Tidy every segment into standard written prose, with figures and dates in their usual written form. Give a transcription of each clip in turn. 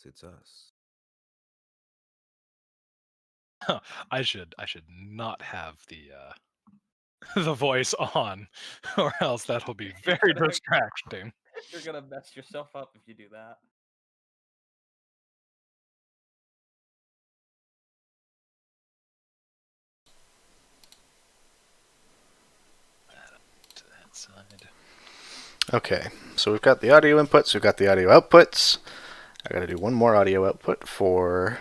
It's us. I should not have the the voice on, or else that'll be You're very gonna distracting. you're gonna mess yourself up if you do that. To that side. Okay, so we've got the audio inputs, we've got the audio outputs. I gotta do one more audio output for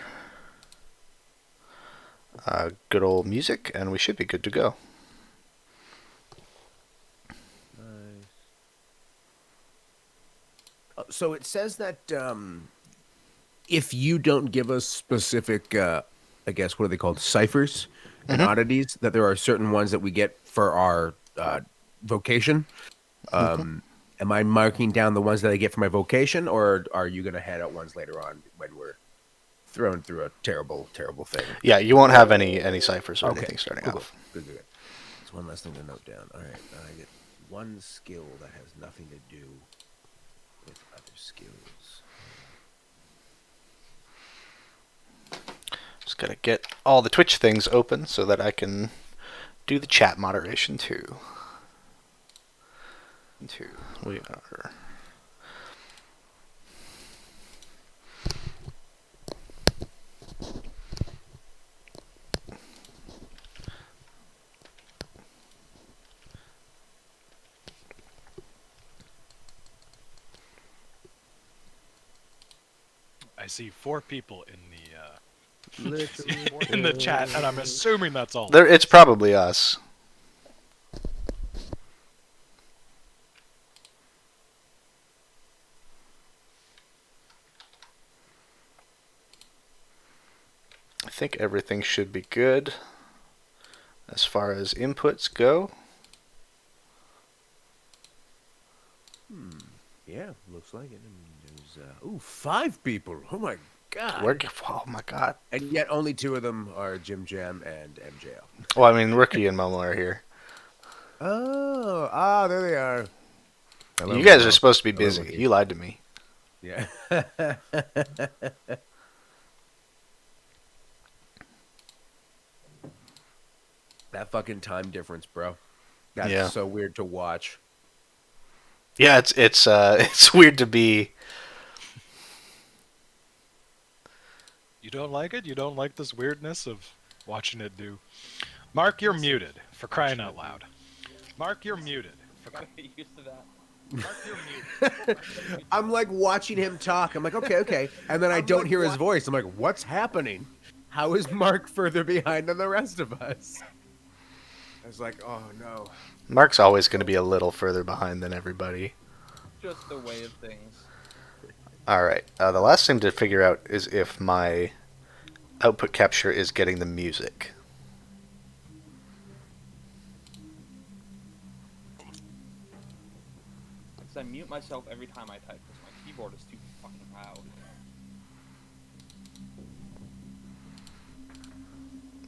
good old music, and we should be good to go. Nice. So it says that if you don't give us specific, I guess, what are they called, ciphers and oddities, that there are certain ones that we get for our vocation. Am I marking down the ones that I get for my vocation, or are you going to hand out ones later on when we're thrown through a terrible, terrible thing? Yeah, you won't have any ciphers or Okay, anything starting cool, off. good. That's one last thing to note down. All right, now I get one skill that has nothing to do with other skills. Just gotta get all the Twitch things open so that I can do the chat moderation too. We are. I see 4 people in the Literally. in the chat, and I'm assuming that's all. It's probably us. I think everything should be good as far as inputs go. Yeah, looks like it. There's 5 people. Oh my god! Oh my god. And yet only 2 of them are Jim Jam and MJL. Well, I mean, Rookie and Momo are here. There they are. Hello, You guys Momo. are supposed to be Hello, busy. Rookie. You lied to me. Yeah. That fucking time difference, bro. That's Yeah. so weird to watch. Yeah, it's it's weird to be. You don't like it? You don't like this weirdness of watching it do? Mark, you're muted, for crying out loud. Mark, you're muted. I gotta get used to that. Mark, you're muted. I'm like watching him talk. I'm like, okay. And then I don't hear his voice. I'm like, what's happening? How is Mark further behind than the rest of us? I was like, oh no. Mark's always going to be a little further behind than everybody. Just the way of things. Alright, the last thing to figure out is if my output capture is getting the music. Because I mute myself every time I type because my keyboard is too fucking loud.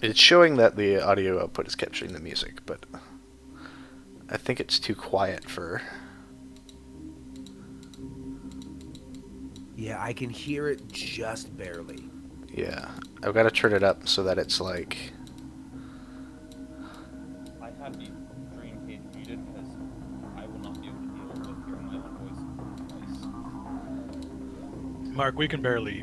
It's showing that the audio output is capturing the music, but I think it's too quiet for... Yeah, I can hear it just barely. Yeah, I've got to turn it up so that it's like... I have the dream page muted because I will not be able to deal with hearing my own voice twice. Mark, we can barely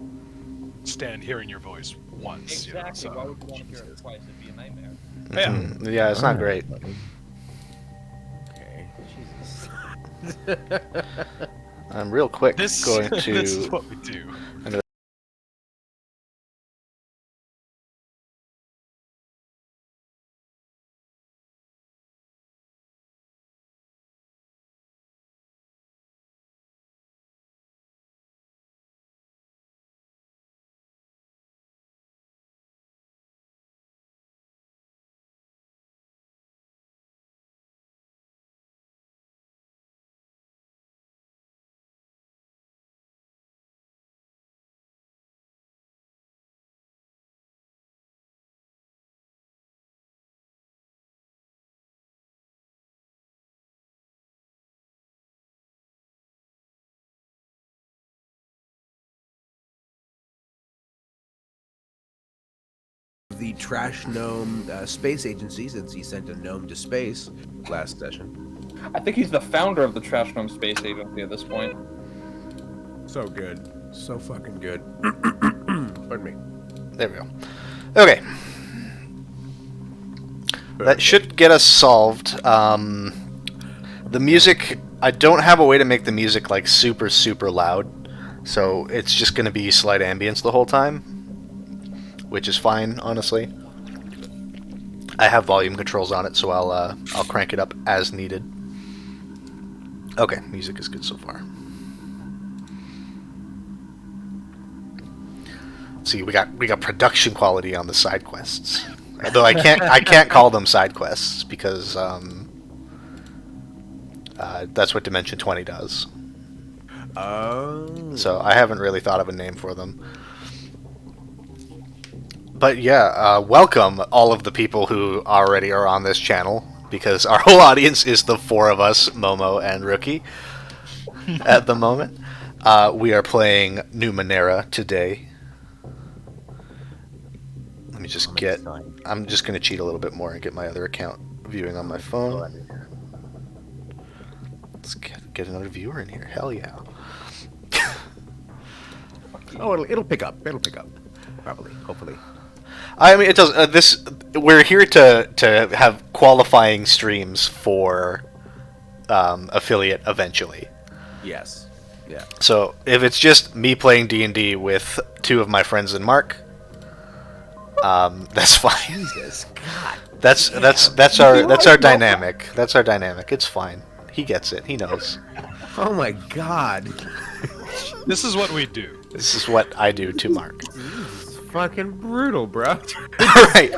stand hearing your voice once. Exactly. You know, Why so. would you want to hear it twice? It'd be a nightmare. Yeah. Yeah, it's not great. Okay, Jesus. I'm real quick This, going to... this is what we do. the Trash Gnome Space Agency, since he sent a gnome to space last session. I think he's the founder of the Trash Gnome Space Agency at this point. So good. So fucking good. Pardon me. There we go. Okay. That should get us solved. The music, I don't have a way to make the music like super, super loud. So it's just going to be slight ambience the whole time. Which is fine, honestly. I have volume controls on it, so I'll crank it up as needed. Okay, music is good so far. See, we got production quality on the side quests. Although I can't call them side quests because that's what Dimension 20 does. Oh. So I haven't really thought of a name for them. But yeah, welcome all of the people who already are on this channel, because our whole audience is the four of us, Momo and Rookie, at the moment. We are playing Numenera today. Let me just get... I'm just going to cheat a little bit more and get my other account viewing on my phone. Let's get another viewer in here. Hell yeah. Oh, it'll pick up. It'll pick up. Probably. Hopefully. I mean, it does. We're here to have qualifying streams for affiliate eventually. Yes. Yeah. So if it's just me playing D&D with two of my friends and Mark, that's fine. Jesus God. That's our dynamic. That's our dynamic. It's fine. He gets it. He knows. Oh my God. This is what we do. This is what I do to Mark. Fucking brutal, bro. Right.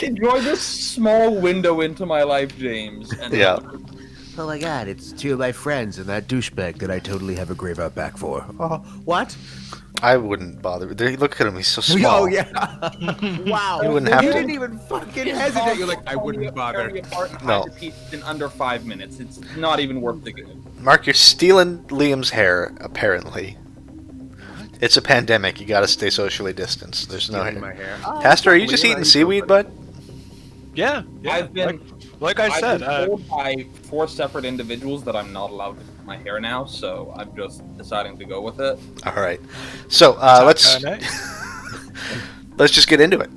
Enjoy this small window into my life, James. And Yeah. Oh my God, it's two of my friends and that douchebag that I totally have a grave out back for. Oh, what? I wouldn't bother. Look at him. He's so small. Oh yeah. Wow. You wouldn't have you to- didn't even fucking hesitate. You're like, I wouldn't bother. No. In under 5 minutes. It's not even worth the good. Mark, you're stealing Liam's hair, apparently. It's a pandemic. You gotta stay socially distanced. There's no In my hair. hair. Castor, are you just eating seaweed, bud? Yeah. I've been... Like I said, I've been told by 4 separate individuals that I'm not allowed to cut my hair now, so I'm just deciding to go with it. All right. So let's just get into it.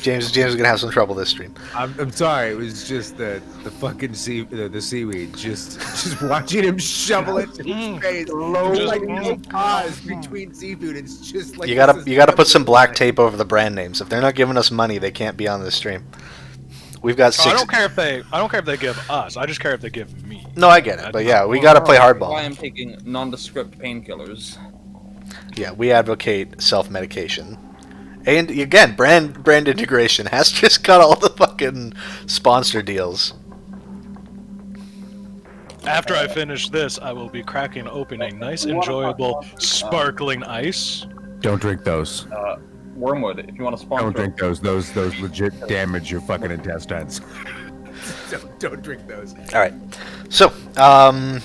James is gonna have some trouble this stream. I'm sorry. It was just the fucking the seaweed. Just watching him shovel it to his face. Just like no pause between seafood. It's just like You gotta put some black tape over the brand names. If they're not giving us money, they can't be on this stream. We've got 6. I don't care if they give us. I just care if they give me. No, I get it, but yeah, we gotta play Why hardball. I'm taking nondescript painkillers. Yeah, we advocate self-medication. And again, brand integration has just got all the fucking sponsor deals. After I finish this, I will be cracking open a nice, enjoyable, sparkling ice. Don't drink those. Wormwood, if you want to sponsor. Don't drink those. Those legit damage your fucking intestines. Don't drink those. All right. So, Gonna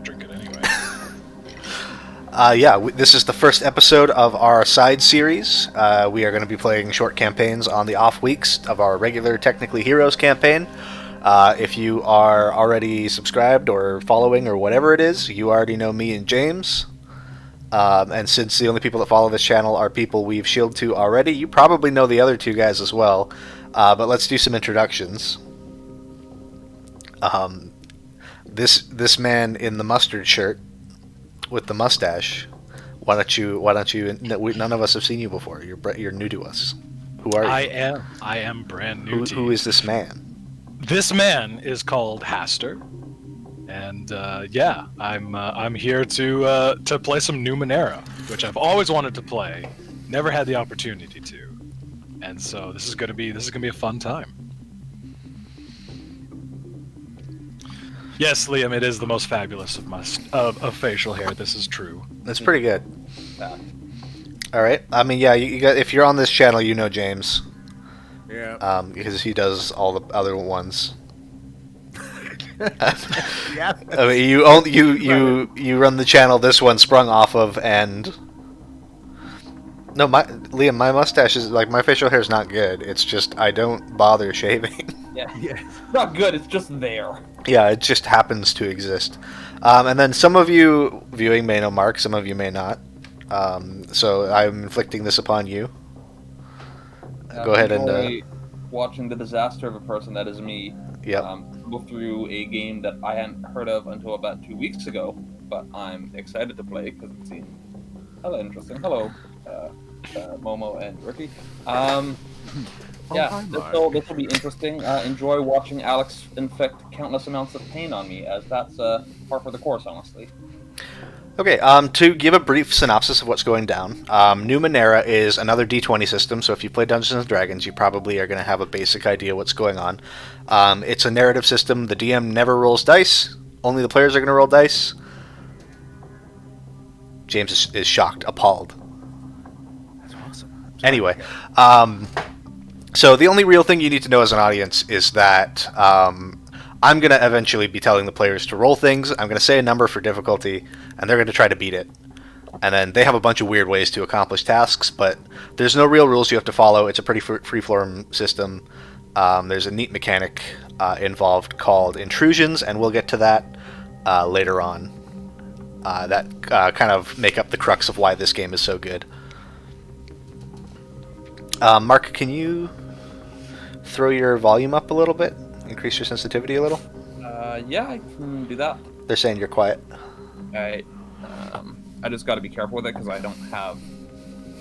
drink it anyway. this is the first episode of our side series. We are going to be playing short campaigns on the off weeks of our regular Technically Heroes campaign. If you are already subscribed or following or whatever it is, you already know me and James. And since the only people that follow this channel are people we've shielded to already, you probably know the other two guys as well. But let's do some introductions. This man in the mustard shirt with the mustache. Why don't you? None of us have seen you before. You're new to us. Who are you? I am brand new to Who you. is this man? This man is called Haster, and I'm here to play some Numenera, which I've always wanted to play, never had the opportunity to, and so this is gonna be a fun time. Yes, Liam, it is the most fabulous of facial hair. This is true. That's pretty good. All right. I mean, yeah. You got, if you're on this channel, you know James. Yeah. Because he does all the other ones. Yeah. I mean, you run the channel this one sprung off of, and no, Liam, my mustache is like, my facial hair is not good. It's just I don't bother shaving. Yeah, Yeah. it's not good. It's just there. Yeah, it just happens to exist. And then some of you viewing may know Mark, some of you may not. So I'm inflicting this upon you. Go ahead and enjoy watching the disaster of a person that is me. Yep. Go through a game that I hadn't heard of until about 2 weeks ago, but I'm excited to play because it seems hella interesting. Hello, Momo and Ricky. Yeah, hi, this will be interesting. Enjoy watching Alex inflict countless amounts of pain on me, as that's par for the course, honestly. Okay, to give a brief synopsis of what's going down, Numenera is another D20 system, so if you play Dungeons and Dragons, you probably are going to have a basic idea what's going on. It's a narrative system. The DM never rolls dice. Only the players are going to roll dice. James is shocked, appalled. That's awesome. Anyway, so the only real thing you need to know as an audience is that I'm going to eventually be telling the players to roll things. I'm going to say a number for difficulty, and they're going to try to beat it. And then they have a bunch of weird ways to accomplish tasks, but there's no real rules you have to follow. It's a pretty free-form system. There's a neat mechanic involved called intrusions, and we'll get to that later on. That kind of make up the crux of why this game is so good. Mark, can you throw your volume up a little bit? Increase your sensitivity a little? Yeah, I can do that. They're saying you're quiet. I just got to be careful with it because I don't have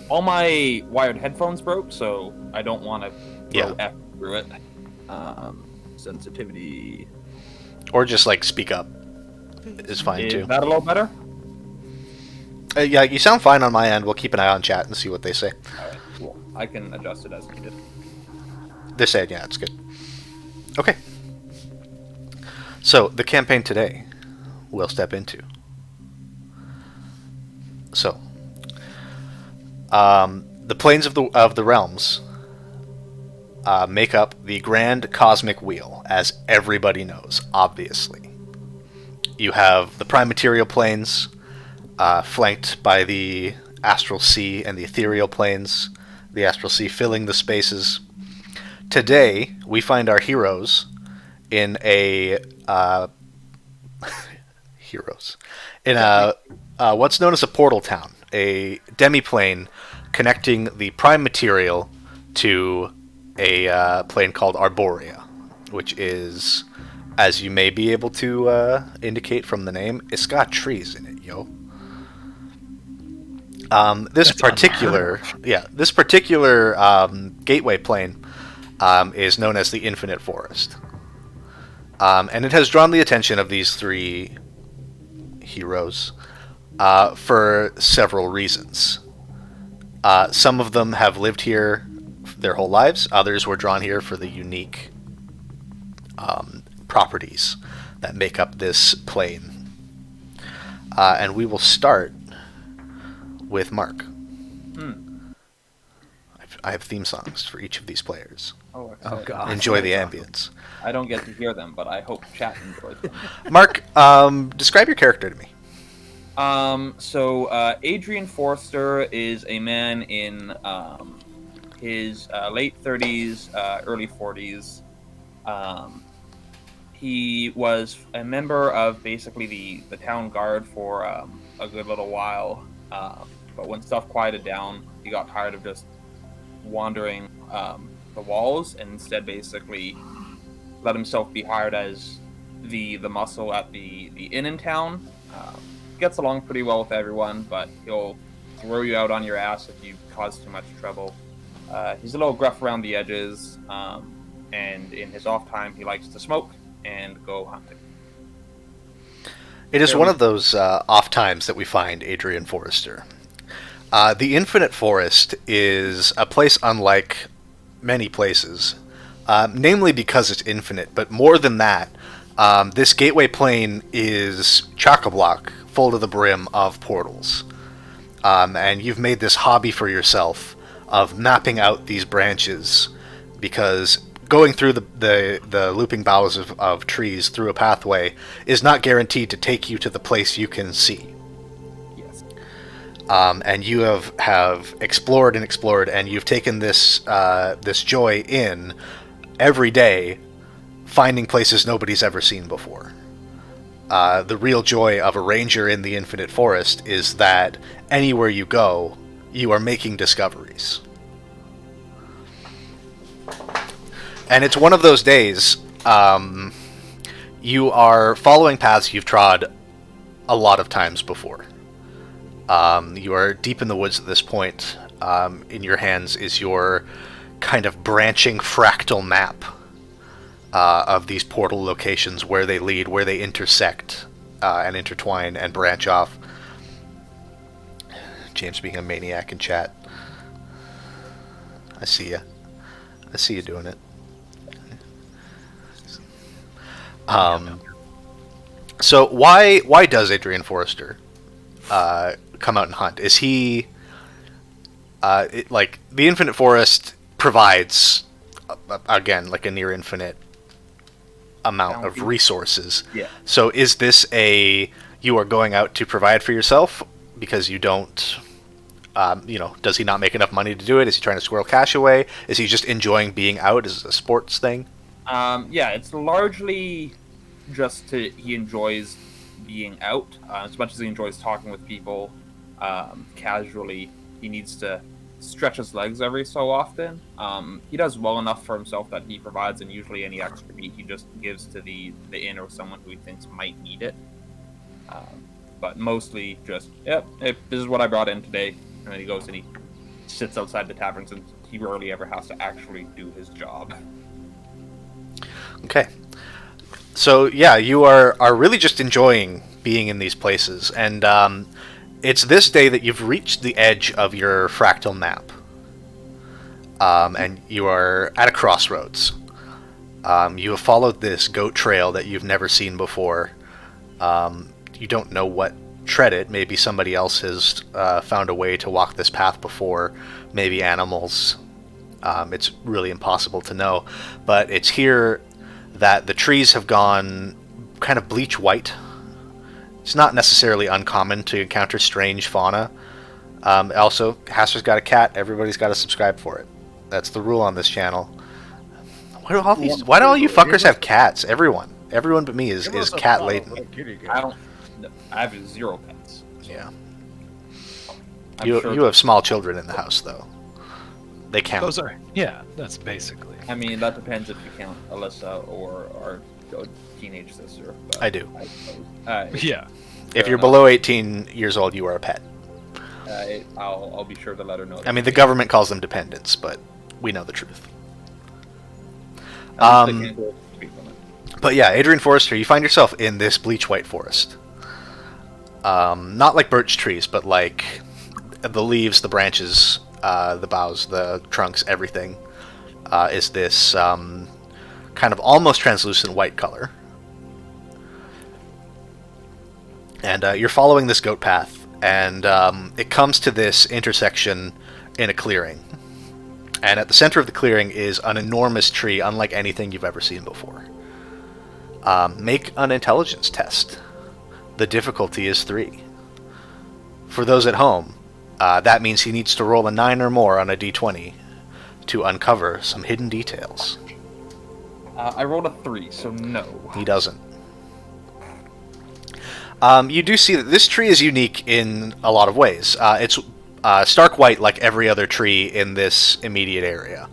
all my wired headphones broke, so I don't want to throw F through it. Sensitivity. Or just like speak up is fine too. Is that a little better? Yeah, you sound fine on my end. We'll keep an eye on chat and see what they say. Alright, cool. I can adjust it as needed. They're saying, yeah, it's good. Okay. So, the campaign today we'll step into. So, the planes of the realms make up the grand cosmic wheel, as everybody knows, obviously. You have the prime material planes, flanked by the astral sea and the ethereal planes, the astral sea filling the spaces. Today, we find our heroes in a what's known as a portal town, a demiplane connecting the prime material to a plane called Arborea, which is, as you may be able to indicate from the name, it's got trees in it, yo. This particular gateway plane is known as the Infinite Forest. And it has drawn the attention of these three heroes for several reasons. Some of them have lived here their whole lives. Others were drawn here for the unique properties that make up this plane. And we will start with Mark. I have theme songs for each of these players. Oh God. Enjoy the ambience. I don't get to hear them, but I hope chat enjoys them. Mark, describe your character to me. So Adrian Forster is a man in his late 30s, early 40s. He was a member of basically the town guard for a good little while. But when stuff quieted down, he got tired of just wandering the walls and instead basically let himself be hired as the muscle at the inn in town. Gets along pretty well with everyone, but he'll throw you out on your ass if you cause too much trouble. He's a little gruff around the edges, and in his off time he likes to smoke and go hunting. It is one of those off times that we find Adrian Forrester. The Infinite Forest is a place unlike many places, namely because it's infinite, but more than that, this gateway plane is chock-a-block, full to the brim of portals. And you've made this hobby for yourself of mapping out these branches, because going through the looping boughs of trees through a pathway is not guaranteed to take you to the place you can see. Yes. And you have explored and explored, and you've taken this this joy in every day, finding places nobody's ever seen before. The real joy of a ranger in the Infinite Forest is that anywhere you go, you are making discoveries. And it's one of those days, you are following paths you've trod a lot of times before. You are deep in the woods at this point. In your hands is your kind of branching fractal map of these portal locations, where they lead, where they intersect and intertwine and branch off. James being a maniac in chat. I see ya. I see you doing it. So why does Adrian Forrester come out and hunt? Is he like the Infinite Forest provides again like a near infinite amount of resources? Yeah. So is this you are going out to provide for yourself because you don't? Does he not make enough money to do it? Is he trying to squirrel cash away? Is he just enjoying being out? Is it a sports thing? Yeah, it's largely just he enjoys being out. As much as he enjoys talking with people casually, he needs to stretch his legs every so often. He does well enough for himself that he provides, and usually any extra meat he just gives to the inn or someone who he thinks might need it. But mostly just, this is what I brought in today. And then he goes and he sits outside the tavern, since he rarely ever has to actually do his job. Okay. So, yeah, you are really just enjoying being in these places. And it's this day that you've reached the edge of your fractal map. And you are at a crossroads. You have followed this goat trail that you've never seen before. You don't know what tread it. Maybe somebody else has found a way to walk this path before. Maybe animals. It's really impossible to know. But it's here that the trees have gone kind of bleach white. It's not necessarily uncommon to encounter strange fauna. Also, Haster's got a cat. Everybody's got to subscribe for it. That's the rule on this channel. Why do all you fuckers have cats? Everyone but me is cat laden. I have 0 pets. Yeah. I'm You sure you have small children in the house though. They count. Those are that's basically. I mean, that depends if you count Alyssa or our teenage sister. But I do. Yeah. If you're below 18 years old, you are a pet. I'll be sure to let her know. I mean, the government calls them dependents, but we know the truth. At least they can't go speak on it. But yeah, Adrian Forrester, you find yourself in this bleach white forest. Not like birch trees, but like the leaves, the branches, the boughs, the trunks, everything is this kind of almost translucent white color. And you're following this goat path, and it comes to this intersection in a clearing. And at the center of the clearing is an enormous tree, unlike anything you've ever seen before. Make an intelligence test. The difficulty is 3. For those at home, that means he needs to roll a 9 or more on a d20 to uncover some hidden details. I rolled a 3, so no. He doesn't. You do see that this tree is unique in a lot of ways. It's stark white like every other tree in this immediate area.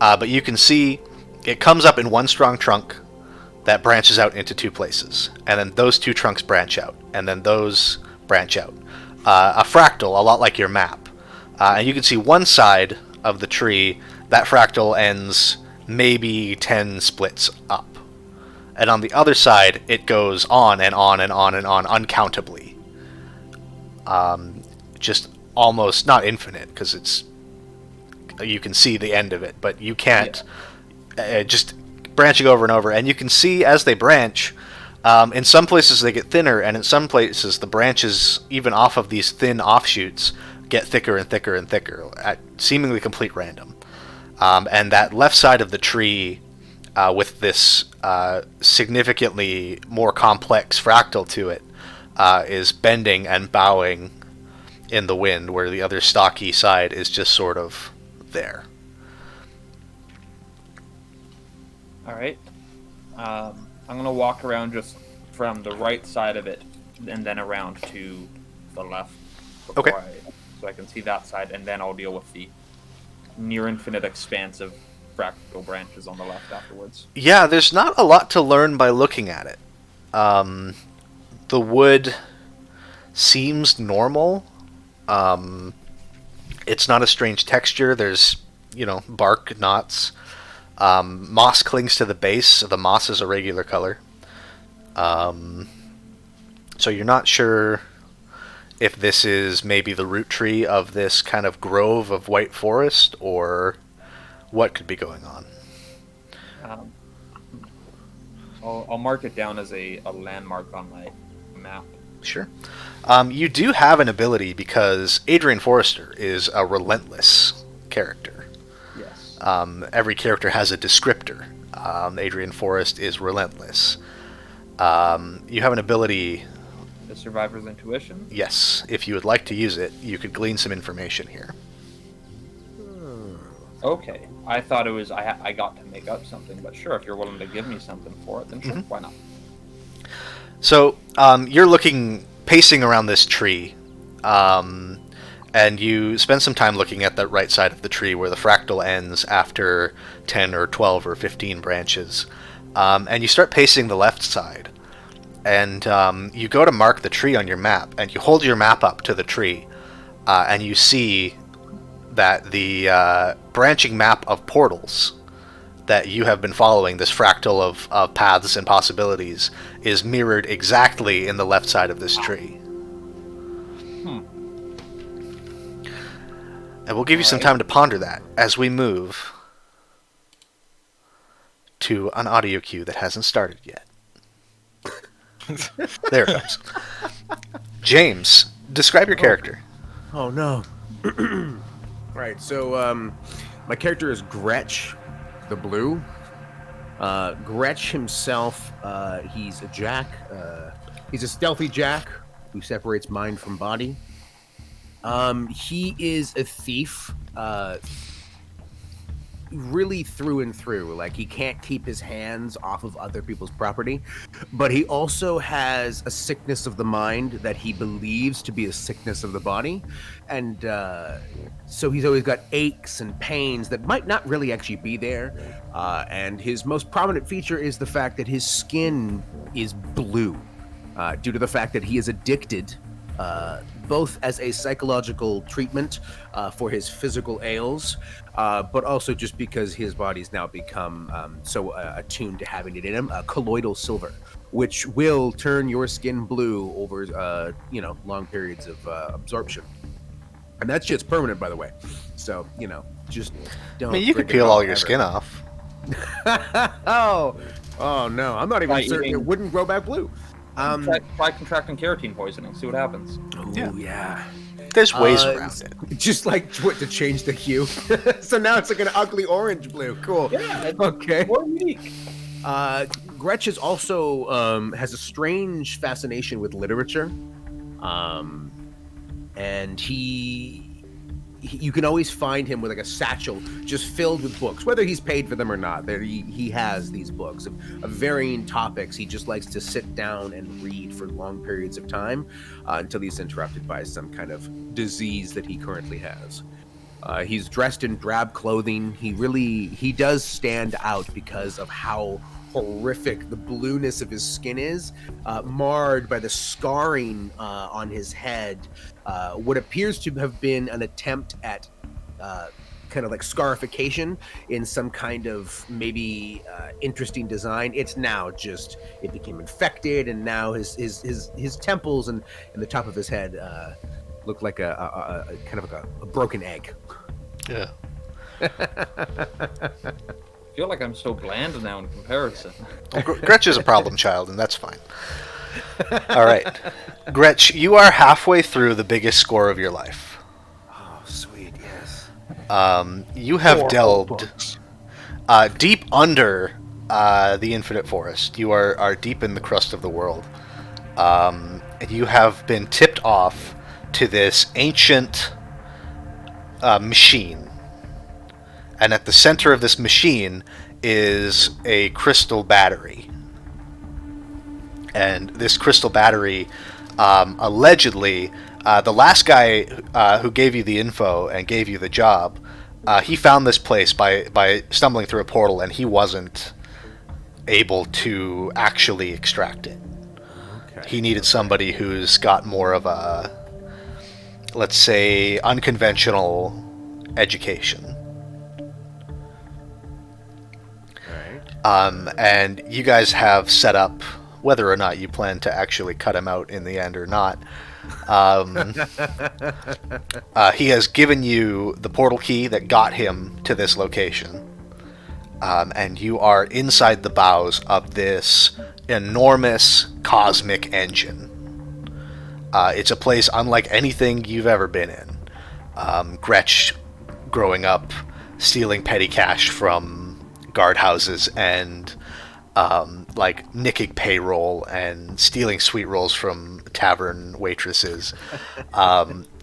But you can see it comes up in one strong trunk that branches out into 2 places. And then those 2 trunks branch out. And then those branch out. A fractal, a lot like your map. And you can see one side of the tree, that fractal ends maybe 10 splits up. And on the other side, it goes on and on and on and on, uncountably. Just almost, not infinite, because it's, you can see the end of it, but you can't, just branching over and over. And you can see as they branch, in some places they get thinner, and in some places the branches, even off of these thin offshoots, get thicker and thicker and thicker, at seemingly complete random. And that left side of the tree with this significantly more complex fractal to it, is bending and bowing in the wind, where the other stocky side is just sort of there. All right. I'm gonna walk around just from the right side of it, and then around to the left. Okay. So I can see that side, and then I'll deal with the near infinite expanse of fractal branches on the left afterwards. Yeah, there's not a lot to learn by looking at it. The wood seems normal. It's not a strange texture. There's, bark knots. Moss clings to the base, so the moss is a regular color. So you're not sure if this is maybe the root tree of this kind of grove of white forest, or what could be going on. I'll mark it down as a landmark on my map. Sure. You do have an ability, because Adrian Forrester is a relentless character. Yes. Every character has a descriptor. Adrian Forrest is relentless. You have an ability... The Survivor's Intuition? Yes. If you would like to use it, you could glean some information here. Okay. I thought it was I got to make up something, but sure, if you're willing to give me something for it, then sure, why not? So, you're pacing around this tree, and you spend some time looking at the right side of the tree where the fractal ends after 10 or 12 or 15 branches. And you start pacing the left side. And you go to mark the tree on your map, and you hold your map up to the tree, and you see that the branching map of portals that you have been following, this fractal of paths and possibilities, is mirrored exactly in the left side of this tree. And we'll give you some time to ponder that as we move to an audio cue that hasn't started yet. There it comes. James, describe your character. Oh no. Right, so my character is Gretch the Blue. Gretch himself, he's a jack. He's a stealthy jack who separates mind from body. He is a thief, really through and through. Like, he can't keep his hands off of other people's property, but he also has a sickness of the mind that he believes to be a sickness of the body. And so he's always got aches and pains that might not really actually be there. And his most prominent feature is the fact that his skin is blue, due to the fact that he is addicted, both as a psychological treatment for his physical ails, but also just because his body's now become so attuned to having it in him, colloidal silver, which will turn your skin blue over long periods of absorption. And that shit's permanent, by the way. So, just don't... I mean, you could peel all your skin off. Oh no, I'm not even certain eating- it wouldn't grow back blue. Try contracting carotene poisoning. See what happens. Oh yeah. There's ways around it. Just like to change the hue. So now it's like an ugly orange blue. Cool. Yeah. Okay. More unique. Gretch is also has a strange fascination with literature, and you can always find him with like a satchel just filled with books, whether he's paid for them or not. There he has these books of varying topics. He just likes to sit down and read for long periods of time until he's interrupted by some kind of disease that he currently has. He's dressed in drab clothing. He does stand out because of how horrific the blueness of his skin is, marred by the scarring on his head. What appears to have been an attempt at kind of like scarification in some kind of maybe interesting design. It's now just, it became infected, and now his temples and the top of his head look like a kind of like a broken egg. Yeah. I feel like I'm so bland now in comparison. Well, Gretch is a problem child, and that's fine. All right. Gretch, you are halfway through the biggest score of your life. Oh, sweet, yes. You have delved deep under the Infinite Forest. You are deep in the crust of the world. And you have been tipped off to this ancient machine. And at the center of this machine is a crystal battery. And this crystal battery, allegedly, the last guy who gave you the info and gave you the job, he found this place by stumbling through a portal, and he wasn't able to actually extract it. Okay. He needed somebody who's got more of a, let's say, unconventional education. All right. And you guys have set up, whether or not you plan to actually cut him out in the end or not. He has given you the portal key that got him to this location. And you are inside the bowels of this enormous cosmic engine. It's a place unlike anything you've ever been in. Gretch, growing up, stealing petty cash from guardhouses and like nicking payroll and stealing sweet rolls from tavern waitresses.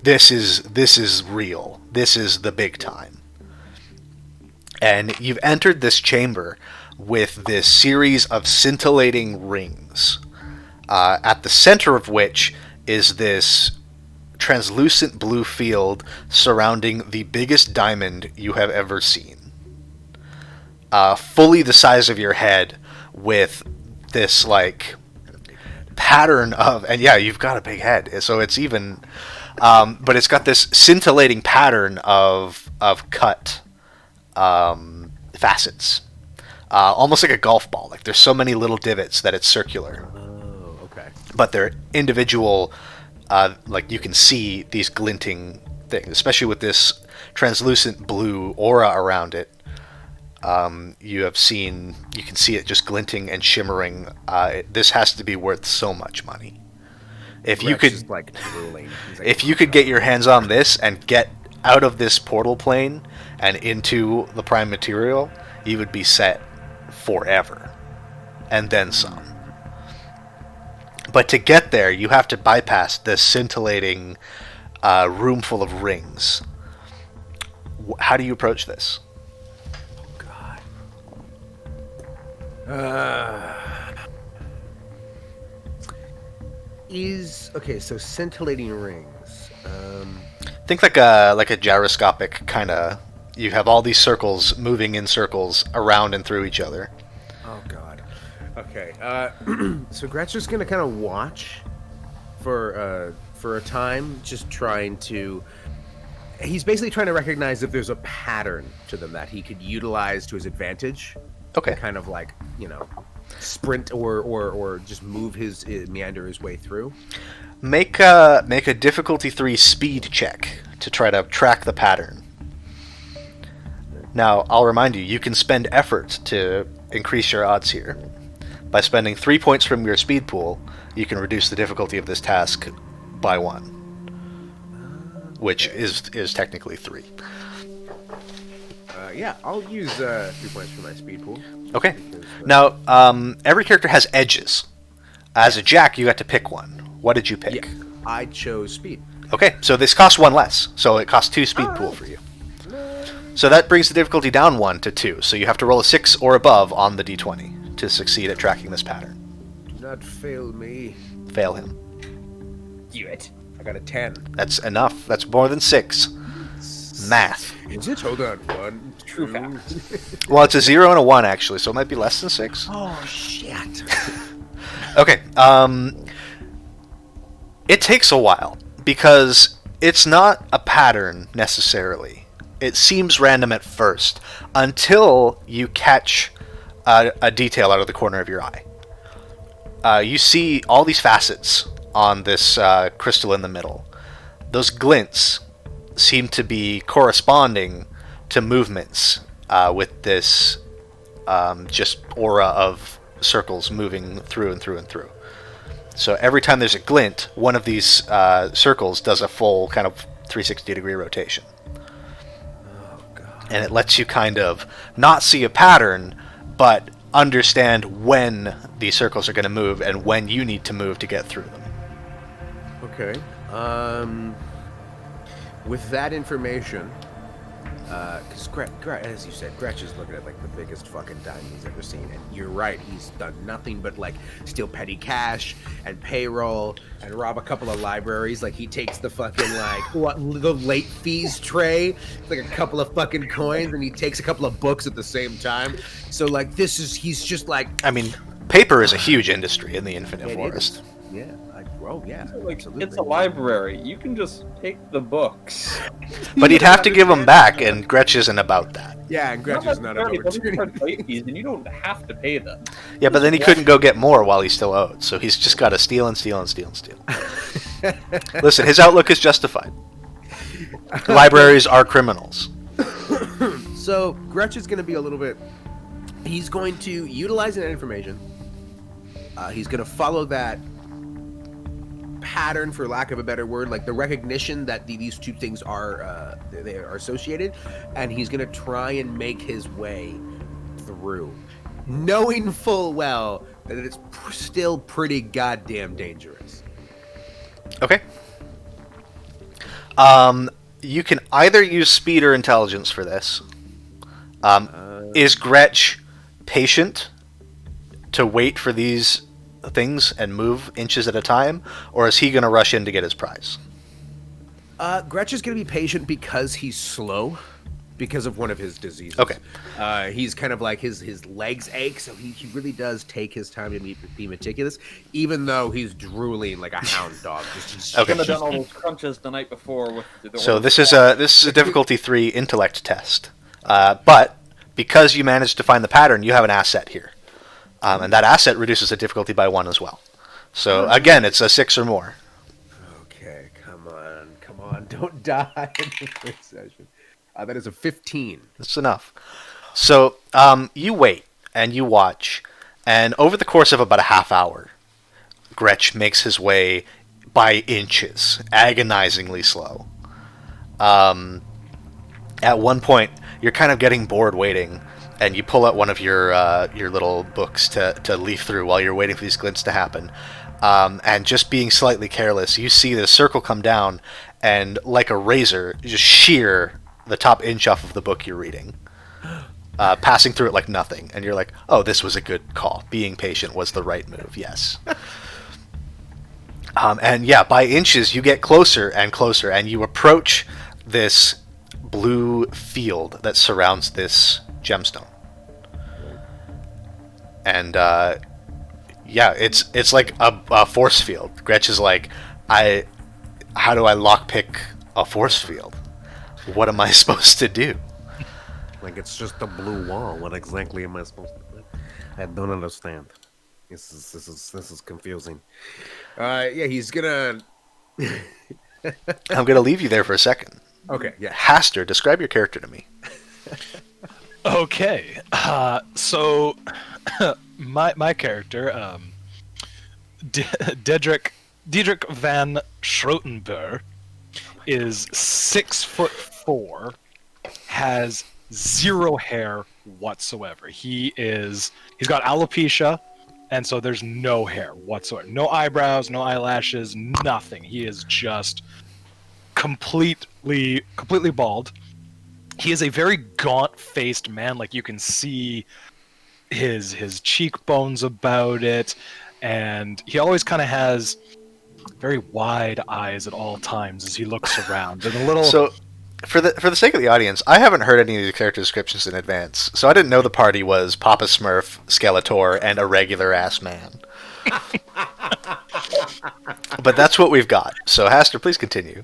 This is real. This is the big time. And you've entered this chamber with this series of scintillating rings, at the center of which is this translucent blue field surrounding the biggest diamond you have ever seen. Fully the size of your head, with this like pattern of, and yeah, you've got a big head, so it's even, but it's got this scintillating pattern of cut facets, almost like a golf ball. Like there's so many little divots that it's circular. Oh, okay. But they're individual. Like you can see these glinting things, especially with this translucent blue aura around it. You can see it just glinting and shimmering. This has to be worth so much money. If you could, just like drooling. He's like, if you could get your hands on this and get out of this portal plane and into the prime material, you would be set forever, and then some. But to get there, you have to bypass this scintillating room full of rings. How do you approach this? Okay, so scintillating rings. Think like a gyroscopic kind of. You have all these circles moving in circles around and through each other. Oh God. Okay. So Gret's just gonna kind of watch for a time, just trying to. He's basically trying to recognize if there's a pattern to them that he could utilize to his advantage. Okay. Kind of like, sprint or just move meander his way through. Make a difficulty 3 speed check to try to track the pattern. Now, I'll remind you, you can spend effort to increase your odds here. By spending 3 points from your speed pool, you can reduce the difficulty of this task by 1, which is technically 3. Yeah, I'll use 3 points for my speed pool. Okay. Because, Now, every character has edges. As a Jack, you got to pick one. What did you pick? yeah, I chose speed. Okay, so this costs 1 less. So it costs 2 speed pool for you. So that brings the difficulty down 1 to 2. So you have to roll a 6 or above on the d20 to succeed at tracking this pattern. Do not fail me. Fail him. Do it. I got a 10. That's enough. That's more than 6. Math. Is it? Hold on. 1, True 2. fact. Well, it's a 0 and a 1, actually, so it might be less than 6. Oh, shit. Okay, it takes a while, because it's not a pattern, necessarily. It seems random at first, until you catch a detail out of the corner of your eye. You see all these facets on this crystal in the middle. Those glints seem to be corresponding to movements with this just aura of circles moving through and through and through. So every time there's a glint, one of these circles does a full kind of 360-degree rotation. Oh, God. And it lets you kind of not see a pattern, but understand when these circles are going to move and when you need to move to get through them. Okay. With that information, because as you said, Gretch is looking at like the biggest fucking diamond he's ever seen, and you're right, he's done nothing but like steal petty cash and payroll and rob a couple of libraries. Like he takes the fucking the late fees tray, it's like a couple of fucking coins, and he takes a couple of books at the same time. So like he's just like, I mean, paper is a huge industry in the Infinite it Forest. is. Yeah. Yeah. Like, Absolutely. it's a library. You can just take the books. But he'd have to give them back, and Gretch isn't about that. Yeah, and Gretch is not necessarily, about but you returning. charge late fees, and you don't have to pay them. Yeah, but then he couldn't go get more while he's still owed, so he's just got to steal and steal and steal and steal. Listen, his outlook is justified. Libraries are criminals. So Gretch is going to be a little bit. He's going to utilize that information. He's going to follow that pattern, for lack of a better word, like the recognition that these two things are they are associated, and he's going to try and make his way through, knowing full well that it's still pretty goddamn dangerous. Okay. You can either use speed or intelligence for this. Is Gretch patient to wait for these things and move inches at a time, or is he going to rush in to get his prize? Gretch is going to be patient because he's slow, because of one of his diseases. Okay. He's kind of like his legs ache, so he really does take his time to be meticulous, even though he's drooling like a hound dog. Okay. Could have done all those crunches the night before with the So this is a difficulty 3 intellect test, but because you managed to find the pattern, you have an asset here, and that asset reduces the difficulty by 1 as well. So again, it's a 6 or more. Okay, come on, don't die in the first session. That is a 15. That's enough. So you wait and you watch, and over the course of about a half hour, Gretch makes his way by inches, agonizingly slow. At one point, you're kind of getting bored waiting, and you pull out one of your little books to leaf through while you're waiting for these glints to happen. And just being slightly careless, you see the circle come down, and like a razor, just shear the top inch off of the book you're reading, passing through it like nothing. And you're like, oh, this was a good call. Being patient was the right move, yes. And yeah, by inches, you get closer and closer, and you approach this blue field that surrounds this gemstone. And yeah, it's like a force field. Gretch is like, how do I lockpick a force field? What am I supposed to do? Like, it's just a blue wall. What exactly am I supposed to do? I don't understand. This is confusing. Yeah, he's gonna. I'm gonna leave you there for a second. Okay, yeah. Haster, describe your character to me. Okay, so my character, Diedrich van Schrotenberg, is 6'4", has 0 hair whatsoever. He's got alopecia, and so there's no hair whatsoever. No eyebrows, no eyelashes, nothing. He is just completely bald. He is a very gaunt-faced man. Like, you can see his cheekbones about it, and he always kind of has very wide eyes at all times as he looks around. And a little. So, for the sake of the audience, I haven't heard any of these character descriptions in advance, so I didn't know the party was Papa Smurf, Skeletor, and a regular ass man. But that's what we've got. So, Haster, please continue.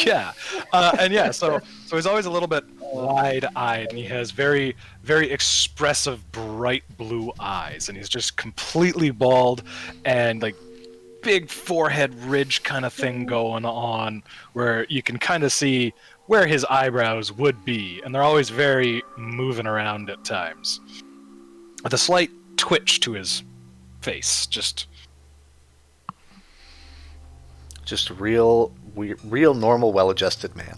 Yeah, and yeah, so he's always a little bit wide-eyed, and he has very, very expressive, bright blue eyes, and he's just completely bald, and like big forehead ridge kind of thing going on, where you can kind of see where his eyebrows would be, and they're always very moving around at times, with a slight twitch to his face, just real normal, well-adjusted man.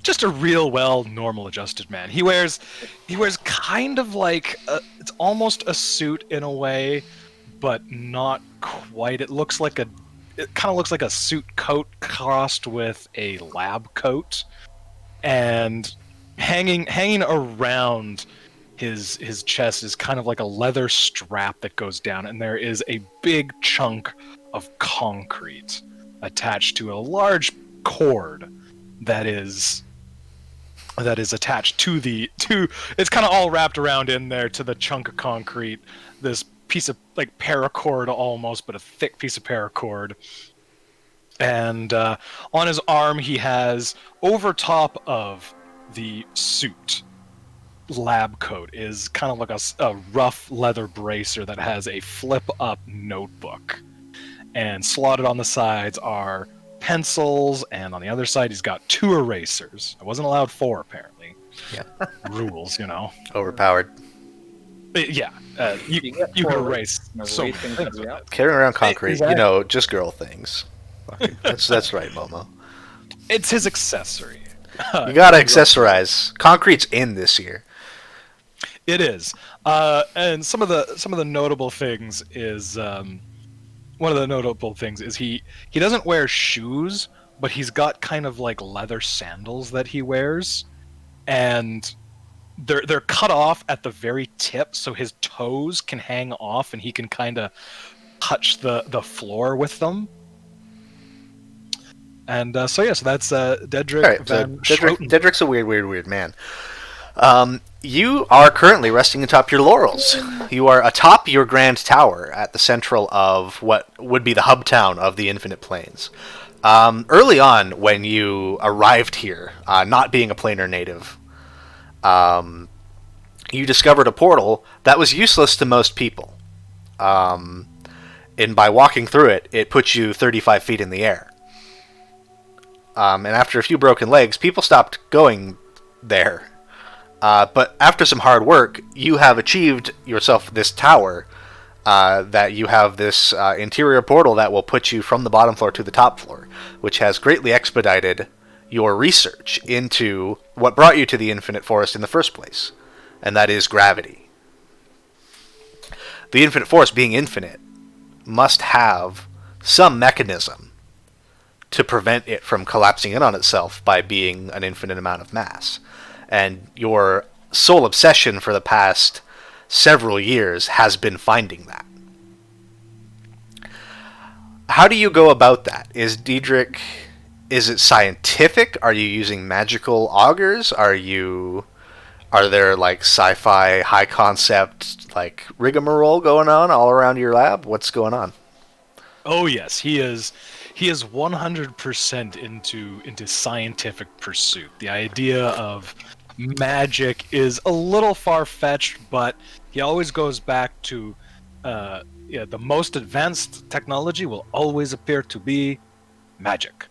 just a real well normal adjusted man. He wears kind of like it's almost a suit in a way, but not quite. It kind of looks like a suit coat crossed with a lab coat, and hanging around his chest is kind of like a leather strap that goes down, and there is a big chunk of concrete attached to a large cord that is attached to it's kind of all wrapped around in there to the chunk of concrete, this piece of like paracord almost, but a thick piece of paracord. And on his arm he has, over top of the suit lab coat, is kind of like a rough leather bracer that has a flip up notebook, and slotted on the sides are pencils, and on the other side he's got 2 erasers. I wasn't allowed 4 apparently. Yeah. Rules, you know. Overpowered. Yeah, you get can 4 erase so many things things every with hour. it. Carrying around concrete, Exactly. just girl things. Fucking- that's right, Momo. It's his accessory. You gotta accessorize. Concrete's in this year. It is, and some of the notable things is one of the notable things is he doesn't wear shoes, but he's got kind of like leather sandals that he wears, and they're cut off at the very tip, so his toes can hang off, and he can kind of touch the floor with them. And so that's Dedrick All right, so Van Schroten. Dedrick's a weird man. You are currently resting atop your laurels. You are atop your grand tower at the central of what would be the hub town of the Infinite Plains. Early on, when you arrived here, not being a planar native, you discovered a portal that was useless to most people. And by walking through it, it puts you 35 feet in the air. And after a few broken legs, people stopped going there. But after some hard work, you have achieved yourself this tower, that you have this interior portal that will put you from the bottom floor to the top floor, which has greatly expedited your research into what brought you to the Infinite Forest in the first place, and that is gravity. The Infinite Forest, being infinite, must have some mechanism to prevent it from collapsing in on itself by being an infinite amount of mass. And your sole obsession for the past several years has been finding that. How do you go about that? Is it scientific? Are you using magical augurs? Are there like sci-fi high concept like rigmarole going on all around your lab? What's going on? Oh yes, he is 100% into scientific pursuit. The idea of magic is a little far-fetched, but he always goes back to the most advanced technology will always appear to be magic.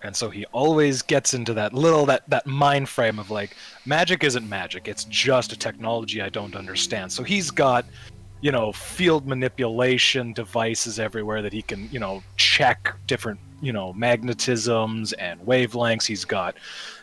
And so he always gets into that mind frame of like, magic isn't magic, it's just a technology I don't understand. So he's got field manipulation devices everywhere that he can, check different, magnetisms and wavelengths. He's got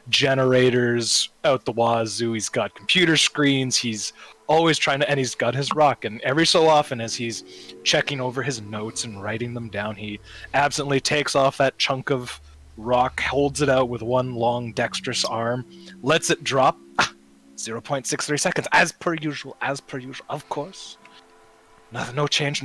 generators out the wazoo. He's got computer screens. He's always and he's got his rock. And every so often, as he's checking over his notes and writing them down, he absently takes off that chunk of rock, holds it out with one long dexterous arm, lets it drop. 0.63 seconds, as per usual, of course. No change.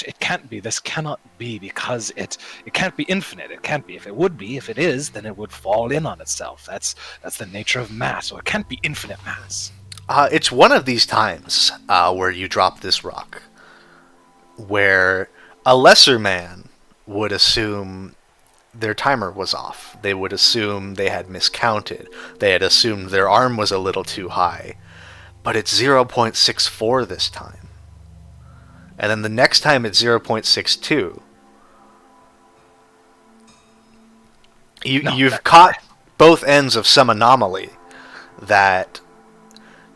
It can't be. This cannot be, because it can't be infinite. It can't be. If it would be, if it is, then it would fall in on itself. That's the nature of mass. So it can't be infinite mass. It's one of these times where you drop this rock, where a lesser man would assume their timer was off. They would assume they had miscounted. They had assumed their arm was a little too high. But it's 0.64 this time. And then the next time it's 0.62. You've caught both ends of some anomaly that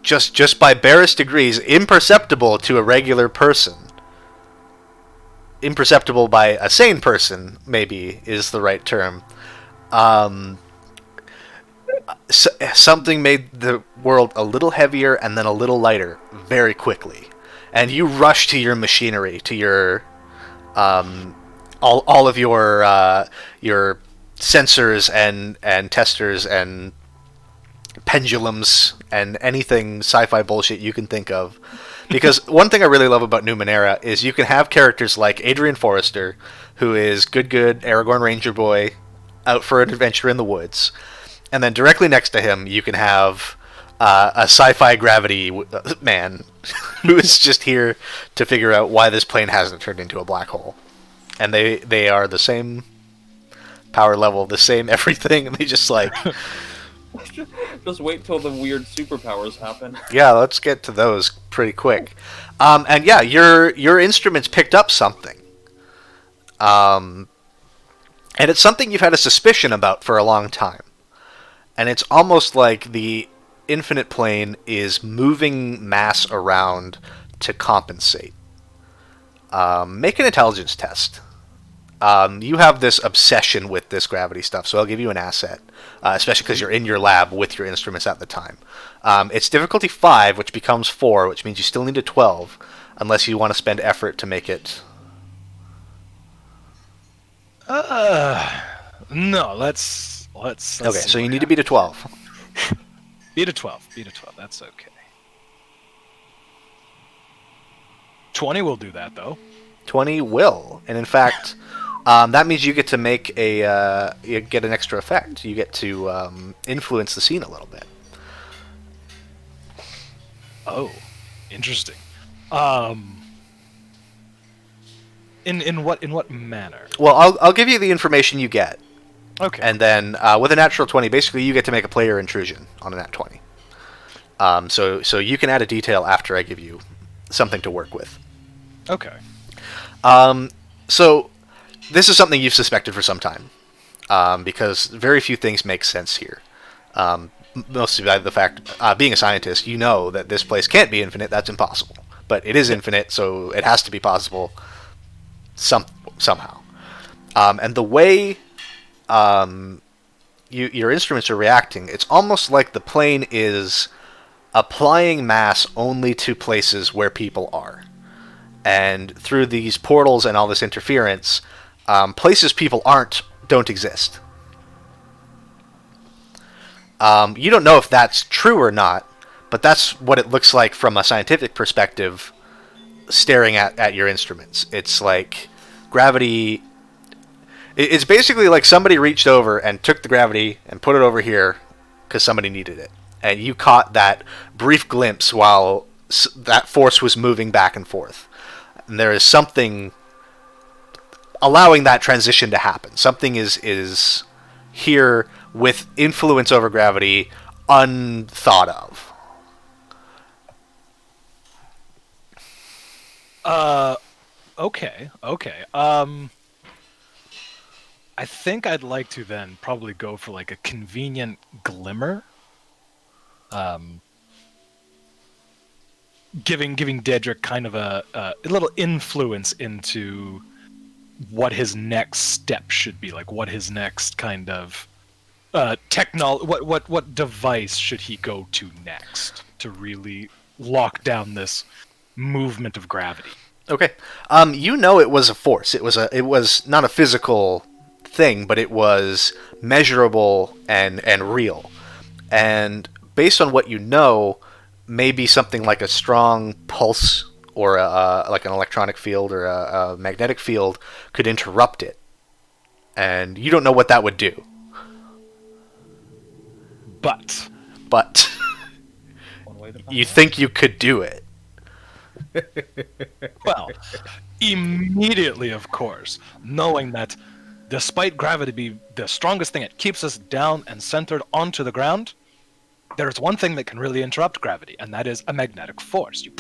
just by barest degrees, imperceptible to a regular person, imperceptible by a sane person, maybe is the right term. something made the world a little heavier and then a little lighter very quickly, and you rush to your machinery, to your all of your sensors and testers and pendulums and anything sci-fi bullshit you can think of. Because one thing I really love about Numenera is you can have characters like Adrian Forrester, who is good Aragorn Ranger boy out for an adventure in the woods, and then directly next to him you can have a sci-fi gravity man who is just here to figure out why this plane hasn't turned into a black hole. And they are the same power level, the same everything, and they just like... Just wait till the weird superpowers happen. Yeah, let's get to those pretty quick. And yeah, your instruments picked up something. And it's something you've had a suspicion about for a long time. And it's almost like the infinite plane is moving mass around to compensate. Make an intelligence test. You have this obsession with this gravity stuff, so I'll give you an asset, especially because you're in your lab with your instruments at the time. It's difficulty 5, which becomes 4, which means you still need a 12, unless you want to spend effort to make it... No, let's Okay, see so you what need to beat a 12. Beat a 12. That's okay. 20 will do that, though. 20 will, and in fact, that means you get to make you get an extra effect. You get to influence the scene a little bit. Oh, interesting. In what manner? Well, I'll give you the information you get. Okay. And then with a natural 20, basically you get to make a player intrusion on a nat 20. So you can add a detail after I give you something to work with. Okay. So this is something you've suspected for some time, because very few things make sense here. Mostly by the fact, being a scientist, you know that this place can't be infinite. That's impossible. But it is infinite, so it has to be possible somehow. And the way your instruments are reacting, it's almost like the plane is applying mass only to places where people are. And through these portals and all this interference, places people don't exist. You don't know if that's true or not, but that's what it looks like from a scientific perspective, staring at your instruments. It's like gravity... It's basically like somebody reached over and took the gravity and put it over here because somebody needed it. And you caught that brief glimpse while that force was moving back and forth. And there is something allowing that transition to happen. Something is here with influence over gravity unthought of. Okay. I think I'd like to then probably go for like a convenient glimmer. Giving Dedrick kind of a little influence into what his next step should be, like what his next kind of what device should he go to next to really lock down this movement of gravity. Okay. You know it was a force. It was not a physical thing, but it was measurable and real. And based on what you know, maybe something like a strong pulse or like an electronic field or a magnetic field could interrupt it. And you don't know what that would do. But you think you could do it. Well, immediately, of course, knowing that despite gravity being the strongest thing, it keeps us down and centered onto the ground, there's one thing that can really interrupt gravity, and that is a magnetic force. You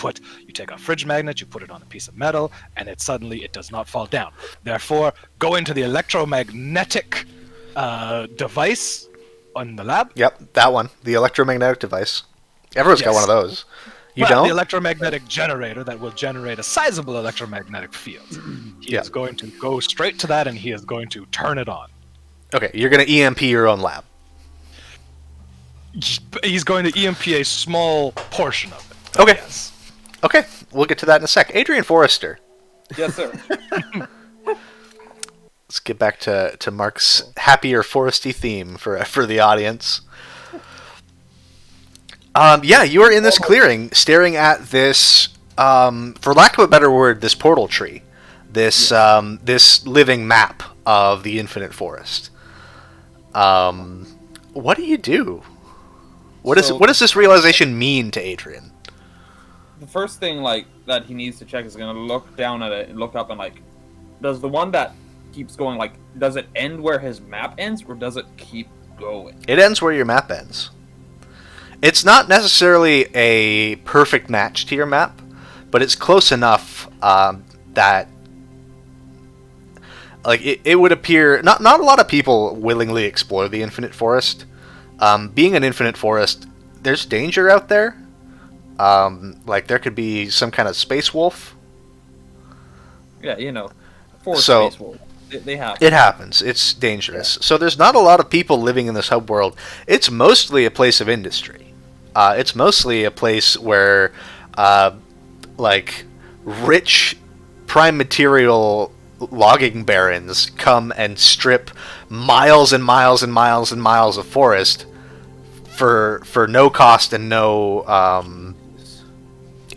take a fridge magnet, you put it on a piece of metal, and it does not fall down. Therefore, go into the electromagnetic device on the lab. Yep, that one. The electromagnetic device. Everyone's got one of those. You don't? The electromagnetic generator that will generate a sizable electromagnetic field. He is going to go straight to that, and he is going to turn it on. Okay, you're going to EMP your own lab. he's going to EMP a small portion of it. Okay. Yes. Okay, we'll get to that in a sec. Adrian Forrester. Yes, sir. Let's get back to Mark's happier foresty theme for the audience. Yeah, you are in this clearing, staring at this, for lack of a better word, this portal tree, this this living map of the infinite forest. What do you do? What does this realization mean to Adrian? The first thing like that he needs to check is gonna look down at it and look up and like, does the one that keeps going, like, does it end where his map ends or does it keep going? It ends where your map ends. It's not necessarily a perfect match to your map, but it's close enough that like it would appear not a lot of people willingly explore the infinite forest. Being an infinite forest, there's danger out there. Like there could be some kind of space wolf. Yeah, forest So- space wolf. They have. It happens. It's dangerous. So there's not a lot of people living in this hub world. It's mostly a place of industry. It's mostly a place where, like, rich prime material logging barons come and strip miles and miles and miles and miles of forest for no cost and no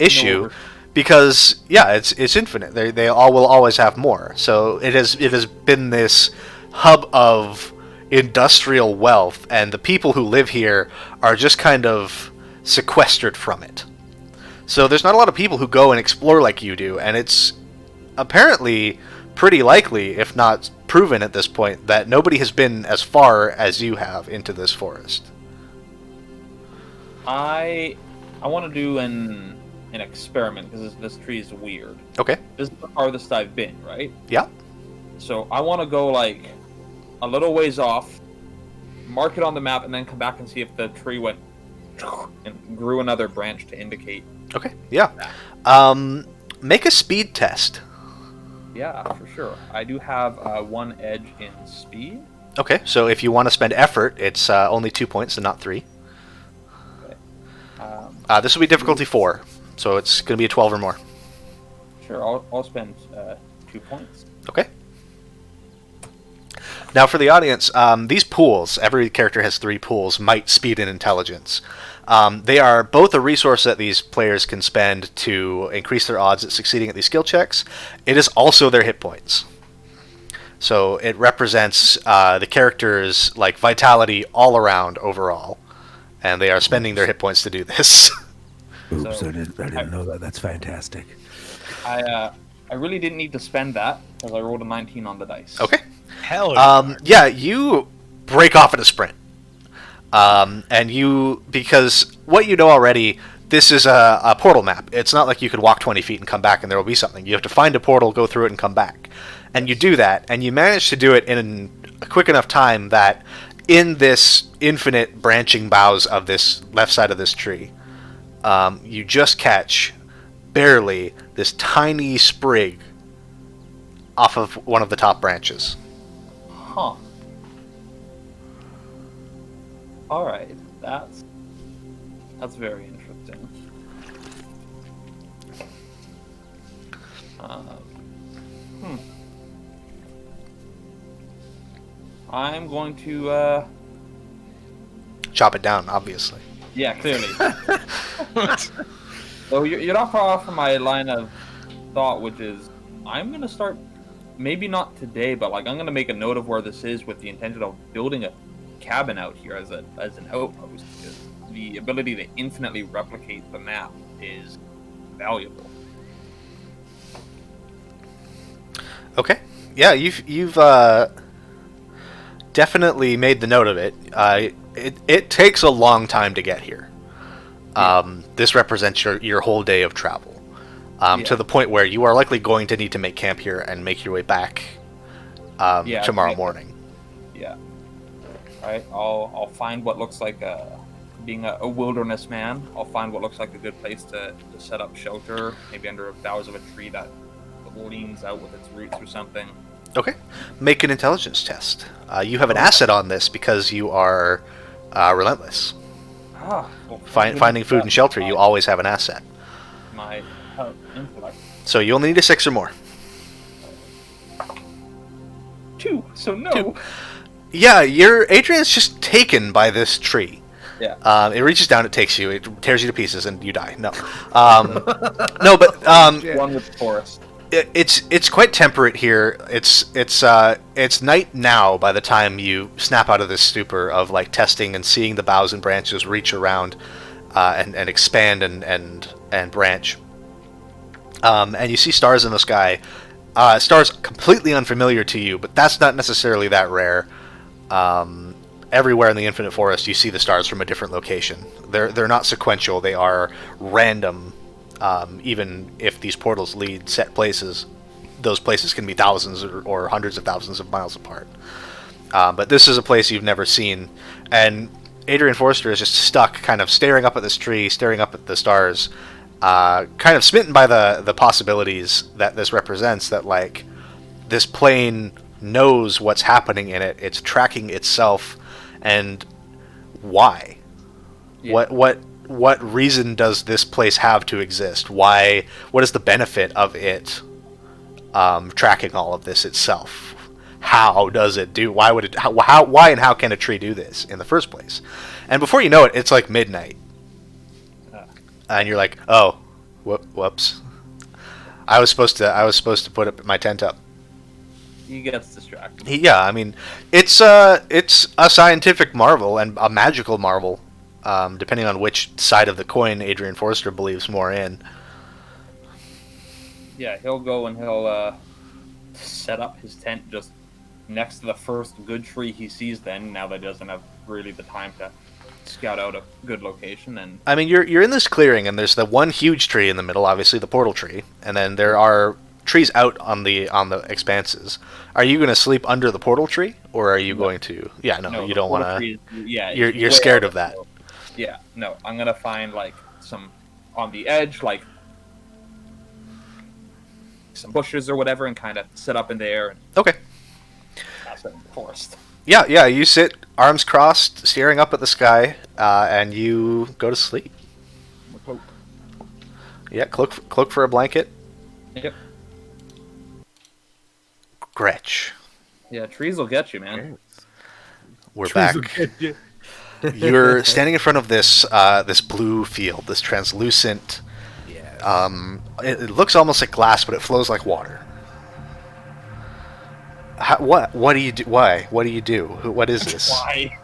issue. No. Because it's infinite. They all will always have more. So it has been this hub of industrial wealth, and the people who live here are just kind of sequestered from it. So there's not a lot of people who go and explore like you do, and it's apparently pretty likely, if not proven at this point, that nobody has been as far as you have into this forest. I want to do an experiment because this tree is weird. Okay. This is the farthest I've been, right? Yeah. So I want to go like a little ways off, mark it on the map, and then come back and see if the tree went and grew another branch to indicate. Okay. Yeah. Make a speed test. Yeah, for sure. I do have one edge in speed. Okay. So if you want to spend effort, it's only 2 points and not 3. Okay. This will be difficulty 4, so it's going to be a 12 or more. Sure, I'll spend 2 points. Okay. Now, for the audience, these pools, every character has 3 pools, might, speed, and intelligence. They are both a resource that these players can spend to increase their odds at succeeding at these skill checks. It is also their hit points. So it represents the character's like vitality all around overall, and they are spending their hit points to do this. Oops, So, I didn't know that. That's fantastic. I really didn't need to spend that because I rolled a 19 on the dice. Okay. Hell yeah. Yeah, you break off at a sprint. And because what you know already, this is a portal map. It's not like you could walk 20 feet and come back and there will be something. You have to find a portal, go through it, and come back. And you do that, and you manage to do it in a quick enough time that in this infinite branching boughs of this left side of this tree, you just catch, barely, this tiny sprig off of one of the top branches. Huh. All right, that's very interesting. I'm going to Chop it down, obviously. yeah, clearly. So you're not far off from my line of thought, which is I'm gonna start, maybe not today, but like I'm gonna make a note of where this is with the intention of building a cabin out here as an outpost. Because the ability to infinitely replicate the map is valuable. Okay. Yeah, you've definitely made the note of it. It takes a long time to get here. This represents your whole day of travel, to the point where you are likely going to need to make camp here and make your way back tomorrow morning. Yeah. All right. I'll find what looks like being a wilderness man. I'll find what looks like a good place to set up shelter, maybe under the boughs of a tree that leans out with its roots or something. Okay. Make an intelligence test. You have an asset on this because you are relentless. Well, Finding food and shelter, you always have an asset. My intellect. So you'll need a 6 or more. 2, so no. 2. Yeah, Adrian's just taken by this tree. Yeah. It reaches down, it takes you, it tears you to pieces, and you die. No, no, but One with the forest. it's quite temperate here. It's night now by the time you snap out of this stupor of like testing and seeing the boughs and branches reach around and expand and branch. And you see stars in the sky. Stars completely unfamiliar to you, but that's not necessarily that rare. Everywhere in the Infinite Forest, you see the stars from a different location. They're not sequential. They are random. Even if these portals lead set places, those places can be thousands or hundreds of thousands of miles apart. But this is a place you've never seen, and Adrian Forrester is just stuck, kind of staring up at this tree, staring up at the stars, kind of smitten by the possibilities that this represents. That like this plane knows what's happening in it. It's tracking itself, and why? Yeah. What reason does this place have to exist? Why? What is the benefit of it tracking all of this itself? How does it do? Why would it? Why and how can a tree do this in the first place? And before you know it, it's like midnight, and you're like, oh, whoops! I was supposed to put my tent up. He gets distracted. Yeah, I mean, it's a scientific marvel and a magical marvel. Depending on which side of the coin Adrian Forrester believes more in. Yeah, he'll go and he'll set up his tent just next to the first good tree he sees then, now that he doesn't have really the time to scout out a good location. And I mean, you're in this clearing, and there's the one huge tree in the middle, obviously the portal tree, and then there are trees out on the expanses. Are you going to sleep under the portal tree, or are you going to... Yeah, no you don't want to... Yeah, You're scared of that. Yeah, no, I'm gonna find like some on the edge, like some bushes or whatever, and kind of sit up in there and Okay. pass it in the forest. Yeah, you sit arms crossed, staring up at the sky, and you go to sleep. Cloak. Yeah, cloak for a blanket. Yep. Gretch. Yeah, trees will get you, man. We're back. You're standing in front of this this blue field, this translucent. Yeah. It looks almost like glass, but it flows like water. What do you do? Why? What do you do? What is this? Why?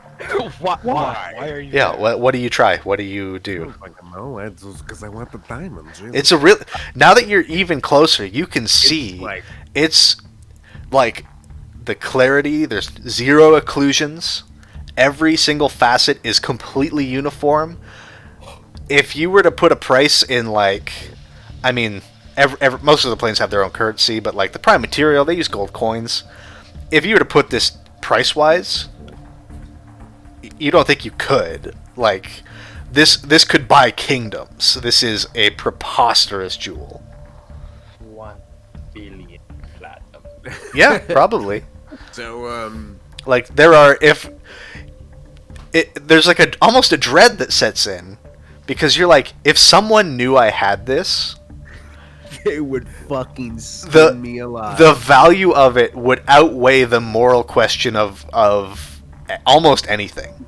Why are you? Yeah. What do you try? What do you do? No, it's because I want the diamonds. Really. It's a real. Now that you're even closer, you can see it's like the clarity. There's zero occlusions. Every single facet is completely uniform. If you were to put a price in, like, I mean, most of the planes have their own currency, but like the prime material, they use gold coins. If you were to put this price-wise, you don't think you could. Like, this could buy kingdoms. This is a preposterous jewel. 1 billion platinum. Yeah, probably. So, Like, there's like almost a dread that sets in, because you're like, if someone knew I had this, they would fucking skin me alive. the value of it would outweigh the moral question of almost anything.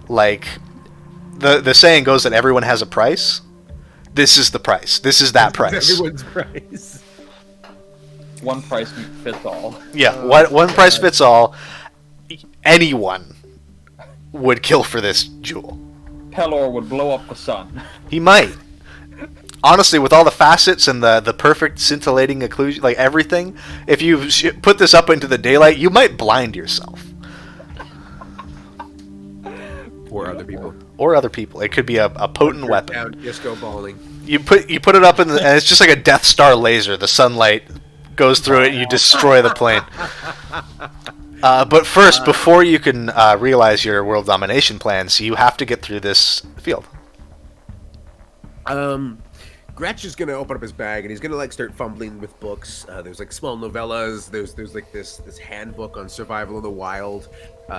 Like, the saying goes that everyone has a price. This is the price. This is that price. Everyone's price. One price fits all. Yeah, one price fits all. Anyone would kill for this jewel. Pelor would blow up the sun. He might. Honestly, with all the facets and the perfect scintillating occlusion, like everything, if you put this up into the daylight, you might blind yourself. Or other people. Or other people. It could be a potent weapon. Down, disco balling. You put it up and it's just like a Death Star laser. The sunlight goes through it and you destroy the plane. But first, before you can realize your world domination plans, you have to get through this field. Gretch is gonna open up his bag and he's gonna like start fumbling with books. There's like small novellas. There's like this handbook on survival in the wild.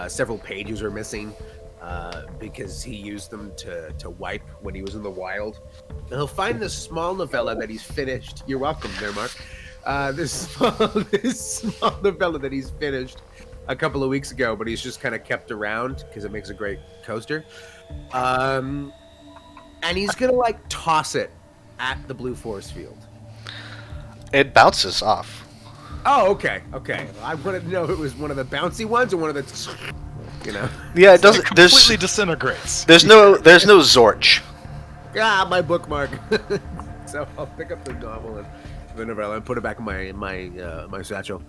Several pages are missing. because he used them to wipe when he was in the wild. And he'll find this small novella that he's finished. You're welcome there, Mark. This small novella that he's finished a couple of weeks ago, but he's just kind of kept around because it makes a great coaster. And he's gonna like toss it at the blue force field. It bounces off. Oh, okay. I wanted to know if it was one of the bouncy ones or one of the, Yeah, it doesn't. It completely disintegrates. There's no Zorch. my bookmark. So I'll pick up the novel and the novella and put it back in my satchel.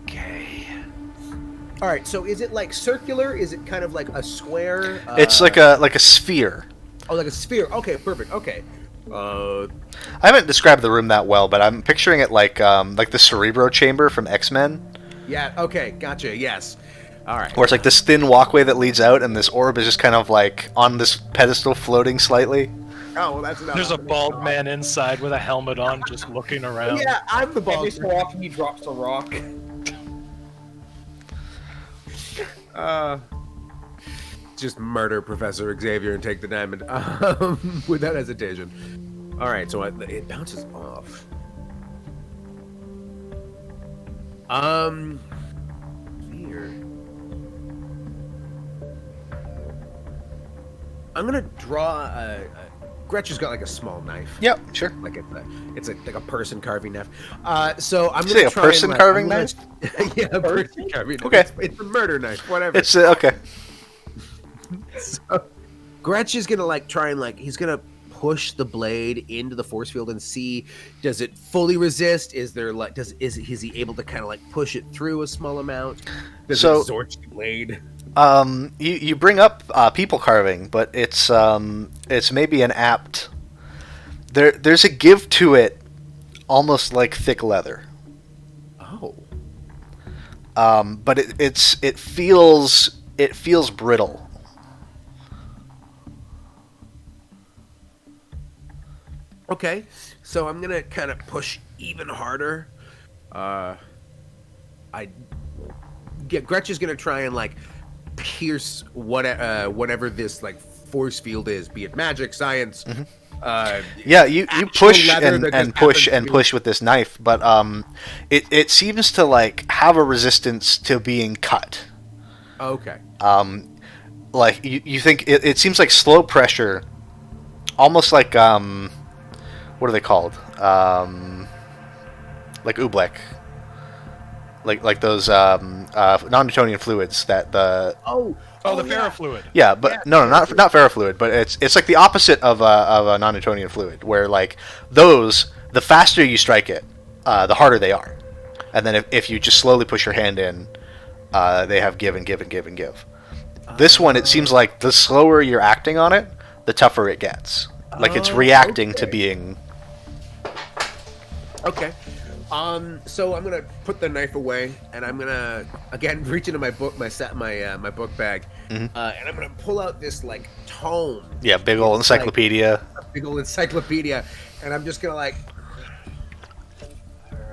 Okay. All right. So is it like circular? Is it kind of like a square? It's like a sphere. Oh, like a sphere. Okay, perfect. Okay. I haven't described the room that well, but I'm picturing it like the Cerebro chamber from X-Men. Yeah. Okay. Gotcha. Yes. All right. Where it's like this thin walkway that leads out, and this orb is just kind of like on this pedestal, floating slightly. Oh, well, that's enough. There's a bald man inside with a helmet on, just looking around. Yeah, I'm the bald Every so often he drops a rock. Just murder Professor Xavier and take the diamond without hesitation. All right, so it bounces off. Here. I'm gonna draw Gretchen's got like a small knife. Yep, sure. Like it's like a person carving knife. So I'm Did you gonna say try a person and, carving I'm knife? gonna- yeah, a person carving knife. Okay. It's a murder knife, whatever. It's okay. So, Gretch is gonna try and he's gonna push the blade into the force field and see, does it fully resist? Is there is he able to kind of push it through a small amount? Does So- it Zorch the blade? You bring up people carving, but it's maybe an apt. There's a give to it, almost like thick leather. Oh, But it feels brittle. okay. So I'm gonna kind of push even harder. Gretch is gonna try and pierce whatever this force field is, be it magic, science. Yeah, you actual push leather and, that and just push happens and to- push with this knife, but it seems to have a resistance to being cut. Okay. You think it seems like slow pressure, almost like what are they called? Like oobleck. Like those non-Newtonian fluids that the Oh, the yeah. ferrofluid. yeah, but no, not ferrofluid, but it's like the opposite of a non-Newtonian fluid, where those, the faster you strike it, the harder they are, and then if you just slowly push your hand in, they have give and give and give and give. This one, it seems like the slower you're acting on it, the tougher it gets. It's reacting to okay. being. Okay. So I'm gonna put the knife away, and I'm gonna again reach into my book, my book bag, and I'm gonna pull out this tome, Yeah, big old encyclopedia. a big old encyclopedia, and I'm just gonna all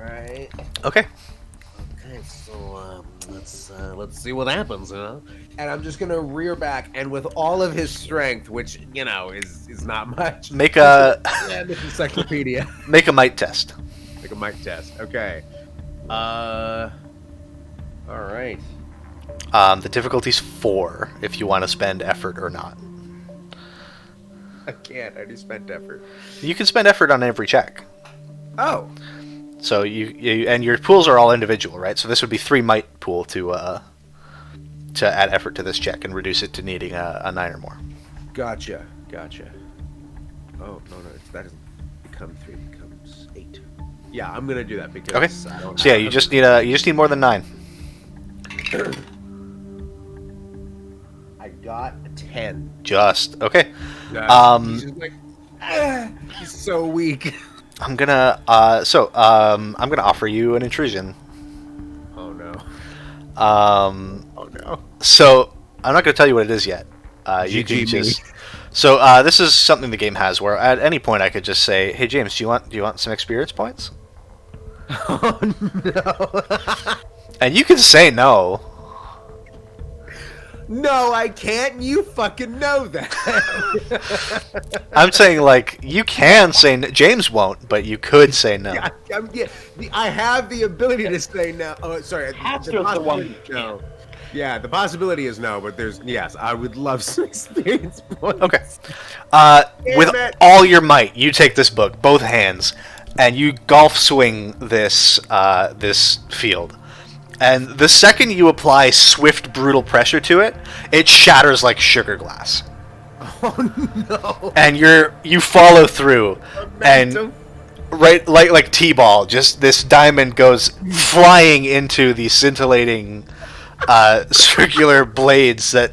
right. Okay. Okay, so let's see what happens, And I'm just gonna rear back, and with all of his strength, which is not much, Make a yeah, this encyclopedia. make a might test. Like a mic test. Okay. All right. The difficulty's 4 if you want to spend effort or not. I can't. I just spent effort. You can spend effort on every check. Oh. So you and your pools are all individual, right? So this would be 3 might pool to add effort to this check and reduce it to needing a 9 or more. Gotcha. Oh no, that doesn't become 3. It becomes 8. Yeah, I'm gonna do that because Okay. I don't. So yeah, have- you just need more than 9. I got a 10. Just okay. He's just he's so weak. I'm gonna I'm gonna offer you an intrusion. Oh no. Um, Oh no. so I'm not gonna tell you what it is yet. You GG can me. just. So this is something the game has where at any point I could just say, "Hey James, do you want some experience points?" Oh no. And you can say no. No, I can't. You fucking know that. I'm saying, like, you can say James won't, but you could say no. I have the ability to say no. Oh, sorry. Haster's the one who no. Yeah, the possibility is no, but yes, I would love some experience points. Okay. With it. all your might, you take this book, both hands, and you golf swing this this field. And the second you apply swift, brutal pressure to it, it shatters like sugar glass. Oh no! And you follow through, and Momentum. right like T-ball, just this diamond goes flying into the scintillating circular blades that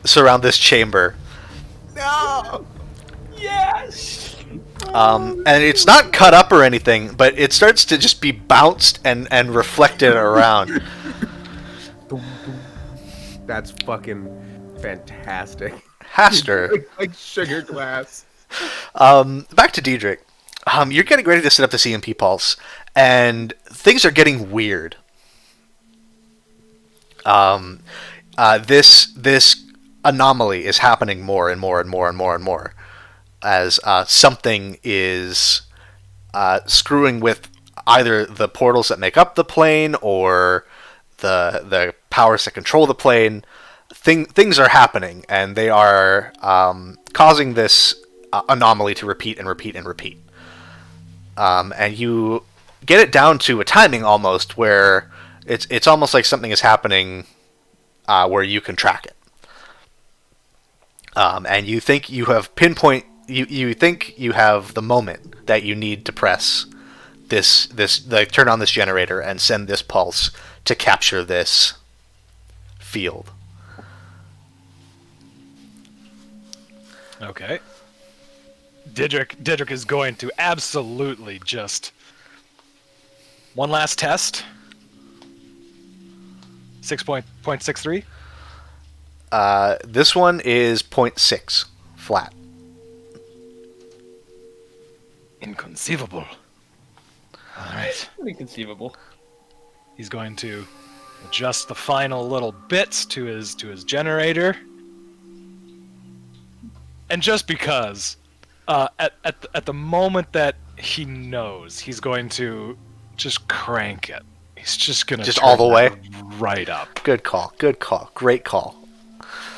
surround this chamber. No! Yes. And it's not cut up or anything, but it starts to just be bounced and reflected around. That's fucking fantastic. Haster. like sugar glass. Back to Diedrich. You're getting ready to set up the CMP pulse, and things are getting weird. This anomaly is happening more and more and more and more and more as something is screwing with either the portals that make up the plane or the powers that control the plane. Things are happening, and they are causing this anomaly to repeat and repeat and repeat. And you get it down to a timing almost where it's almost like something is happening where you can track it. And you think you have you think you have the moment that you need to press turn on this generator and send this pulse to capture this field. Okay. Diedrich is going to absolutely just one last test. 6.63. This one is 0.6 flat. Inconceivable. All right. Pretty conceivable. He's going to adjust the final little bits to his generator. And just because, at the moment that he knows, he's going to just crank it. He's just gonna Just turn all the way? that right up. Good call. Good call. Great call.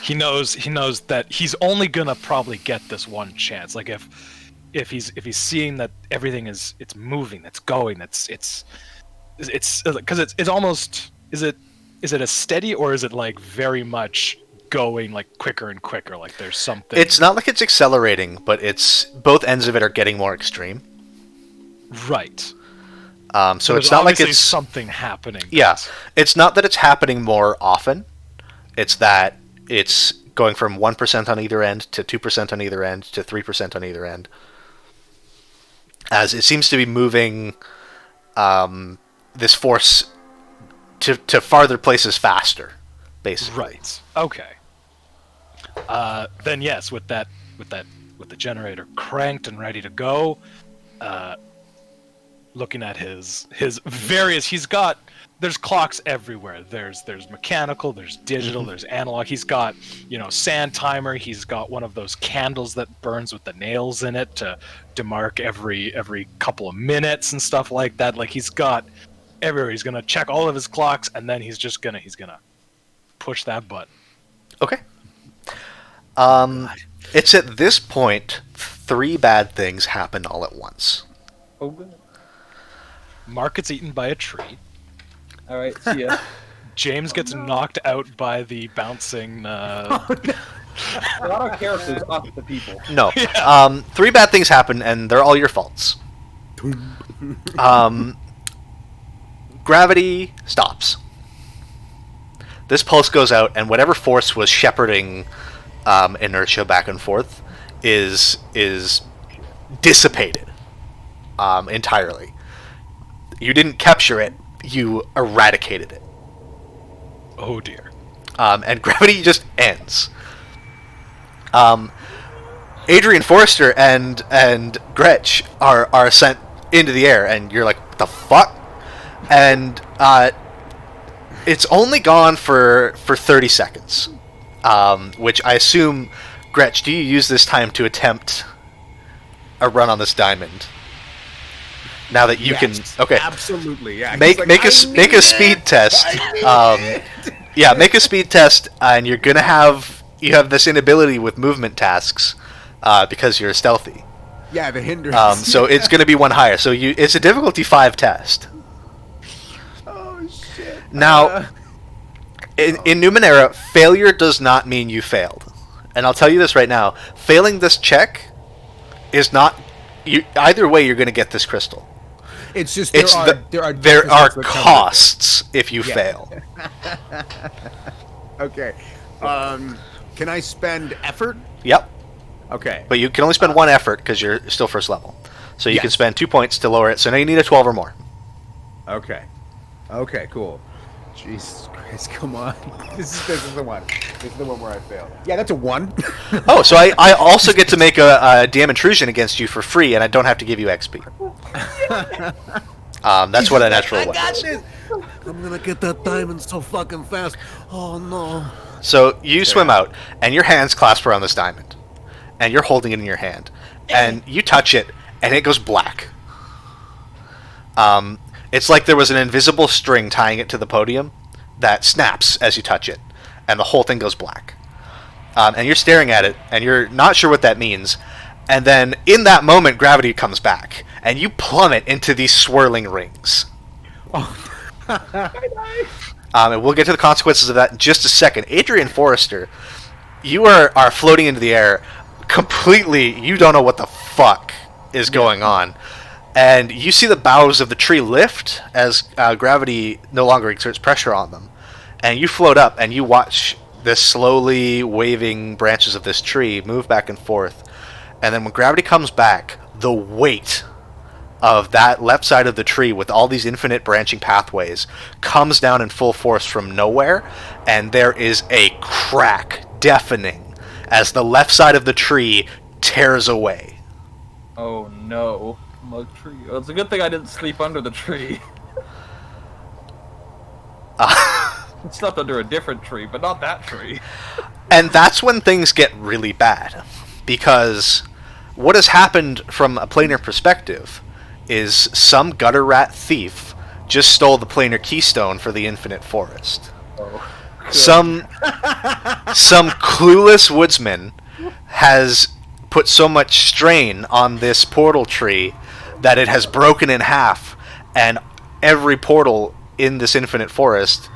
He knows that he's only gonna probably get this one chance. Like if he's seeing that everything it's moving, that's going, it's because it's almost is it a steady, or is it like very much going like quicker and quicker, like there's something? It's not like it's accelerating, but it's both ends of it are getting more extreme. Right. So it's there's not like obviously it's something happening. Yeah, it's not that it's happening more often. It's that it's going from 1% on either end to 2% on either end to 3% on either end. As it seems to be moving this force to farther places faster, basically. Right. Okay. Then yes, with the generator cranked and ready to go, looking at his various, there's clocks everywhere. There's mechanical, there's digital, there's analog. He's got, sand timer. He's got one of those candles that burns with the nails in it to mark every couple of minutes and stuff like that. Like he's got everywhere. He's gonna check all of his clocks, and then he's gonna push that button. Okay. It's at this point 3 bad things happen all at once. Oh, good. Mark gets eaten by a tree. All right, see ya. James gets knocked out by the bouncing. Not our characters, us the people. No. 3 bad things happen, and they're all your faults. Gravity stops. This pulse goes out, and whatever force was shepherding inertia back and forth is dissipated entirely. You didn't capture it, you eradicated it. Oh dear. And gravity just ends. Adrian Forrester and Gretch are sent into the air, and you're like, what the fuck? And It's only gone for 30 seconds, which I assume, Gretch, do you use this time to attempt a run on this diamond? Now that you Yes, can, okay, absolutely, yeah. make He's like, make a "I make need a speed it! test. I need it!" Yeah, make a speed test, and you have this inability with movement tasks because you're stealthy. Yeah, the hindrance. So it's going to be one higher. So it's a difficulty 5 test. Oh shit. Now, in Numenera, failure does not mean you failed, and I'll tell you this right now: failing this check is not. Either way, you're going to get this crystal. It's just It's there are there deficits are that come with it. costs if you Yeah. fail. Okay. Can I spend effort? Yep. Okay. But you can only spend 1 effort because you're still first level. So you can Yes. spend 2 points to lower it. So now you need a 12 or more. Okay. Okay, cool. Jesus Christ, come on. This is the one. This is the one where I failed. Yeah, that's a 1. Oh, so I also get to make a DM intrusion against you for free, and I don't have to give you XP. That's what a natural one is. this. I'm gonna get that diamond so fucking fast. Oh no. So you swim out, and your hands clasp around this diamond, and you're holding it in your hand, and you touch it, and it goes black. It's like there was an invisible string tying it to the podium that snaps as you touch it, and the whole thing goes black. And you're staring at it, and you're not sure what that means. And then, in that moment, gravity comes back, and you plummet into these swirling rings. And we'll get to the consequences of that in just a second. Adrian Forrester, you are floating into the air completely. You don't know what the fuck is going on. And you see the boughs of the tree lift as gravity no longer exerts pressure on them. And you float up and you watch the slowly waving branches of this tree move back and forth. And then when gravity comes back, the weight of that left side of the tree with all these infinite branching pathways comes down in full force from nowhere, and there is a crack deafening as the left side of the tree tears away. Oh no. Mug tree. Well, it's a good thing I didn't sleep under the tree. I slept under a different tree, but not that tree. And that's when things get really bad, because what has happened from a planar perspective is some gutter rat thief just stole the planar keystone for the infinite forest. Oh. Some clueless woodsman has put so much strain on this portal tree that it has broken in half, and every portal in this infinite forest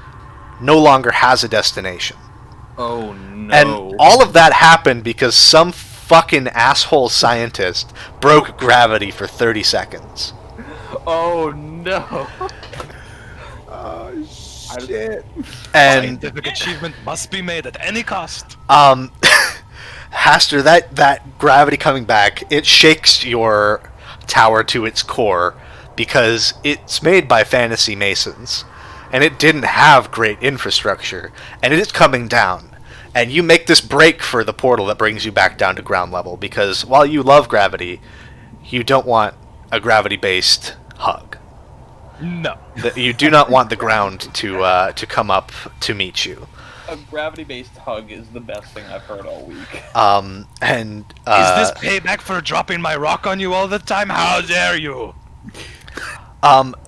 no longer has a destination. Oh no. And all of that happened because some fucking asshole scientist broke gravity for 30 seconds. Oh no. Oh shit. And Scientific achievement must be made at any cost. Haster, that gravity coming back, it shakes your tower to its core because it's made by fantasy masons and it didn't have great infrastructure, and it is coming down. And you make this break for the portal that brings you back down to ground level because while you love gravity, you don't want a gravity-based hug. No. You do not want the ground to come up to meet you. A gravity-based hug is the best thing I've heard all week. And Is this payback for dropping my rock on you all the time? How dare you?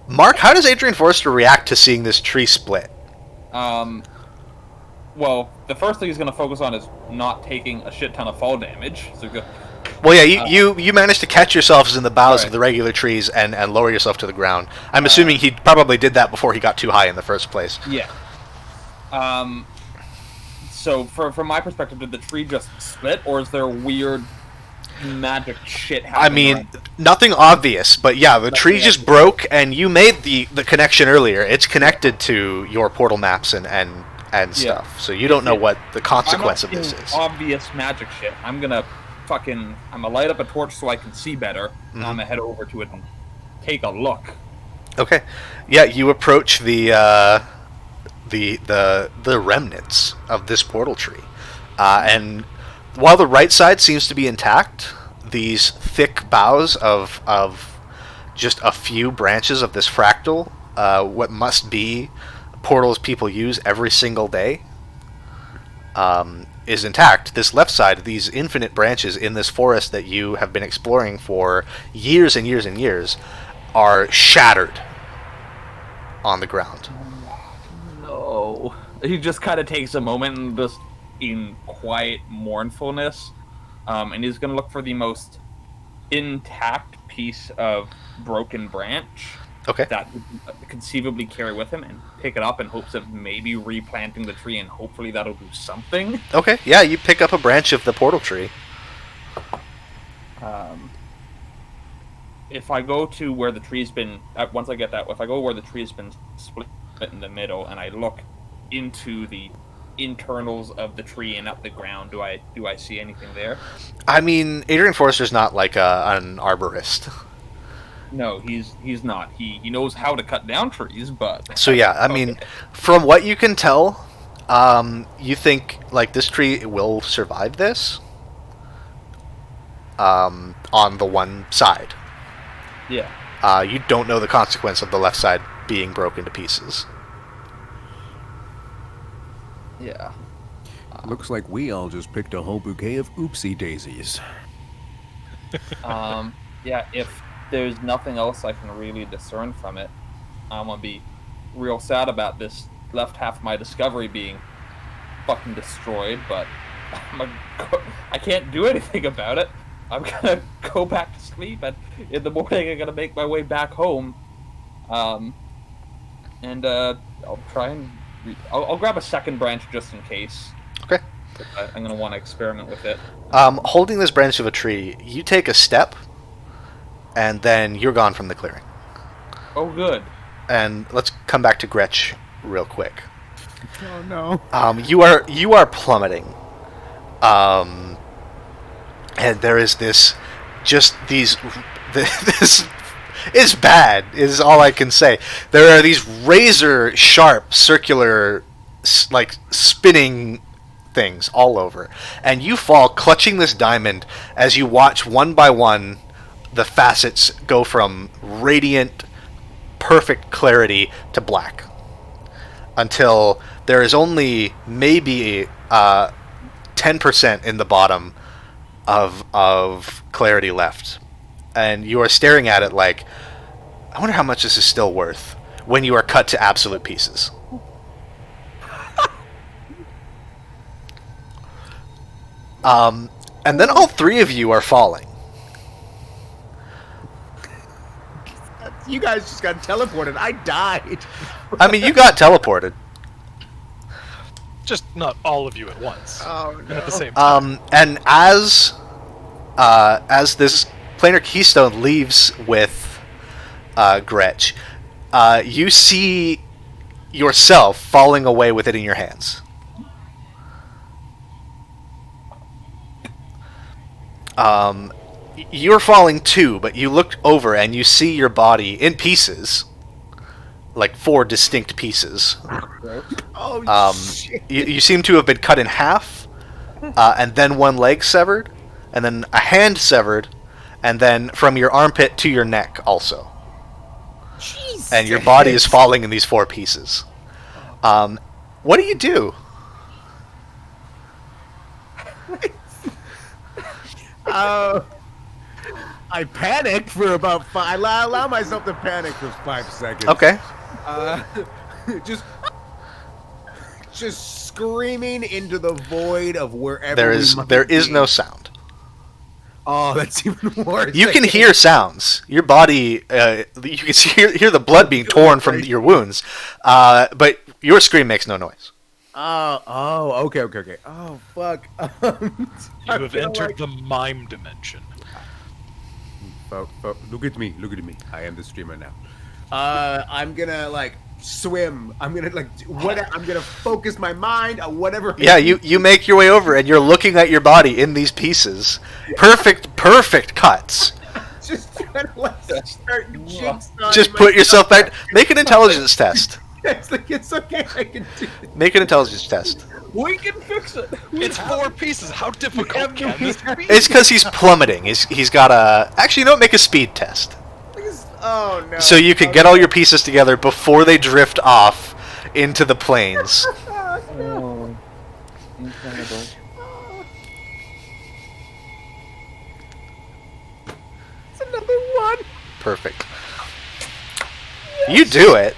Mark, how does Adrian Forrester react to seeing this tree split? Well, the first thing he's going to focus on is not taking a shit ton of fall damage. So go. Well, yeah, you managed to catch yourselves in the boughs Right. of the regular trees and lower yourself to the ground. I'm assuming he probably did that before he got too high in the first place. Yeah. So, from my perspective, did the tree just split, or is there weird magic shit happening? I mean, around it? nothing obvious, but yeah, the tree just broke, and you made the connection earlier. It's connected to your portal maps and stuff, so you don't know what the consequence of I'm not this seeing is. obvious magic shit. I'm gonna light up a torch so I can see better, and I'm gonna head over to it and take a look. Okay, yeah, you approach the remnants of this portal tree, and while the right side seems to be intact, these thick boughs of just a few branches of this fractal, what must be portals people use every single day is intact. This left side, these infinite branches in this forest that you have been exploring for years and years and years, are shattered on the ground. No. He just kind of takes a moment and just in quiet mournfulness, and he's going to look for the most intact piece of broken branch Okay. that he could conceivably carry with him and pick it up in hopes of maybe replanting the tree, and hopefully that'll do something. Okay, yeah, you pick up a branch of the portal tree. If I go to where the tree's been, once I get that, if I go where the tree's been split in the middle and I look into the internals of the tree and up the ground, do I see anything there? I mean, Adrian Forrester's not like an arborist. No, he's not. He knows how to cut down trees, but So yeah, I mean, from what you can tell, you think like this tree will survive this on the one side. yeah. You don't know the consequence of the left side being broken to pieces. Yeah. Looks like we all just picked a whole bouquet of oopsie daisies. Yeah, if there's nothing else I can really discern from it, I'm gonna be real sad about this left half of my discovery being fucking destroyed, but I can't do anything about it. I'm gonna go back to sleep, and in the morning I'm gonna make my way back home. And I'll try and I'll grab a second branch just in case. Okay. I'm gonna want to experiment with it. Holding this branch of a tree, you take a step, and then you're gone from the clearing. Oh, good. And let's come back to Gretch real quick. Oh no. You are plummeting. And there is this is bad is all I can say. There are these razor sharp circular like spinning things all over, and you fall clutching this diamond as you watch one by one the facets go from radiant perfect clarity to black until there is only maybe 10% in the bottom of clarity left, and you are staring at it like, I wonder how much this is still worth when you are cut to absolute pieces. And then all three of you are falling. You guys just got teleported. I died. I mean, you got teleported. Just not all of you at once. Oh And no. at the same time. And as this planar keystone leaves with Gretch, you see yourself falling away with it in your hands. You're falling too, but you look over and you see your body in pieces, like 4 distinct pieces. Oh shit. You seem to have been cut in half, and then one leg severed, and then a hand severed, and then from your armpit to your neck also. Jesus. And your body is falling in these 4 pieces. What do you do? I panicked for about 5. I allow myself to panic for 5 seconds. Okay. Just screaming into the void of wherever There we is might be. no sound. Oh, that's even worse. You can hear sounds. Your body, you can hear the blood being torn from your wounds, but your scream makes no noise. Okay. Oh, fuck. You have entered the mime dimension. Look at me. I am the streamer now. I'm gonna, swim. I'm gonna, I'm gonna focus my mind on whatever. Yeah, you make your way over, and you're looking at your body in these pieces. Perfect cuts. Just trying to, start jigsawing Just put yourself back. Make an intelligence test. It's okay. I can do it. Make an intelligence test. We can fix it. It's 4 pieces. How difficult can this be? It's because he's plummeting. He's got a... Actually, you know what? Make a speed test. Oh, no. So you can get all your pieces together before they drift off into the plains. Oh, incredible. It's another one. Perfect. You do it.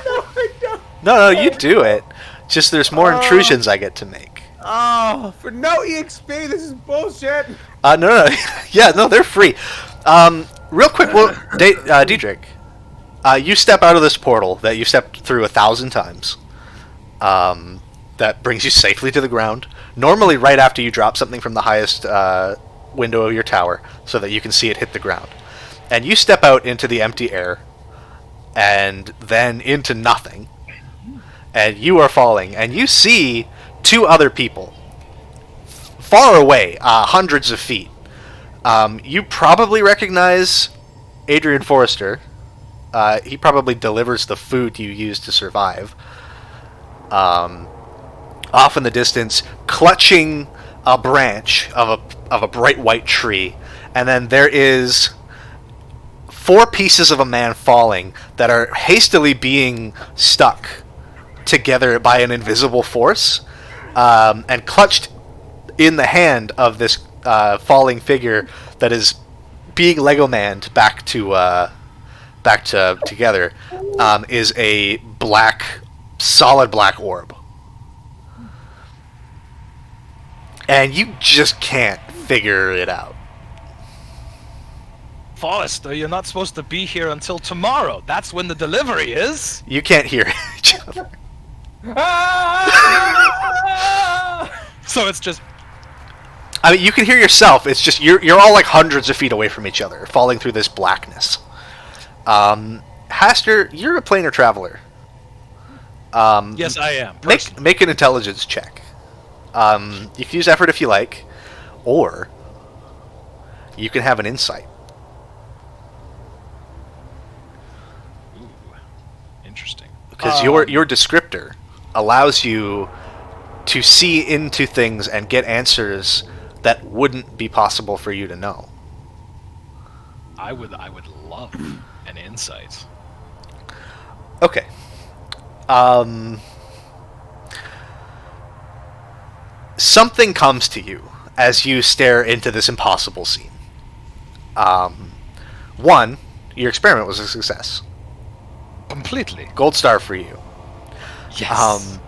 No, I don't. No, you do it. Just there's more intrusions I get to make. Oh, for no EXP, this is bullshit. No. Yeah, no, they're free. Real quick, well, Diedrich, you step out of this portal that you stepped through 1,000 times. That brings you safely to the ground. Normally, right after you drop something from the highest window of your tower, so that you can see it hit the ground. And you step out into the empty air, and then into nothing. And you are falling, and you see 2 other people far away, hundreds of feet. You probably recognize Adrian Forrester. He probably delivers the food you use to survive. Off in the distance, clutching a branch of a bright white tree, and then there is 4 pieces of a man falling that are hastily being stuck together by an invisible force, and clutched in the hand of this falling figure that is being Lego manned back to together, is a solid black orb, and you just can't figure it out. Forrester, you're not supposed to be here until tomorrow. That's when the delivery is. You can't hear each other. So it's just I mean, you can hear yourself. It's just you're all like hundreds of feet away from each other, falling through this blackness. Haster, you're a planar traveler. yes, I am. Make an intelligence check. You can use effort if you like, or you can have an insight. Ooh, interesting. Because your descriptor allows you to see into things and get answers that wouldn't be possible for you to know. I would love an insight. Okay. Something comes to you as you stare into this impossible scene. One, your experiment was a success. Completely. Gold star for you. Yes.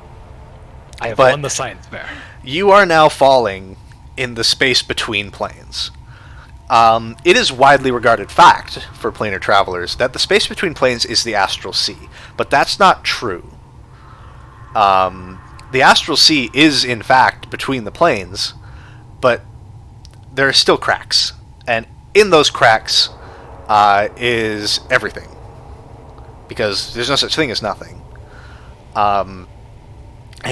I have but- won the science fair. You are now falling in the space between planes. It is widely regarded fact for planar travelers that the space between planes is the astral sea, but that's not true. The astral sea is in fact between the planes, but there are still cracks, and in those cracks is everything, because there's no such thing as nothing. And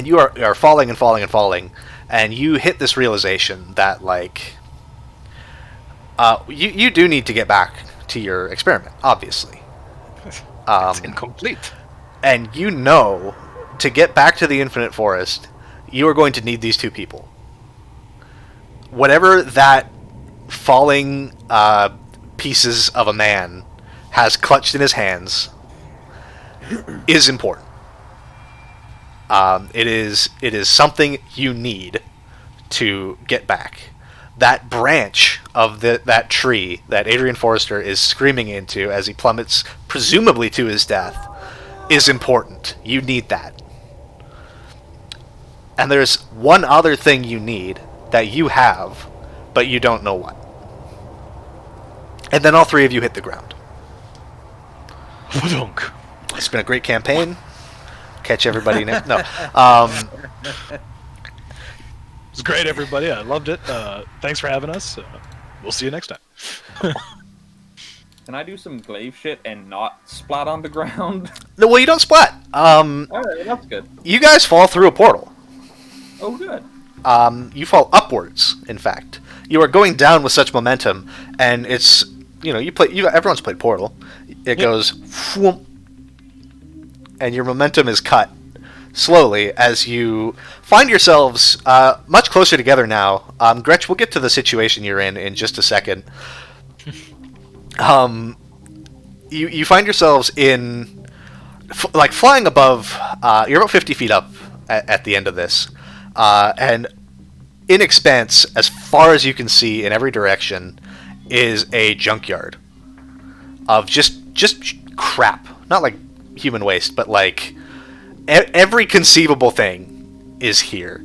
you are falling and falling and falling, and you hit this realization that, like, you do need to get back to your experiment, obviously. It's incomplete. And you know, to get back to the Infinite Forest, you are going to need these 2 people. Whatever that falling pieces of a man has clutched in his hands is important. It is something you need to get back. That branch of that tree that Adrian Forrester is screaming into as he plummets, presumably to his death, is important. You need that. And there's one other thing you need that you have, but you don't know what. And then all 3 of you hit the ground. Whodunk. It's been a great campaign. Catch everybody next. No. It was great, everybody. I loved it. Thanks for having us. We'll see you next time. Can I do some glaive shit and not splat on the ground? No, well, you don't splat. Alright, that's good. You guys fall through a portal. Oh, good. You fall upwards, in fact. You are going down with such momentum, and it's, everyone's played Portal. It goes, whoomp, and your momentum is cut slowly as you find yourselves much closer together now. Gretch, we'll get to the situation you're in just a second. You find yourselves in like flying above. You're about 50 feet up at the end of this, and in expanse, as far as you can see in every direction, is a junkyard of just crap. Not like human waste, but like every conceivable thing is here.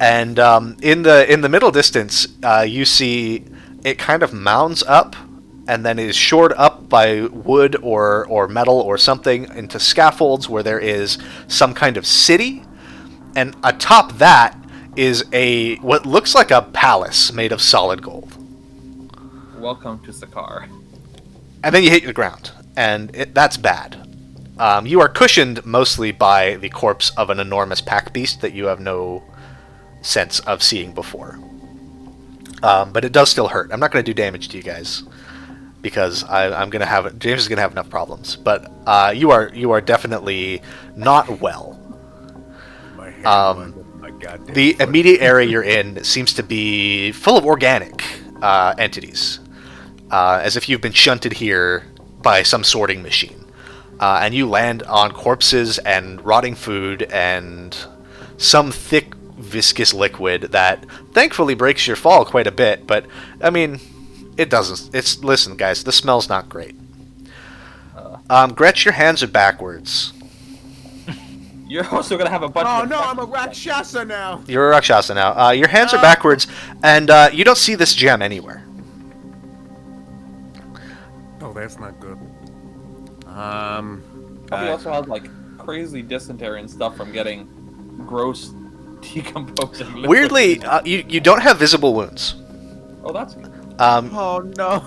And in the middle distance, you see it kind of mounds up, and then is shored up by wood or metal or something into scaffolds where there is some kind of city, and atop that is a what looks like a palace made of solid gold. Welcome to Sakar. And then you hit the ground, and that's bad. You are cushioned mostly by the corpse of an enormous pack beast that you have no sense of seeing before. But it does still hurt. I'm not going to do damage to you guys because James is going to have enough problems. But you are definitely not well. My hand went up my goddamn The foot. immediate area you're in seems to be full of organic entities, as if you've been shunted here by some sorting machine. And you land on corpses and rotting food and some thick, viscous liquid that thankfully breaks your fall quite a bit, but, I mean, it doesn't. Listen, guys, the smell's not great. Gretch, your hands are backwards. You're also gonna have a bunch Oh of. no, I'm a Rakshasa now. You're a Rakshasa now. Your hands are backwards, and you don't see this gem anywhere. Oh, that's not good. Probably also has like crazy dysentery and stuff from getting gross decomposing liquid. Weirdly, you don't have visible wounds. Oh, that's good. Oh no.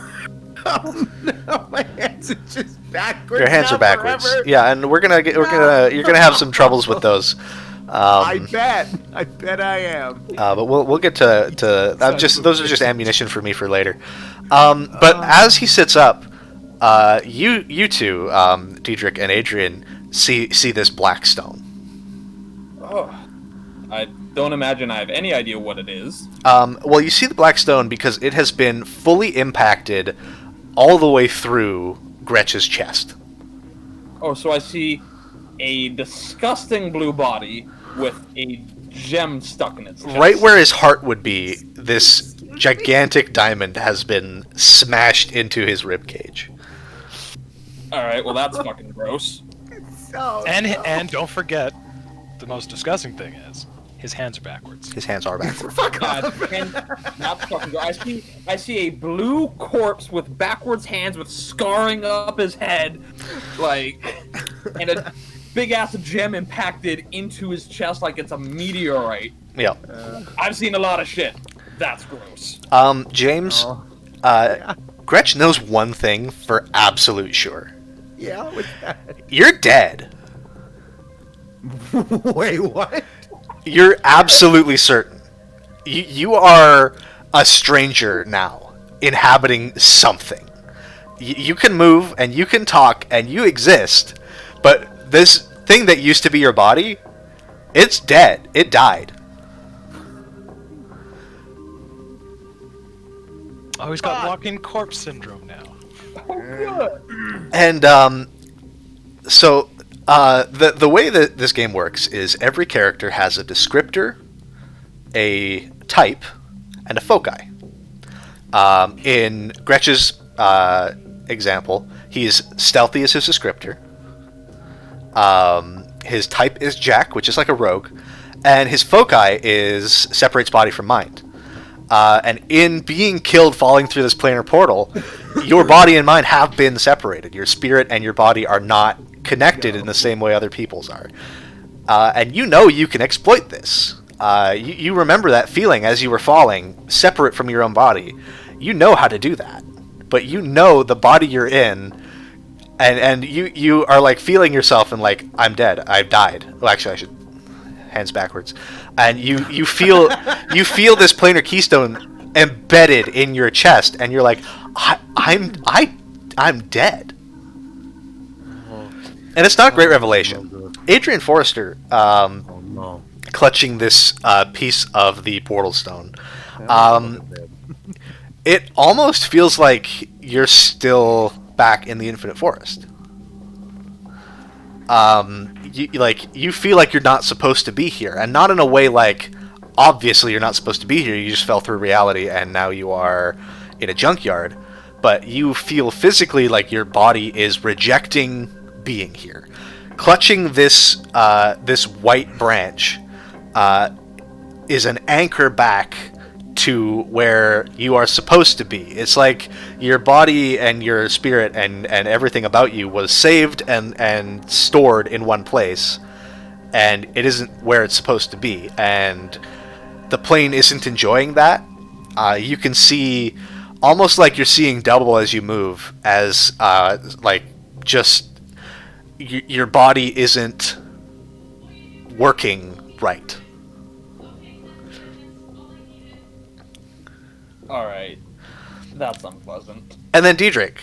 Oh no, my hands are just backwards. Your hands now are backwards. forever. Yeah, and you're gonna have some troubles with those. I bet I am. But we'll get to those are just ammunition for me for later. But as he sits up, you two, Diedrich and Adrian, see this black stone. Oh, I don't imagine I have any idea what it is. Well, you see the black stone because it has been fully impacted all the way through Gretch's chest. Oh, so I see a disgusting blue body with a gem stuck in its chest. Right where his heart would be, this gigantic diamond has been smashed into his rib cage. All right, well that's fucking gross. Oh, And don't forget, the most disgusting thing is his hands are backwards. His hands are backwards. And that's fucking gross. I see a blue corpse with backwards hands with scarring up his head, like, and a big ass gem impacted into his chest like it's a meteorite. Yeah. I've seen a lot of shit. That's gross. James, yeah. Gretch knows one thing for absolute sure. Yeah, what's that? You're dead. Wait, what? You're absolutely certain. You are a stranger now, inhabiting something. You can move, and you can talk, and you exist, but this thing that used to be your body, it's dead. It died. Oh, he's got walking corpse syndrome now. Oh, good. And so the way that this game works is every character has a descriptor, a type, and a foci. In Gretch's example, he's stealthy as his descriptor. His type is Jack, which is like a rogue, and his foci is separates body from mind. And in being killed falling through this planar portal, your body and mind have been separated. Your spirit and your body are not connected in the same way other people's are. And you know you can exploit this. You remember that feeling as you were falling, separate from your own body. You know how to do that. But you know the body you're in, and you are like feeling yourself and like, I'm dead, I've died. Well, actually, I should... hands backwards. And you feel this planar keystone embedded in your chest, and you're like, I'm dead. And it's not a great revelation. Adrian Forrester, No. clutching this piece of the portal stone, it almost feels like you're still back in the Infinite Forest. you feel like you're not supposed to be here, and not in a way like obviously you're not supposed to be here. You just fell through reality, and now you are in a junkyard. But you feel physically like your body is rejecting being here. Clutching this this white branch is an anchor back to where you are supposed to be. It's like your body and your spirit and everything about you was saved and stored in one place, and it isn't where it's supposed to be. And the plane isn't enjoying that. You can see almost like you're seeing double as you move, as like just your body isn't working right. All right, that's unpleasant. And then Diedrich.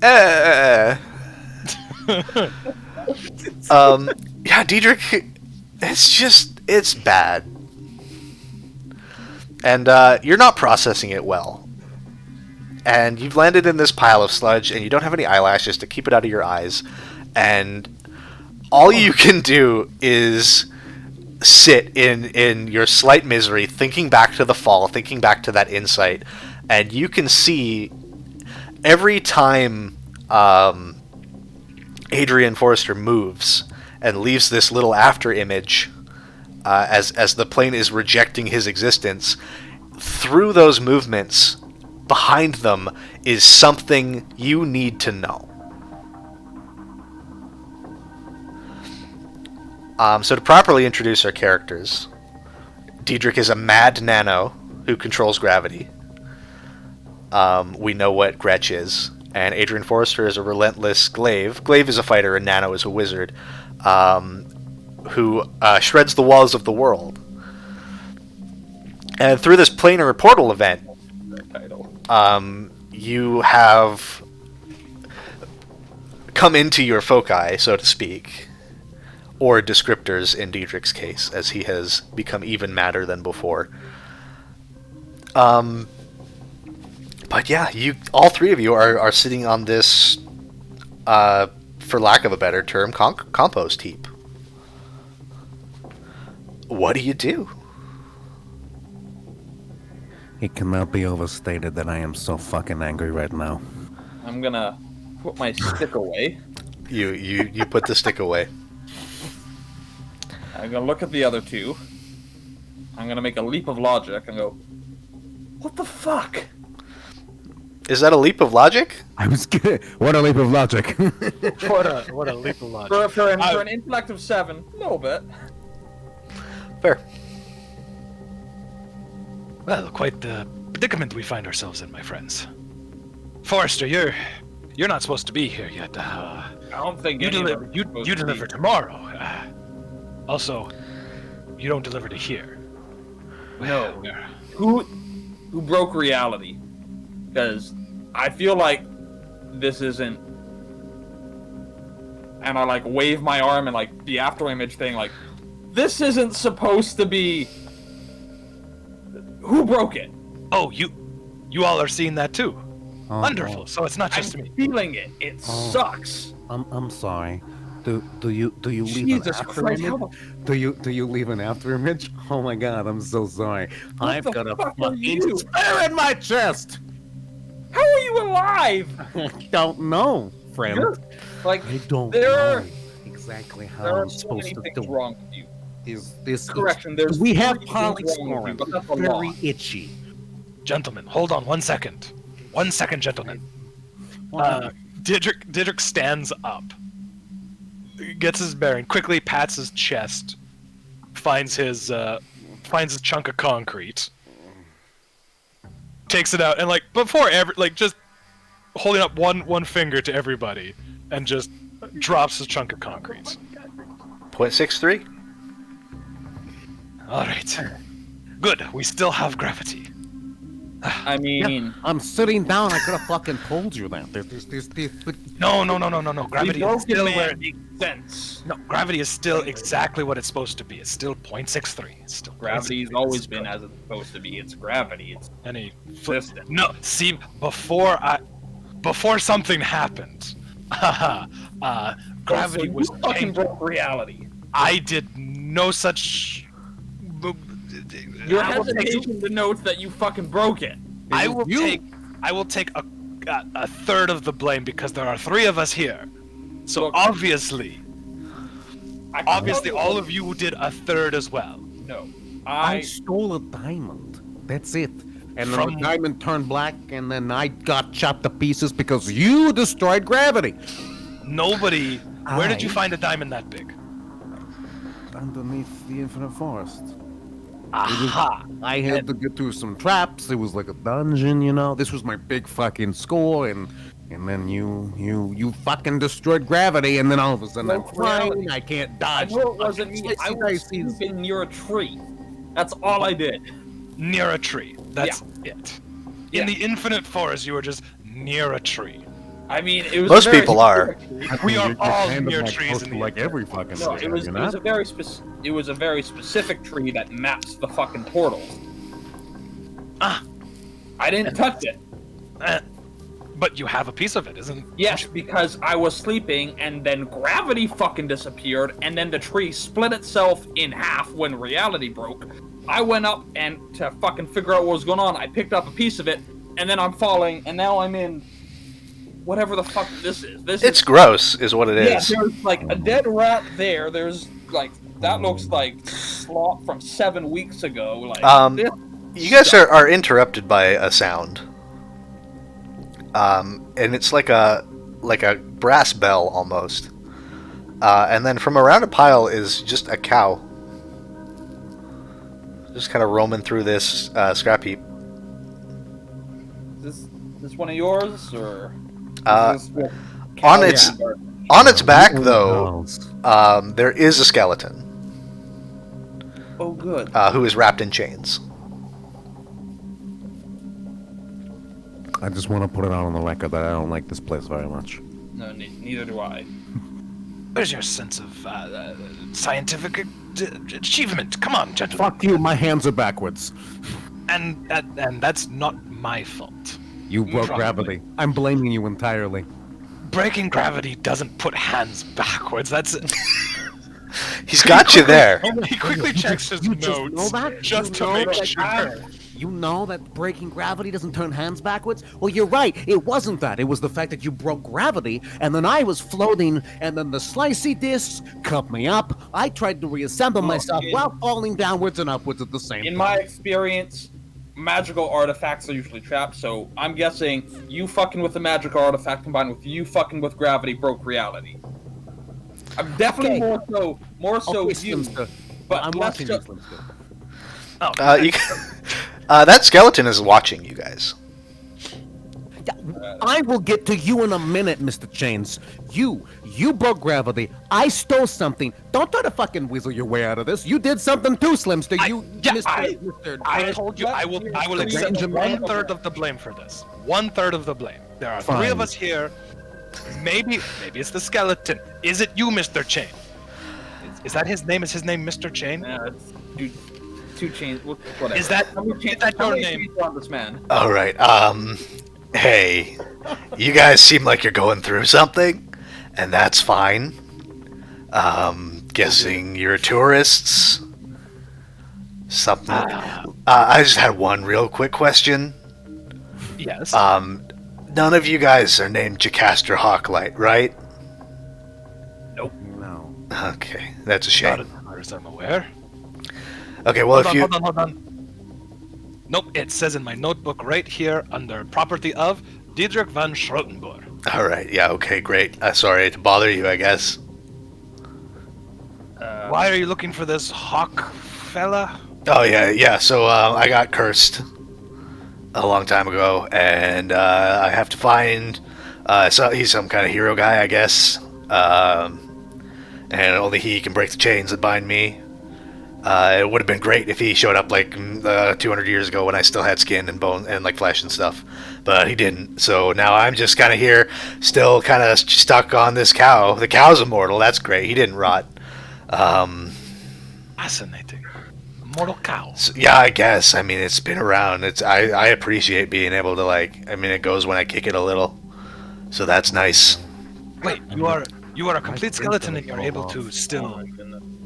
Yeah, Diedrich, it's bad. And you're not processing it well. And you've landed in this pile of sludge, and you don't have any eyelashes to keep it out of your eyes. And all you can do is sit in your slight misery, thinking back to the fall, thinking back to that insight. And you can see every time Adrian Forrester moves and leaves this little after image as the plane is rejecting his existence, through those movements, behind them is something you need to know. So to properly introduce our characters, Diedrich is a mad nano who controls gravity. We know what Gretch is. And Adrian Forrester is a relentless glaive. Glaive is a fighter and Nano is a wizard who shreds the walls of the world. And through this planar portal event, you have come into your foci, so to speak, or descriptors in Diedrich's case, as he has become even madder than before. But yeah, all three of you are sitting on this, for lack of a better term, compost heap. What do you do? It cannot be overstated that I am so fucking angry right now. I'm gonna put my stick away. You put the stick away. I'm gonna look at the other two. I'm gonna make a leap of logic and go, what the fuck? Is that a leap of logic? I was gonna. What a leap of logic. What a leap of logic. For an intellect of 7, a little bit. Fair. Well, quite the predicament we find ourselves in, my friends. Forrester, you're not supposed to be here yet. I don't think You any of deliver. them are You supposed to be. deliver tomorrow. Also, you don't deliver to here. No. Well, Who broke reality? Because I feel like this isn't. And I like wave my arm and like the after image thing, like this isn't supposed to be. Who broke it? Oh, you all are seeing that too. Wonderful. So it's not just I'm me. feeling it. It sucks. I'm sorry. Do you leave Jesus an after Christ! image? How Do you leave an after image? Oh my god, I'm so sorry. I've the got a fuck are fucking you? spear in my chest. How are you alive? I don't know, friend. You're, like I don't there know exactly how there are I'm so supposed many to things do it. wrong with you. Is this Correction, there's we have 3 things polyps wrong with you, snoring. but that's a Very lot. itchy. Gentlemen, hold on 1 second. 1 second, gentlemen. Diedrich stands up, gets his bearing, quickly pats his chest, finds his chunk of concrete, takes it out, and like before just holding up one finger to everybody, and just drops his chunk of concrete. 0.63. All right, good. We still have gravity. I mean, I'm sitting down. I could have fucking told you that. No. Gravity is still where. makes sense. No, gravity is still exactly what it's supposed to be. It's still 0.63. It's still Gravity's 0.63. always been as it's supposed to be. It's gravity. It's Any consistent. no. See, before something happened, gravity was you fucking changed. broke reality. I did no such. Your I will take- hesitation denotes that you fucking broke it. I will take a third of the blame because there are 3 of us here. So Look, obviously, I can tell you all of you did a third as well. No, I stole a diamond. That's it. And then From- the diamond turned black, and then I got chopped to pieces because you destroyed gravity. Nobody. Where did you I- find a diamond that big? Underneath the infinite forest. Aha! I had to get through some traps. It was like a dungeon, you know. This was my big fucking score, and then you fucking destroyed gravity, and then all of a sudden I'm No flying. reality. I can't I dodge. know it wasn't me. I was sleeping near a tree. That's all I did. Near a tree. That's it. Yeah. In the infinite forest, you were just near a tree. I mean, it was Most a very people are. specific tree. We are You're all kind of near like trees close in to the like every fucking. No, thing, it was you it know? was a very it was a very specific tree that maps the fucking portals. Ah. I didn't touch it. But you have a piece of it, isn't? Yes, because I was sleeping, and then gravity fucking disappeared, and then the tree split itself in half when reality broke. I went up, and to fucking figure out what was going on, I picked up a piece of it, and then I'm falling, and now I'm in whatever the fuck this is. It's gross, is what it yeah, is. there's like a dead rat there. There's like that looks like slop from 7 weeks ago. Like this You guys are interrupted by a sound. And it's like a brass bell almost. And then from around a pile is just a cow. Just kind of roaming through this scrap heap. Is this one of yours or? Is this On its back though, there is a skeleton Oh, good. who is wrapped in chains. I just want to put it out on the record that I don't like this place very much. No, neither do I. Where's your sense of scientific achievement? Come on, gentlemen. Fuck you, my hands are backwards. And that's not my fault. You broke Probably. gravity. I'm blaming you entirely. Breaking gravity doesn't put hands backwards. That's He's got you there. He quickly checks his you notes just know that? just You to know make that sure. You know that breaking gravity doesn't turn hands backwards? Well, you're right. It wasn't that. It was the fact that you broke gravity, and then I was floating, and then the slicey discs cut me up. I tried to reassemble myself while falling downwards and upwards at the same time. In my experience, magical artifacts are usually trapped. So I'm guessing you fucking with the magical artifact combined with you fucking with gravity broke reality. I'm definitely Okay. more so Okay, you. Slimster. But I'm let's watching ju- you, Slimster. Oh, That skeleton is watching you guys. I will get to you in a minute, Mr. Chains. You broke gravity. I stole something. Don't try to fucking weasel your way out of this. You did something too, Slimster. I told you I will accept Benjamin. 1/3 of the blame for this. 1/3 of the blame. There are 3 Fine. of us here. Maybe it's the skeleton. Is it you, Mr. Chain? Is that his name? Is his name Mr. Chain? It's two chains. Whatever. Is that How many is that how your many name? chains are on this man? All right. Hey, you guys seem like you're going through something, and that's fine. Guessing you're tourists. Something. I just had one real quick question. Yes. None of you guys are named Jocasta Hawklight, right? Nope. No. Okay, that's a Not shame. as far as I'm aware. Okay, well, Hold on. Nope, it says in my notebook right here under property of Diedrich van Schrotenboer. All right, yeah, okay, great. Sorry to bother you, I guess. Why are you looking for this hawk fella? Oh yeah. So I got cursed a long time ago, and I have to find. So he's some kind of hero guy, I guess. And only he can break the chains that bind me. It would have been great if he showed up like 200 years ago when I still had skin and bone and like flesh and stuff, but he didn't. So now I'm just kind of here, still kind of stuck on this cow. The cow's immortal. That's great. He didn't rot. Fascinating. Mortal cow. So, yeah, I guess. I mean, it's been around. I appreciate being able to like. I mean, it goes when I kick it a little. So that's nice. Wait, you are a complete skeleton and you're able to still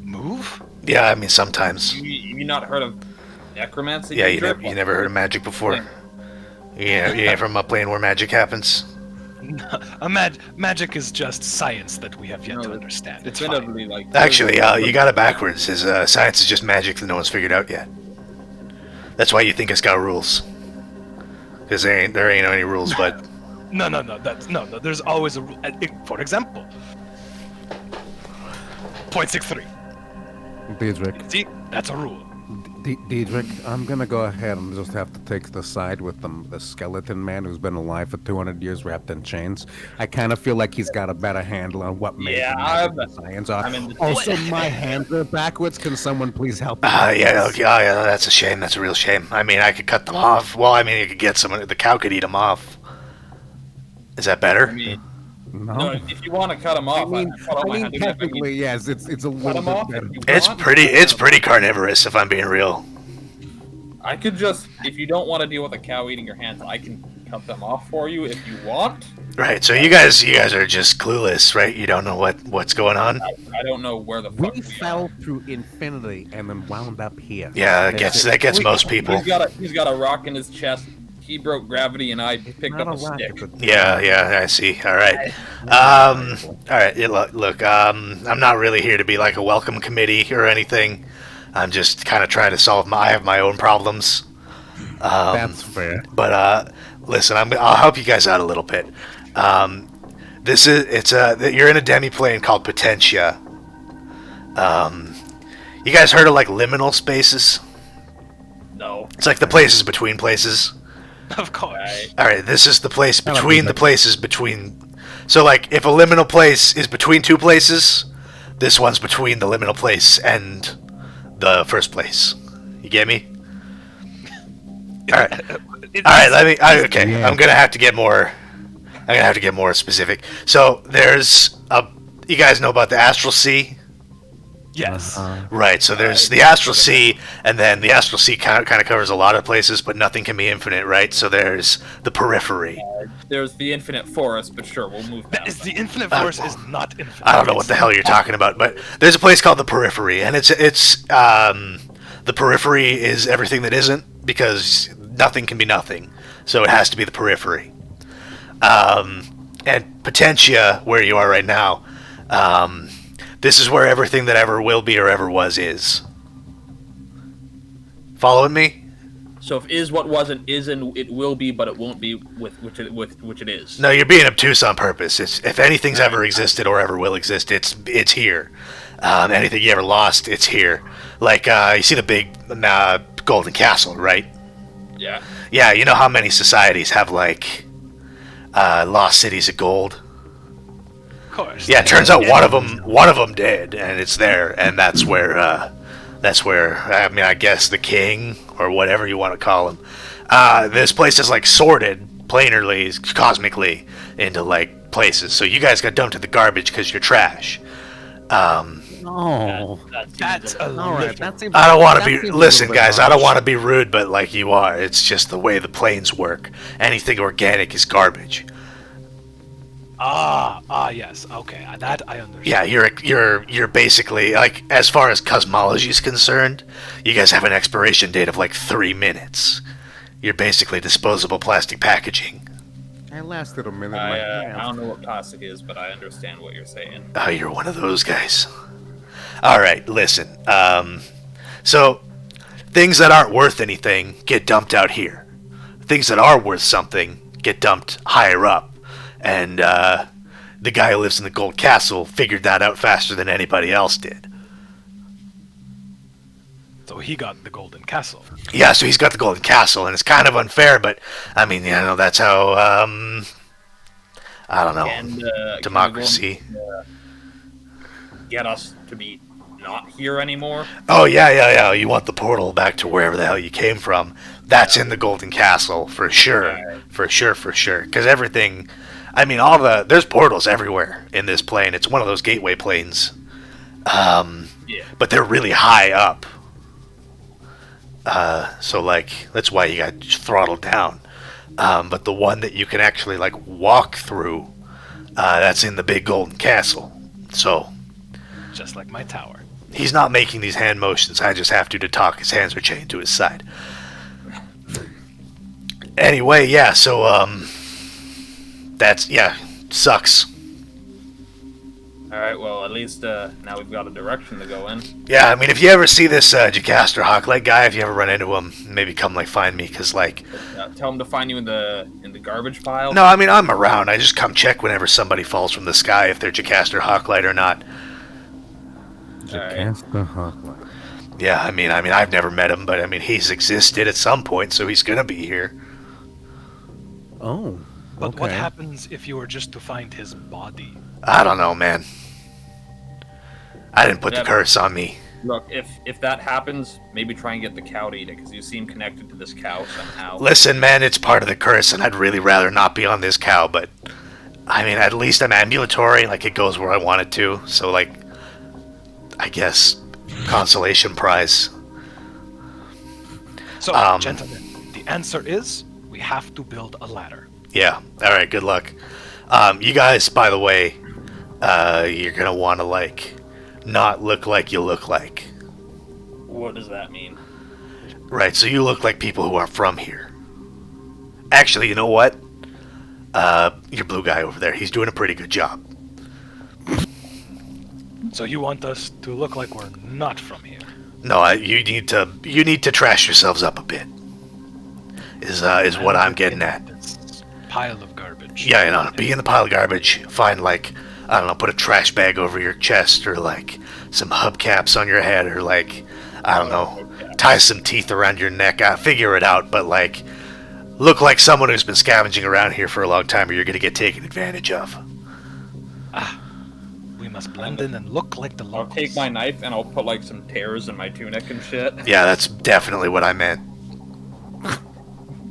move? Yeah, I mean sometimes. You not heard of necromancy? Yeah, Drip? you never heard of magic before. Yeah, you ain't from a plane where magic happens. Magic is just science that we have yet to understand. It's fine. Definitively, like Actually, you got it backwards. Is science is just magic that no one's figured out yet. That's why you think it's got rules. Because there ain't any rules, but No. No. There's always a rule. For example, 0.63. Diedrich, See, that's a rule. Diedrich, I'm gonna go ahead and just have to take the side with the skeleton man who's been alive for 200 years wrapped in chains. I kind of feel like he's got a better handle on what major Yeah, magic and science are. I'm in the- Also, my hands are backwards. Can someone please help me? yeah, okay, oh, yeah, that's a shame. That's a real shame. I mean, I could cut them off. Well, I mean, you could get someone. The cow could eat them off. Is that better? I mean, No. no, if you want to cut them I off, mean, cut off my hand. If I technically, yes. It's a cut little them bit off, better. if you It's want, pretty carnivorous, if I'm being real. I could just, if you don't want to deal with a cow eating your hands, I can cut them off for you if you want. Right. So you guys are just clueless, right? You don't know what's going on. I don't know where the fuck We we fell are. through infinity and then wound up here. Yeah, That's that it. gets most people. He's got a rock in his chest. He broke gravity, and I picked Not up a rock, stick. it's a- Yeah, I see. All right. All right. Yeah, look. I'm not really here to be like a welcome committee or anything. I'm just kind of trying to solve I have my own problems. That's fair. But listen, I'll help you guys out a little bit. You're in a demi-plane called Potentia. You guys heard of like liminal spaces? No. It's like the places between places. Of course. Right. All right, this is the place I like between that. the places between. So like, if a liminal place is between two places, this one's between the liminal place and the first place. You get me? All right. All right, okay, Yeah. I'm gonna have to get more. I'm gonna have to get more specific. So there's a. You guys know about the astral sea, Yes. right? So there's the astral sea, and then the astral sea kind of covers a lot of places, but nothing can be infinite, right? So there's the periphery. There's the infinite forest, but sure, we'll move That past is that. the infinite force is not infinite. I don't know what the hell you're talking about, but there's a place called the Periphery, and the Periphery is everything that isn't, because nothing can be nothing, so it has to be the Periphery. And Potentia, where you are right now, this is where everything that ever will be or ever was is. Following me? So if is what wasn't is and it will be, but it won't be with which it is. No, you're being obtuse on purpose. If anything's ever existed or ever will exist, it's here. Anything you ever lost, it's here. Like you see the big golden castle, right? Yeah. Yeah, you know how many societies have like lost cities of gold? Of course. Yeah, it turns out one of them did, and it's there, and that's where I mean, I guess the king or whatever you want to call him. This place is like sorted planarly, cosmically into like places. So you guys got dumped in the garbage because you're trash. No. That's a All right. little- That seems. I don't want that to seems be. a Listen, little bit guys, I don't harsh. want to be rude, but like you are, it's just the way the planes work. Anything organic is garbage. Yes. Okay, that I understand. Yeah, you're basically like, as far as cosmology is concerned, you guys have an expiration date of like 3 minutes. You're basically disposable plastic packaging. I lasted a minute. I don't know what plastic is, but I understand what you're saying. Oh, you're one of those guys. All right, listen. So things that aren't worth anything get dumped out here. Things that are worth something get dumped higher up. And the guy who lives in the gold castle figured that out faster than anybody else did. So he got the golden castle. Yeah, so he's got the golden castle, and it's kind of unfair, but I mean, you know, that's how I don't know, And democracy. Get us to be not here anymore. Oh yeah. You want the portal back to wherever the hell you came from? That's in the golden castle for sure, for sure. Because everything, I mean, there's portals everywhere in this plane. It's one of those gateway planes, but they're really high up. So like that's why you got throttled down. But the one that you can actually like walk through, that's in the big golden castle. So Just like my tower. he's not making these hand motions. I just have to talk. His hands are chained to his side. Anyway, yeah. So that's sucks. All right. Well, at least now we've got a direction to go in. Yeah, I mean, if you ever see this Jacaster Hawklight guy, if you ever run into him, maybe come like find me, cause like, Tell him to find you in the garbage pile. no, I mean I'm around. I just come check whenever somebody falls from the sky if they're Jacaster Hawklight or not. Jacaster Hawklight. Yeah, I mean I've never met him, but I mean he's existed at some point, so he's gonna be here. Oh. But what okay. happens if you were just to find his body? I don't know, man. I didn't put the Yeah. curse on me. Look, if that happens, maybe try and get the cow to eat it because you seem connected to this cow somehow. Listen, man, it's part of the curse, and I'd really rather not be on this cow, but I mean, at least I'm ambulatory, like it goes where I want it to, so like, I guess, consolation prize. So, Um, gentlemen, the answer is we have to build a ladder. Yeah, alright, good luck. You guys, by the way, you're gonna want to, like, not look like you look like. What does that mean? Right, so you look like people who aren't from here. Actually, you know what? Your blue guy over there, he's doing a pretty good job. So you want us to look like we're not from here? No, you need to trash yourselves up a bit. Is what I'm getting at. This pile of garbage. Yeah, you know, be in the pile of garbage. Find, like, I don't know, put a trash bag over your chest, or like some hubcaps on your head, or like, I don't know, tie some teeth around your neck. Figure it out, but like, look like someone who's been scavenging around here for a long time, or you're gonna get taken advantage of. We must blend in and look like the I'll locals. take my knife and I'll put like some tears in my tunic and shit. Yeah, that's definitely what I meant.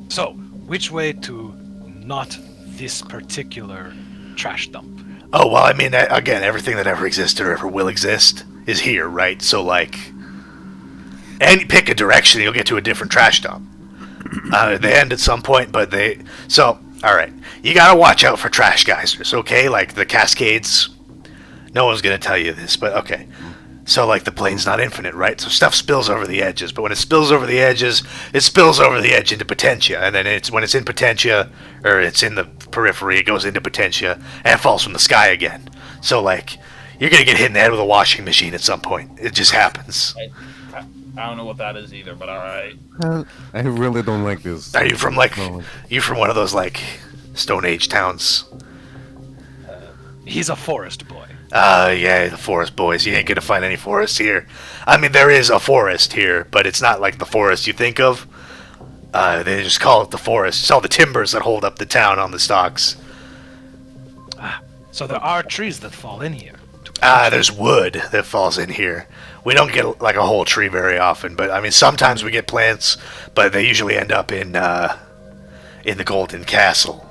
So, which way to not this particular trash dump? Oh, well, I mean, again, everything that ever existed or ever will exist is here, right? So, like, and pick a direction, you'll get to a different trash dump. They end at some point, but so, alright. You gotta watch out for trash geysers, okay? Like, the cascades. No one's gonna tell you this, but okay. So, like, the plane's not infinite, right? So stuff spills over the edges, but when it spills over the edges, it spills over the edge into Potentia, and then when it's in Potentia, or it's in the Periphery, it goes into Potentia, and it falls from the sky again. So, like, you're gonna get hit in the head with a washing machine at some point. It just happens. I don't know what that is either, but alright. I really don't like this. Are you from, like, No. you from one of those, like, Stone Age towns? He's a forest boy. Yeah, the forest boys. You ain't gonna find any forest here. I mean, there is a forest here, but it's not like the forest you think of. They just call it the forest. It's all the timbers that hold up the town on the stalks. So there are trees that fall in here. There's wood that falls in here. We don't get, like, a whole tree very often, but, I mean, sometimes we get plants, but they usually end up in the Golden Castle.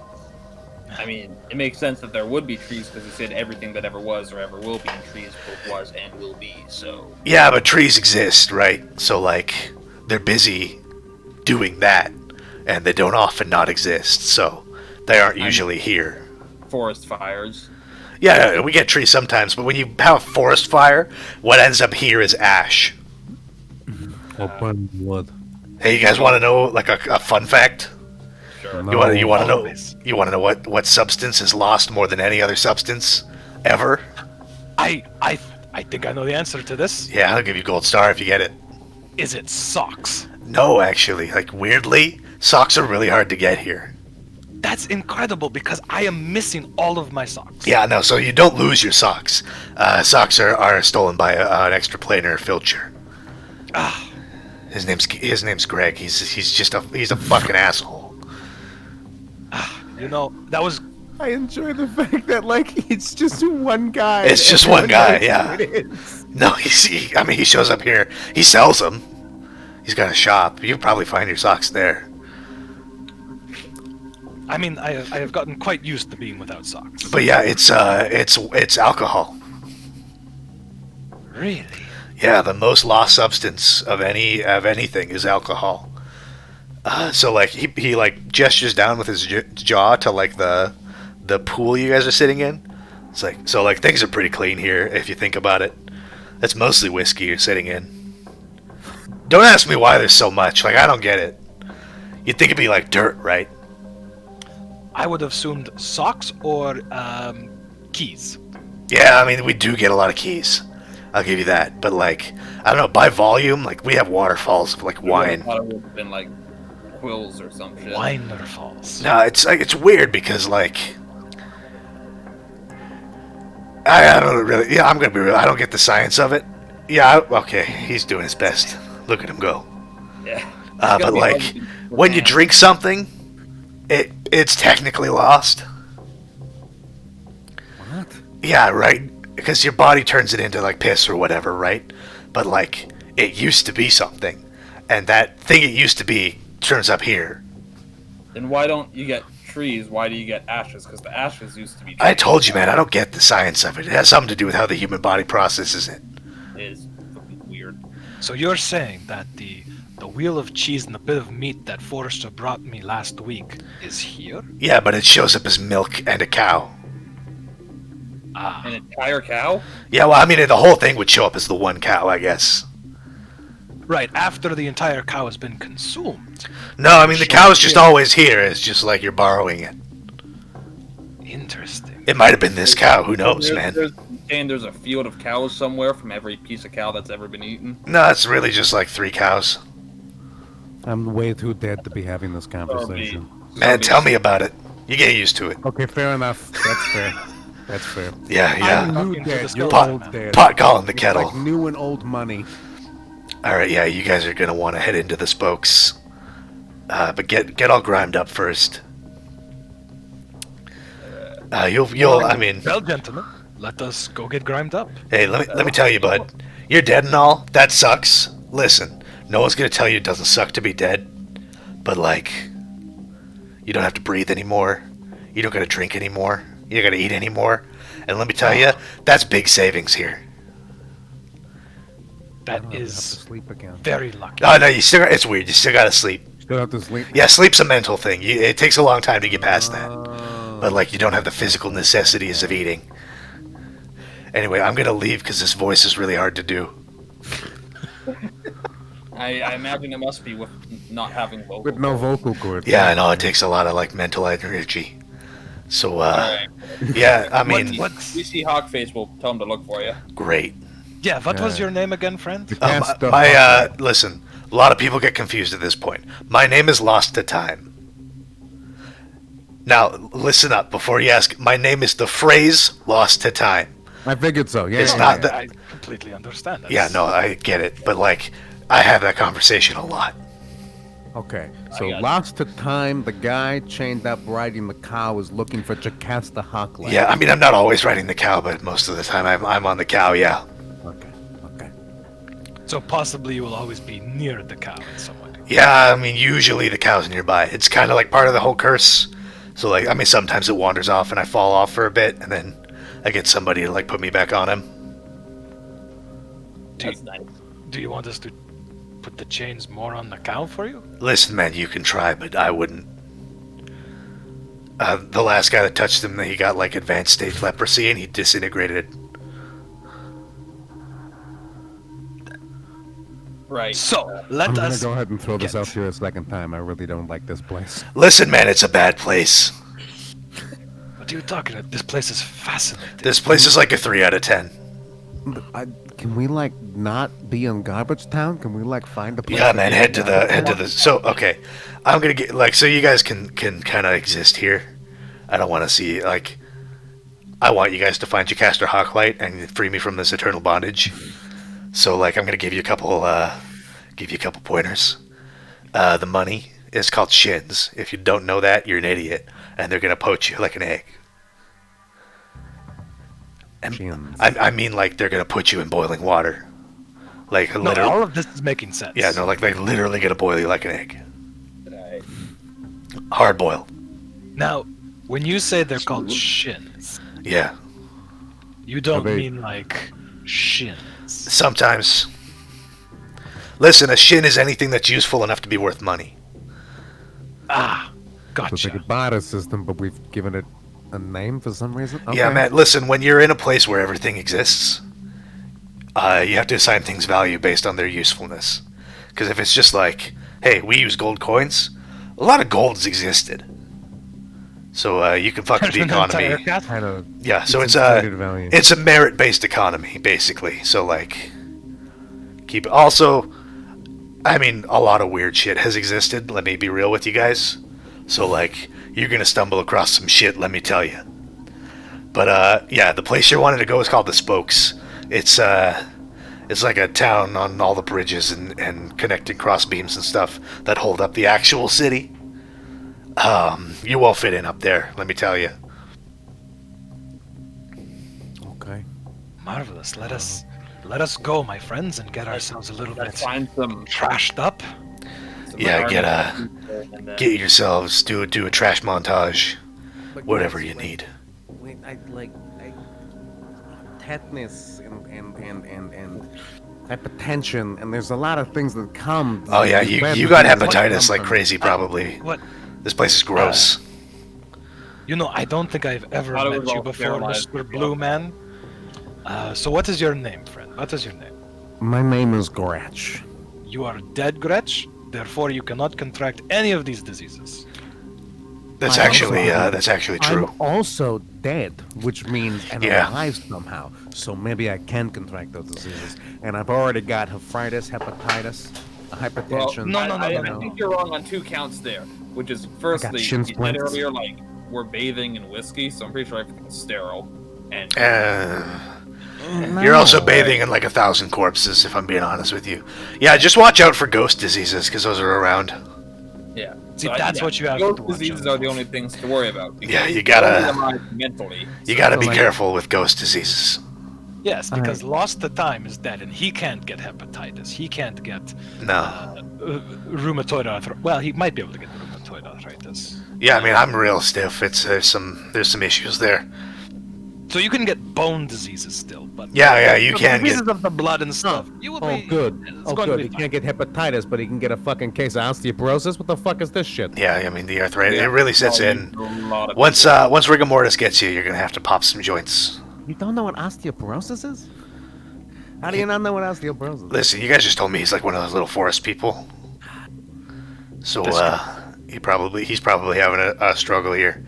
I mean, it makes sense that there would be trees because you said everything that ever was or ever will be in trees both was and will be, so... Yeah, but trees exist, right? So, like, they're busy doing that, and they don't often not exist, so they aren't usually here. Forest fires. Yeah, we get trees sometimes, but when you have a forest fire, what ends up here is ash. Open wood. Hey, you guys want to know, like, a fun fact? Sure. No. You want to know? always. You want to know what substance is lost more than any other substance ever? I think I know the answer to this. Yeah, I'll give you a gold star if you get it. Is it socks? No, actually, like, weirdly, socks are really hard to get here. That's incredible because I am missing all of my socks. Yeah, no, so you don't lose your socks. Socks are stolen by an extraplanar filcher. Ah, His name's Greg. He's a fucking asshole. you know, that was I enjoy the fact that, like, it's just one guy. It's just Everyone one guy, knows yeah. who it is. No, he shows up here. He sells them. He's got a shop. You can probably find your socks there. I mean, I have gotten quite used to being without socks. But yeah, it's alcohol. Really? Yeah, the most lost substance of anything is alcohol. So like he like gestures down with his jaw to like the pool you guys are sitting in. It's like so like things are pretty clean here if you think about it. That's mostly whiskey you're sitting in. Don't ask me why there's so much. Like I don't get it. You'd think it'd be like dirt, right? I would have assumed socks or keys. Yeah, I mean we do get a lot of keys. I'll give you that. But like I don't know, by volume, like we have waterfalls of like I would've wine. thought it would have been like quills or some shit. Waterfalls. No, it's like it's weird because like I don't really. Yeah, I'm gonna be real. I don't get the science of it. Yeah, okay, he's doing his best. Look at him go. Yeah. But like when you drink something, it's technically lost. What? Yeah, right. Because your body turns it into like piss or whatever, right? But like it used to be something, and that thing it used to be turns up here. Then why don't you get trees? Why do you get ashes? Because the ashes used to be. I told you, man. I don't get the science of it. It has something to do with how the human body processes it. It is fucking weird. So you're saying that the wheel of cheese and the bit of meat that Forrester brought me last week is here? Yeah, but it shows up as milk and a cow. Ah, An entire cow? Yeah, well, I mean, the whole thing would show up as the one cow, I guess. right. After the entire cow has been consumed. No, I mean, the cow's just always here. It's just like you're borrowing it. Interesting. It might have been this cow. Who knows, man? There's a field of cows somewhere from every piece of cow that's ever been eaten. No, it's really just like 3 cows. I'm way too dead to be having this conversation. Man, tell me about it. You get used to it. Okay, fair enough. That's fair. That's fair. Yeah, yeah. I'm new Talking to dead. the You're skeleton old man. dead. Pot calling the It's kettle. like new and old money. All right, yeah, you guys are gonna want to head into the spokes, but get all grimed up first. You'll. I mean, Well, gentlemen, let us go get grimed up. hey, let me tell you, bud. You're dead and all. That sucks. Listen, no one's gonna tell you it doesn't suck to be dead, but like, you don't have to breathe anymore. You don't gotta drink anymore. You don't gotta eat anymore. And let me tell you, that's big savings here. That I'll have to is sleep again. very lucky. Oh no, you still. It's weird. You still gotta sleep. Still have to sleep. Yeah, sleep's a mental thing. It takes a long time to get past that. Oh. But like, you don't have the physical necessities of eating. Anyway, I'm gonna leave because this voice is really hard to do. I imagine it must be with not having vocal. With no vocal cords. Yeah, I know it takes a lot of like mental energy. So, Alright. yeah, I mean, What's We see Hawkface, we'll tell him to look for you. great. yeah? What was your name again, friend? Cast the My listen, a lot of people get confused at this point. My name is Lost to Time. Now, listen up before you ask. My name is the phrase Lost to Time. I figured so. Yeah, It's yeah, not yeah. that- I completely understand. Yeah, no, I get it, but like, I have that conversation a lot. Okay, so got it. lost to time, the guy chained up riding the cow is looking for Jocasta Hawkland. Yeah, I mean, I'm not always riding the cow, but most of the time I'm on the cow. Yeah. Okay, okay. So possibly you will always be near the cow in some way. Yeah, I mean, usually the cow's nearby. It's kind of like part of the whole curse. So, like, I mean, sometimes it wanders off and I fall off for a bit, and then I get somebody to, like, put me back on him. That's nice. Do you want us to put the chains more on the cow for you? Listen, man, you can try, but I wouldn't. The last guy that touched him, he got, like, advanced stage leprosy, and he disintegrated. Right. So let I'm gonna us go ahead and throw this get- out here a second time. I really don't like this place. Listen, man, it's a bad place. What are you talking about? This place is fascinating. This place is like a 3 out of 10. Can we like not be in Garbage Town? Can we like find a place? Yeah, to man, be head in to Garbage the. So, okay, I'm gonna get like so you guys can kind of exist here. I don't want to see like. I want you guys to find Jocasta Hawklight and free me from this eternal bondage. So, like, I'm gonna give you a couple pointers. The money is called shins. If you don't know that, you're an idiot, and they're gonna poach you like an egg. And Shins. I mean, like they're gonna put you in boiling water, like No, literally. all of this is making sense. Yeah, no, like they literally gonna boil you like an egg. Right. Hard boil. Now, when you say they're called shins, Yeah. you don't they- mean like shins. Sometimes. Listen, a shin is anything that's useful enough to be worth money. Ah, So it's like a gotcha. barter system, but we've given it a name for some reason. Okay. Yeah, Matt. Listen, when you're in a place where everything exists, you have to assign things value based on their usefulness. Because if it's just like, hey, we use gold coins, a lot of golds existed. So you can fuck with the There's an entire economy. castle. Kind of. Yeah, so It's it's a inflated value. it's a merit-based economy basically. So like, keep also. I mean, a lot of weird shit has existed. Let me be real with you guys. So like, you're gonna stumble across some shit. Let me tell you. But yeah, the place you're wanting to go is called the Spokes. It's like a town on all the bridges and connecting cross beams and stuff that hold up the actual city. You won't fit in up there, let me tell you. Okay. Marvelous. Let us go, my friends, and get ourselves a little bit Let's find some. trashed up. some Yeah, army get and then- get yourselves do a trash montage, But whatever guys, you like- need. Wait, I tetanus and hypertension, and there's a lot of things that come. Oh yeah, you got hepatitis like crazy probably. What? This place is gross. You know, I don't think I've ever Thought it met was you all before, sterilized. Mr. Blue Man. So what is your name, friend? What is your name? My name is Gratch. You are dead, Gretch. Therefore, you cannot contract any of these diseases. That's I actually true. I'm also dead, which means I'm Yeah. alive somehow. So maybe I can contract those diseases. And I've already got nephritis, hepatitis, hypertension. no, no, no, I, no, I no. think you're wrong on two counts there. Which is, firstly, shin you said splints. earlier, like, we're bathing in whiskey, so I'm pretty sure everything's sterile. And You're also No. bathing in like 1,000 corpses, if I'm being honest with you. Yeah, just watch out for ghost diseases, because those are around. yeah. See, that's what you have Those to watch diseases out are the for. only things to worry about. Yeah, you you're gotta- only alive mentally. You gotta So, be like- careful with ghost diseases. Yes, because Alright. Lost to Time is dead, and he can't get hepatitis. He can't get No. rheumatoid arthritis. Well, he might be able to get rheumatoid arthritis. Yeah, I mean, I'm real stiff. There's some issues there. So you can get bone diseases still, but Yeah, you the can diseases get. of the blood and stuff. You will Oh, be good. It's Oh, going good. to He be can't get hepatitis, but he can get a fucking case of osteoporosis. What the fuck is this shit? Yeah, I mean, the arthritis Yeah. it really sets Well, in. a lot of Once rigor mortis gets you, you're gonna have to pop some joints. You don't know what osteoporosis is? How do you not know what osteoporosis is? Listen, you guys just told me he's like one of those little forest people. So he's probably having a struggle here.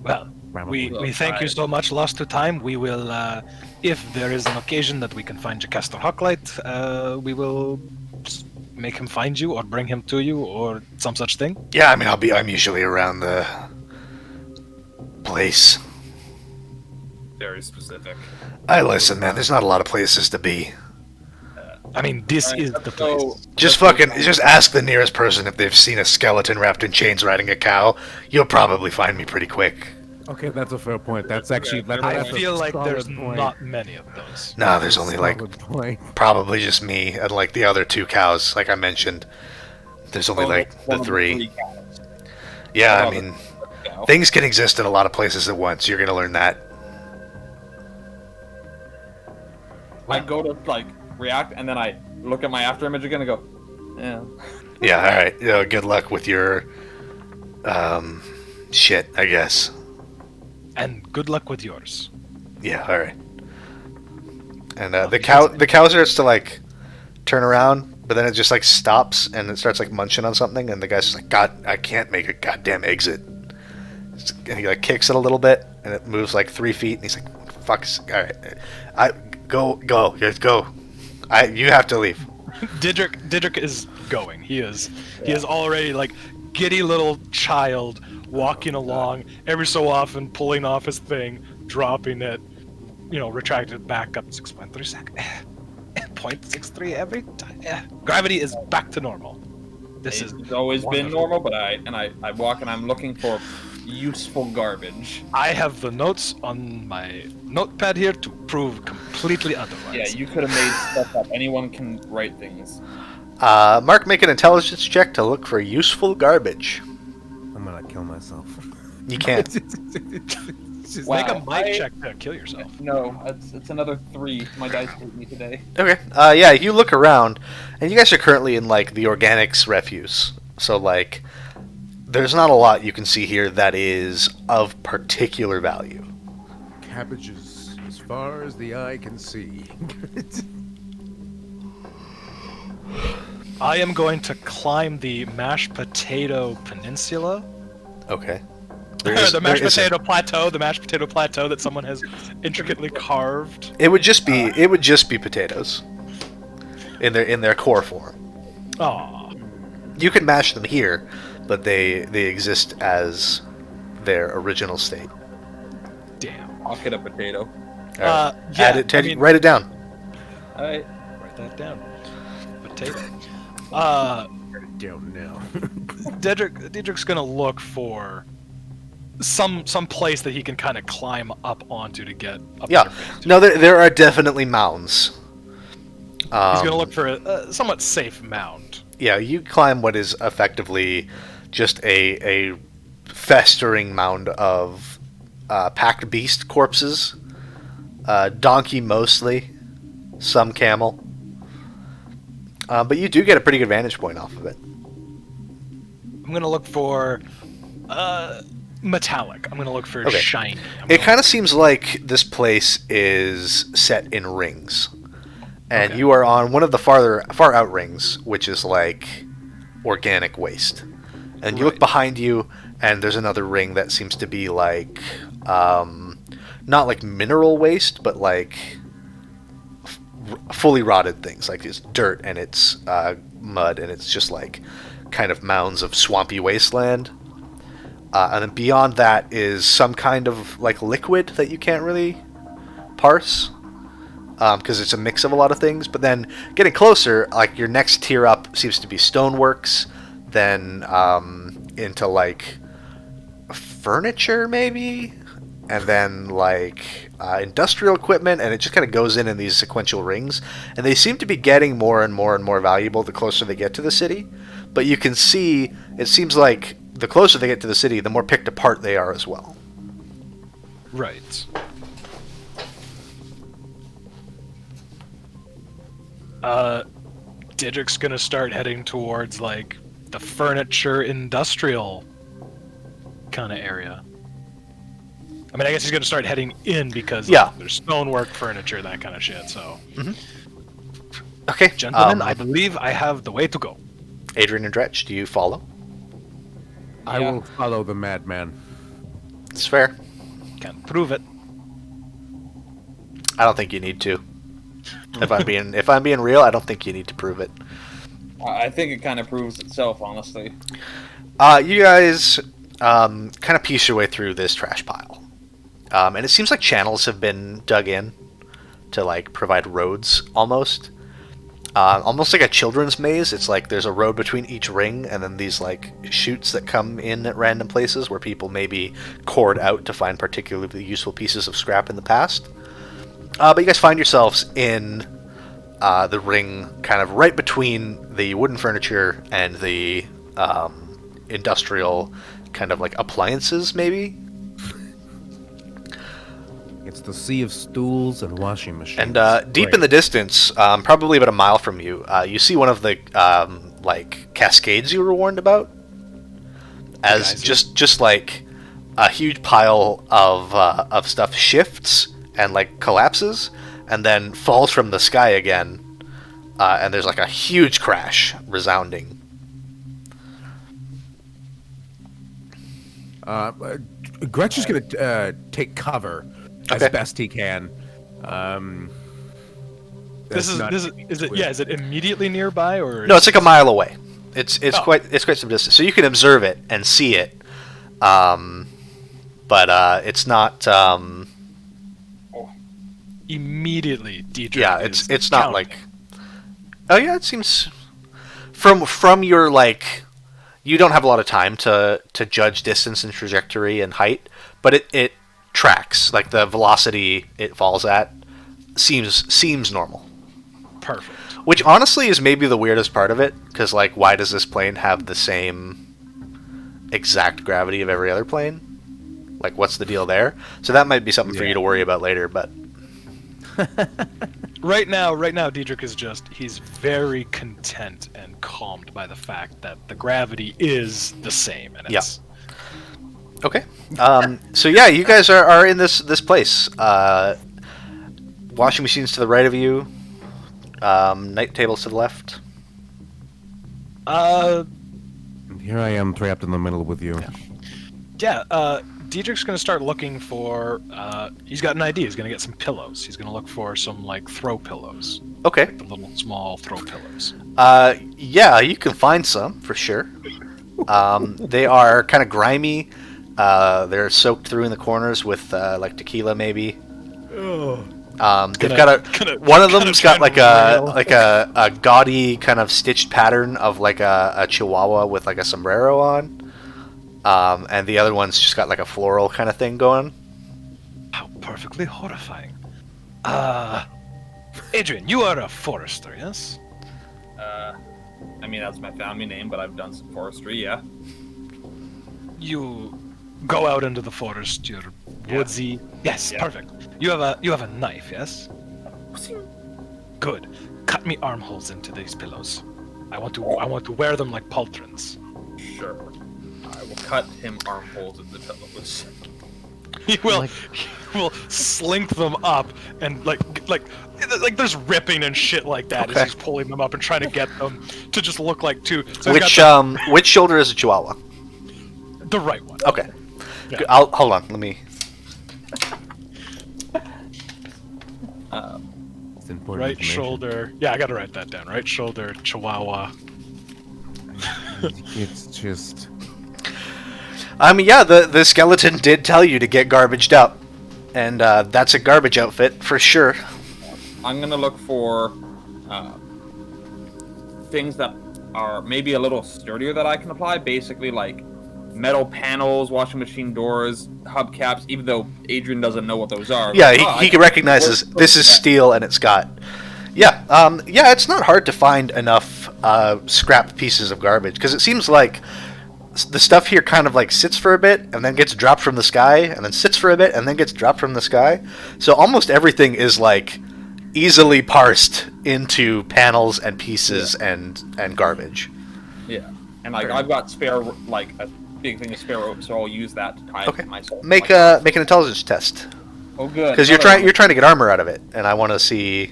well. We thank you so much, Lost to Time. We will, if there is an occasion that we can find Jacaster Hawklight, we will make him find you or bring him to you or some such thing. Yeah, I mean, I'm usually around the place. very specific. I listen, man. There's not a lot of places to be. I mean, this Alright, is let's the go- place. Just ask the nearest person if they've seen a skeleton wrapped in chains riding a cow. You'll probably find me pretty quick. Okay, that's a fair point. That's actually. That's, I that's a feel like solid there's point. not many of those. No, there's only like Solid point. probably just me and like the other two cows, like I mentioned. There's only Oh, like one the of the three. cows. Yeah, I Oh, mean, Cow. things can exist in a lot of places at once. You're gonna learn that. I go to like react, and then I look at my after image again and go, yeah. Yeah, all right. Good luck with your shit, I guess. And good luck with yours. Yeah, all right. And the cow starts to like turn around, but then it just like stops and it starts like munching on something, and the guy's just like, God, I can't make a goddamn exit. And he like kicks it a little bit, and it moves like 3 feet, and he's like, "Fuck, all right, just go. You have to leave." Didrik is going. He is already like giddy little child walking along, every so often pulling off his thing, dropping it, retracted it back up 6.3 seconds. 0.63 every time. Gravity is back to normal. This is It's always been wonderful. normal, but I walk and I'm looking for useful garbage. I have the notes on my notepad here to prove completely otherwise. Yeah, you could have made stuff up. Anyone can write things. Mark, make an intelligence check to look for useful garbage. I'm gonna kill myself. You can't. Just Wow. Make a mic I- check to kill yourself. No, it's another 3. My dice hate me today. Okay. Yeah, you look around, and you guys are currently in like the organics refuse. So like, there's not a lot you can see here that is of particular value. Cabbages as far as the eye can see. I am going to climb the mashed potato peninsula. Okay. The mashed potato plateau, that someone has intricately carved. It would just be potatoes in their core form. Aw. You can mash them here, but they exist as their original state. Damn. I'll get a potato. All right. Yeah, Add it, Teddy. I mean- write it down. All right. Write that down. Potato. Don't know. Dedrick's gonna look for some place that he can kind of climb up onto to get up. Yeah. there. No, there are definitely mounds. He's gonna look for a somewhat safe mound. Yeah, you climb what is effectively just a festering mound of packed beast corpses, donkey mostly, some camel. But you do get a pretty good vantage point off of it. I'm gonna look for metallic. I'm gonna look for Okay. shiny. It kind of seems like this place is set in rings, and Okay. you are on one of the far out rings, which is like organic waste. And you look Right. behind you, and there's another ring that seems to be like, not like mineral waste, but like fully rotted things. Like it's dirt and it's mud, and it's just like kind of mounds of swampy wasteland. And then beyond that is some kind of like liquid that you can't really parse because it's a mix of a lot of things. But then getting closer, like your next tier up seems to be stoneworks, then into like furniture maybe, and then like industrial equipment, and it just kind of goes in these sequential rings, and they seem to be getting more and more and more valuable the closer they get to the city. But you can see, it seems like the closer they get to the city, the more picked apart they are as well. Right. Didrik's gonna start heading towards like the furniture industrial kind of area. I mean, I guess he's gonna start heading in because Yeah. there's stonework, furniture, that kind of shit. So, Okay, gentlemen, I believe I have the way to go. Adrian and Dretch, do you follow? I Yeah. will follow the madman. It's fair. Can't prove it. I don't think you need to. If I'm being real, I don't think you need to prove it. I think it kind of proves itself, honestly. You guys kind of piece your way through this trash pile, and it seems like channels have been dug in to like provide roads almost. Almost like a children's maze. It's like there's a road between each ring, and then these like chutes that come in at random places where people maybe cored out to find particularly useful pieces of scrap in the past. But you guys find yourselves in the ring, kind of right between the wooden furniture and the industrial kind of like appliances, maybe. It's the sea of stools and washing machines. And deep in the distance, probably about a mile from you, you see one of the like cascades you were warned about, as just like a huge pile of stuff shifts and like collapses, and then falls from the sky again, and there's like a huge crash resounding. Gretch is going to take cover as Okay. best he can. Is it immediately nearby or? No, it's like a mile away. It's Oh. quite some distance, so you can observe it and see it, but it's not. Immediately, Dietrich. Yeah, is it's not counting. like. Oh yeah, it seems from your like, you don't have a lot of time to judge distance and trajectory and height, but it tracks, like the velocity it falls at seems normal. Perfect. Which honestly is maybe the weirdest part of it, because like, why does this plane have the same exact gravity of every other plane? Like, what's the deal there? So that might be something for you to worry about later, but right now, Diedrich is he's very content and calmed by the fact that the gravity is the same, and Yeah. it's Okay. So yeah, you guys are in this place. Washing machines to the right of you. Night tables to the left. And here I am trapped in the middle with you. Diedrich's gonna start looking for. He's got an idea. He's gonna get some pillows. He's gonna look for some like throw pillows, Okay. the little small throw pillows. Yeah, you can find some for sure. They are kind of grimy. They're soaked through in the corners with like tequila, maybe. They've got one of them's got like a gaudy kind of stitched pattern of like a chihuahua with like a sombrero on, and the other one's just got like a floral kind of thing going. How perfectly horrifying. Adrian, you are a forester, yes? I mean, that's my family name, but I've done some forestry, yeah. You go out into the forest. You're woodsy. Yes, Yeah. perfect. You have a knife, yes? Good. Cut me armholes into these pillows. I want to wear them like pauldrons. Sure. I will cut him armholes in the pillows. He will slink them up and like there's ripping and shit like that Okay. as he's pulling them up and trying to get them to just look like two. So he's Which shoulder is a chihuahua? got the right one. Okay. Yeah. I'll hold on. Let me. It's important Right information. shoulder. Yeah, I gotta write that down. Right shoulder, Chihuahua. It's just. I mean, yeah, the skeleton did tell you to get garbaged up, and that's a garbage outfit for sure. I'm gonna look for things that are maybe a little sturdier that I can apply. Basically, like metal panels, washing machine doors, hubcaps. Even though Adrian doesn't know what those are. Yeah, Like, he can recognize this is steel, and it's got. Yeah, it's not hard to find enough scrap pieces of garbage because it seems like the stuff here kind of like sits for a bit and then gets dropped from the sky and then sits for a bit and then gets dropped from the sky. So almost everything is like easily parsed into panels and pieces and garbage. Yeah, and like I've got spare like a big thing of spare rope, so I'll use that to tie Okay, myself. make an intelligence test Oh, good. because you're trying to get armor out of it, and I want to see.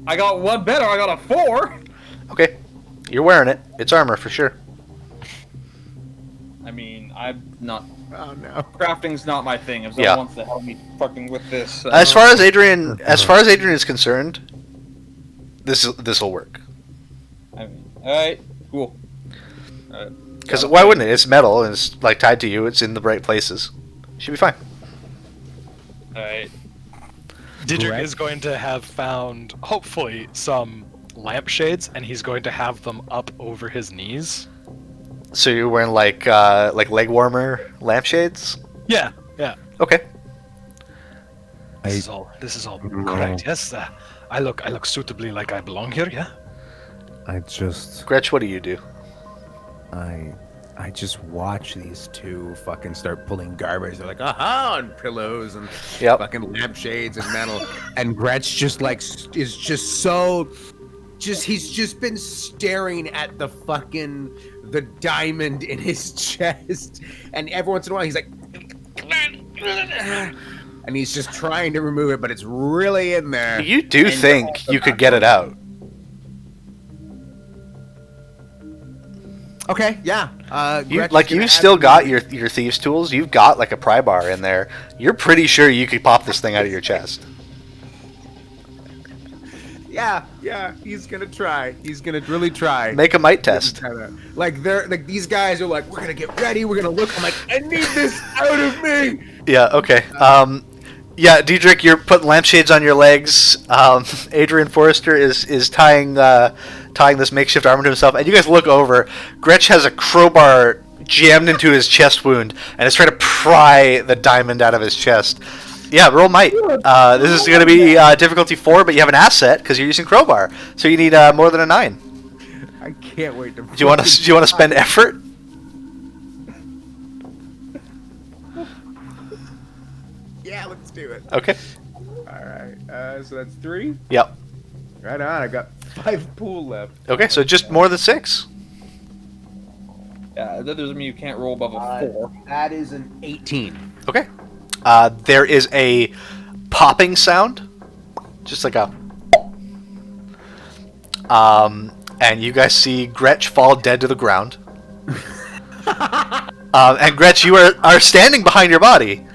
I got one better. I got a 4. Okay, you're wearing it. It's armor for sure. I mean, I'm not. Oh no. Crafting's not my thing. If someone Yeah. wants to help me fucking with this, As far as Adrian is concerned, this will work. I mean, all right, cool. Because why wouldn't it? It's metal and it's like tied to you. It's in the right places. Should be fine. All right. Diedrich Correct. is going to have found, hopefully, some lampshades, and he's going to have them up over his knees. So you're wearing like leg warmer lampshades. Yeah. Okay. This is all correct. Yes, I look suitably like I belong here. Yeah. I just. Gretch, what do you do? I just watch these two fucking start pulling garbage. They're like, aha, and pillows and Yep. fucking lampshades and metal. And Gretsch just like is just so, he's just been staring at the diamond in his chest. And every once in a while he's like, and he's just trying to remove it, but it's really in there. You do And think also you could not get it out? Okay, yeah. You've still got your thieves' tools. You've got like a pry bar in there. You're pretty sure you could pop this thing out of your chest. Yeah, he's gonna try. He's gonna really try. Make a might test. Like these guys are like, we're gonna get ready. We're gonna look. I'm like, I need this out of me. Yeah. Okay. Yeah, Diedrich, you're putting lampshades on your legs. Adrian Forrester is tying this makeshift armor to himself, and you guys look over. Gretch has a crowbar jammed into his chest wound, and is trying to pry the diamond out of his chest. Yeah, roll might. This is going to be difficulty 4, but you have an asset because you're using crowbar, so you need more than a 9. I can't wait to. Do you want to spend effort? Yeah, let's do it. Okay. All right. So that's 3. Yep. Right on. I got 5 pool left. Okay, so just more than 6. Yeah, that doesn't mean you can't roll above a 4. That is an 18. Okay. There is a popping sound, just like a. And you guys see Gretch fall dead to the ground. And Gretch, you are standing behind your body.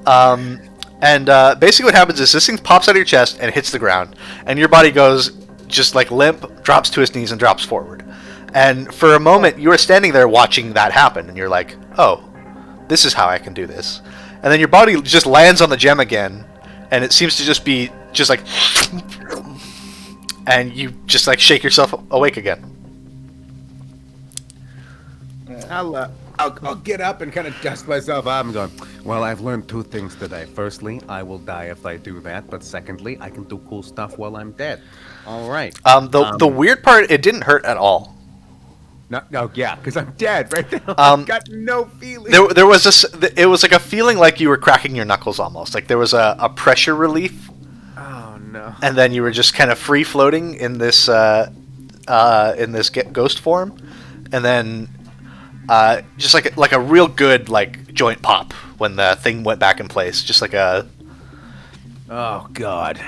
And basically what happens is this thing pops out of your chest and hits the ground. And your body goes just like limp, drops to its knees, and drops forward. And for a moment, you are standing there watching that happen. And you're like, oh, this is how I can do this. And then your body just lands on the gem again. And it seems to just be just like... And you just like shake yourself awake again. I'll get up and kind of dust myself off. I'm going, well, I've learned 2 things today. Firstly, I will die if I do that. But secondly, I can do cool stuff while I'm dead. All right. The weird part, it didn't hurt at all. No, yeah, because I'm dead right now. Um, I've got no feeling. There was this. It was like a feeling like you were cracking your knuckles almost. Like there was a pressure relief. Oh, no. And then you were just kind of free floating in this ghost form, and then just like a real good like joint pop when the thing went back in place, just like a. Oh, God.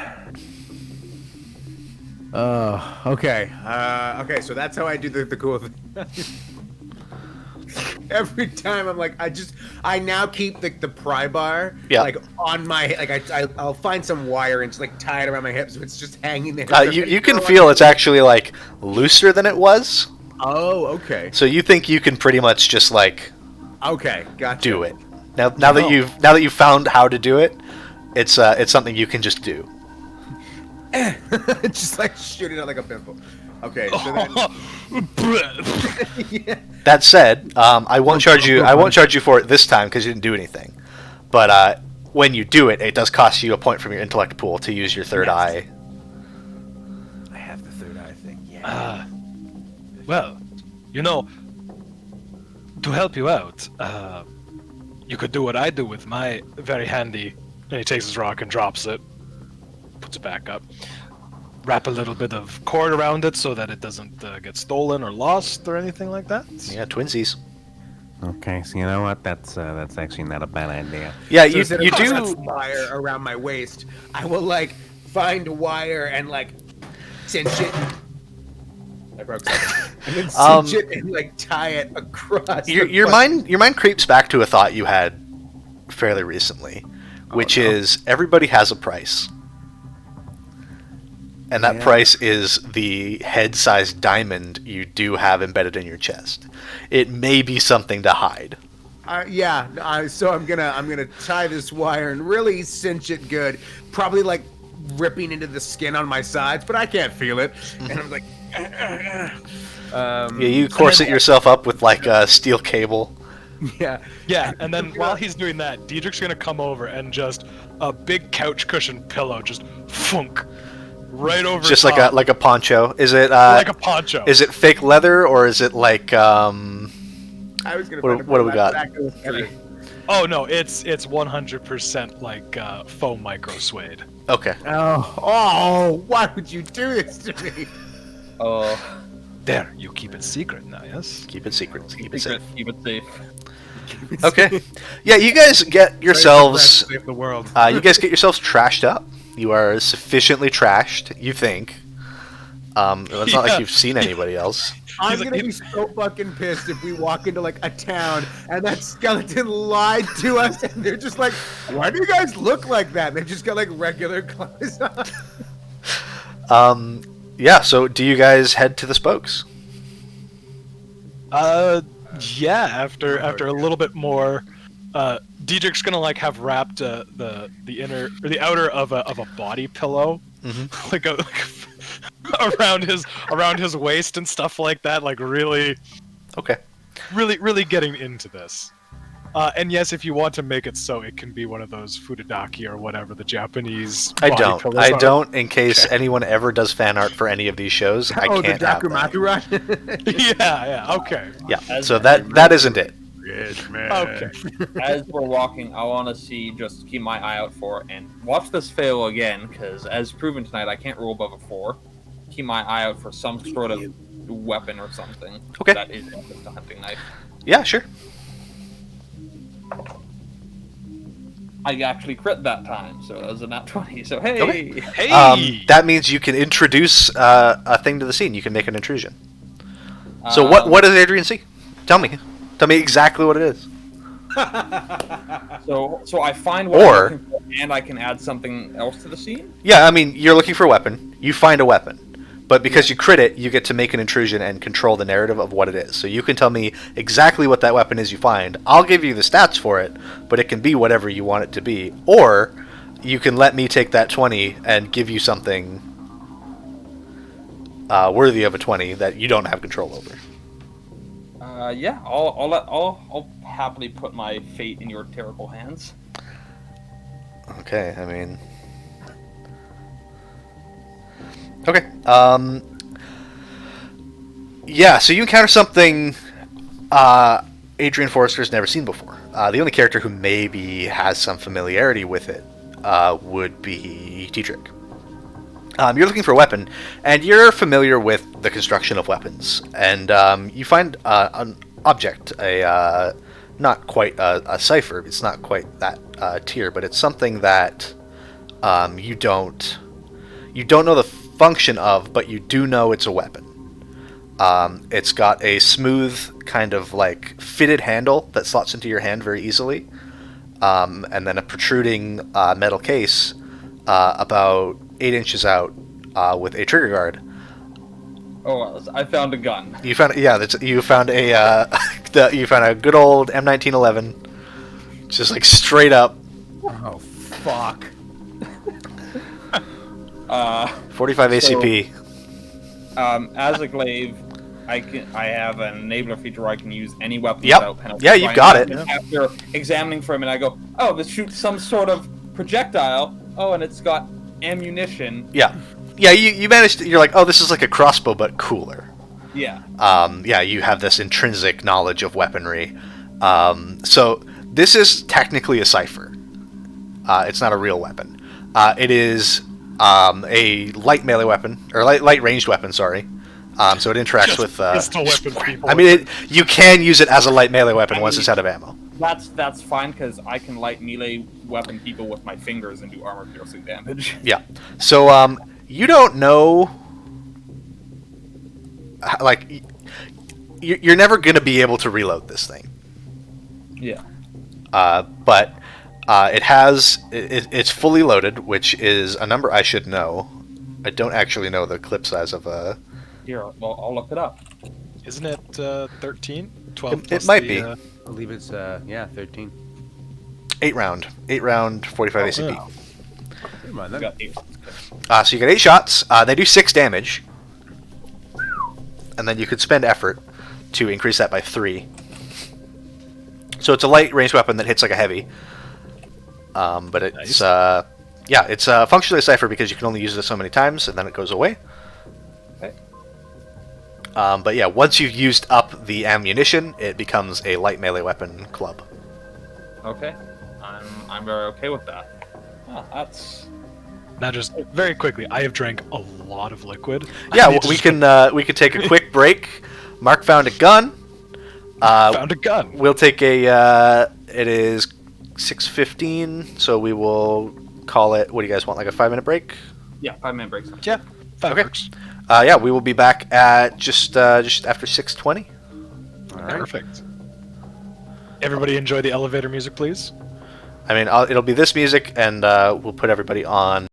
Oh, okay. Okay, so that's how I do the cool thing. Every time I'm like, I now keep the pry bar like on my I'll find some wire and just like tie it around my hips so it's just hanging there. You can feel it's actually like looser than it was. Oh, okay. So you think you can pretty much just like okay, gotcha. do it. Now that you've found how to do it, it's something you can just do. Just like shoot it out like a pimple. Okay, so then yeah. That said, I won't charge you. I won't charge you for it this time because you didn't do anything. But when you do it, it does cost you a point from your intellect pool to use your third eye. I have the third eye thing. Yeah. Well, you know, to help you out, you could do what I do with my very handy. And he takes his rock and drops it, puts it back up. Wrap a little bit of cord around it so that it doesn't get stolen or lost or anything like that. Yeah, twinsies. Okay, so you know what? That's actually not a bad idea. Yeah, So instead of you having do. that wire around my waist. I will like find a wire and like cinch it. I broke something. And then cinch it and like tie it across. Your mind creeps back to a thought you had fairly recently, which is everybody has a price. And that price is the head-sized diamond you do have embedded in your chest. It may be something to hide. So I'm gonna tie this wire and really cinch it good. Probably like ripping into the skin on my sides, but I can't feel it. And I'm like, Yeah, you corset yourself up with like a steel cable. yeah. Yeah, and then while he's doing that, Diedrich's gonna come over and just a big couch cushion pillow just funk right over Just top. like a poncho. Is it like a poncho. Is it fake leather or is it like I was gonna. What do we got? Oh no, it's 100% like faux micro suede. Okay. Oh! Why would you do this to me? Oh, There, you keep it secret now, yes? Keep it secret. Keep it safe. keep it safe. Okay. Yeah, you guys get yourselves Save the world. you guys get yourselves trashed up. You are sufficiently trashed, you think. It's not like you've seen anybody else. I'm like, gonna be so fucking pissed if we walk into like a town and that skeleton lied to us and they're just like, why do you guys look like that? They just got like regular clothes on. Yeah, so do you guys head to the spokes? Yeah, after a little bit more, Diedrich's gonna like have wrapped the inner or the outer of a body pillow, like around his waist and stuff like that, like really getting into this. And yes, if you want to make it so it can be one of those fudadaki or whatever the Japanese I body don't. pillows I are. don't. In case anyone ever does fan art for any of these shows, I the can't have that. Dakumakura? Yeah, okay. Yeah. So that isn't it. Yes, man. Okay. As we're walking, I want to just keep my eye out for, and watch this fail again, because as proven tonight, I can't roll above a 4. Keep my eye out for some sort of weapon or something Okay. that isn't just a hunting knife. Yeah, sure. I actually crit that time, so that was a nat 20. So hey, Okay. Hey. That means you can introduce a thing to the scene. You can make an intrusion. So what does Adrian see? Tell me. Tell me exactly what it is. So I find what Or- I'm looking for, and I can add something else to the scene. Yeah, I mean, you're looking for a weapon. You find a weapon. But because you crit it, you get to make an intrusion and control the narrative of what it is. So you can tell me exactly what that weapon is you find. I'll give you the stats for it, but it can be whatever you want it to be. Or you can let me take that 20 and give you something worthy of a 20 that you don't have control over. Yeah, I'll happily put my fate in your terrible hands. Okay, I mean... Okay, yeah, so you encounter something Adrian Forrester's never seen before. The only character who maybe has some familiarity with it would be Tetrick. You're looking for a weapon, and you're familiar with the construction of weapons. And you find an object, not quite a cipher. It's not quite that tier, but it's something that you don't know the function of, but you do know it's a weapon. It's got a smooth kind of like fitted handle that slots into your hand very easily, and then a protruding metal case about 8 inches out with a trigger guard. Oh, I found a gun. You found you found a you found a good old M1911, just like straight up Oh fuck. 45 ACP. As a glaive, I have an enabler feature where I can use any weapon Yep. without penalty. Yeah, you've got it. After examining for a minute, I go, oh, this shoots some sort of projectile. Oh, and it's got ammunition. Yeah, you managed to, you're like, oh, this is like a crossbow but cooler. Yeah. Yeah, you have this intrinsic knowledge of weaponry. So this is technically a cipher. It's not a real weapon. It is a light melee weapon, or light ranged weapon, sorry. So it interacts with... pistol weapons, people. I mean, you can use it as a light melee weapon once it's out of ammo. That's fine, because I can light melee weapon people with my fingers and do armor piercing damage. Yeah. So you don't know... Like, you're never going to be able to reload this thing. Yeah. But it has... It's fully loaded, which is a number I should know. I don't actually know the clip size of a... Here, well, I'll look it up. Isn't it 13? 12 It plus might the, be. I believe it's 13. 8 round 45 ACP. yeah. Never mind I that. got 8. So you get 8 shots. They do 6 damage, and then you could spend effort to increase that by 3. So it's a light ranged weapon that hits like a heavy. But it's Nice. it's functionally a cipher because you can only use it so many times and then it goes away. Okay. But yeah, once you've used up the ammunition, it becomes a light melee weapon club. Okay. I'm very okay with that. Oh, that's... Now, just very quickly, I have drank a lot of liquid. Yeah, I need to we just can take a quick break. Mark found a gun. found a gun. We'll take a. It is 6:15, so we will call it. What do you guys want? Like a 5-minute break? Yeah, 5-minute breaks. Yeah, that Okay. works. Yeah, we will be back at just after 6:20. All right. Perfect. Everybody enjoy the elevator music, please. I mean, it'll be this music, and we'll put everybody on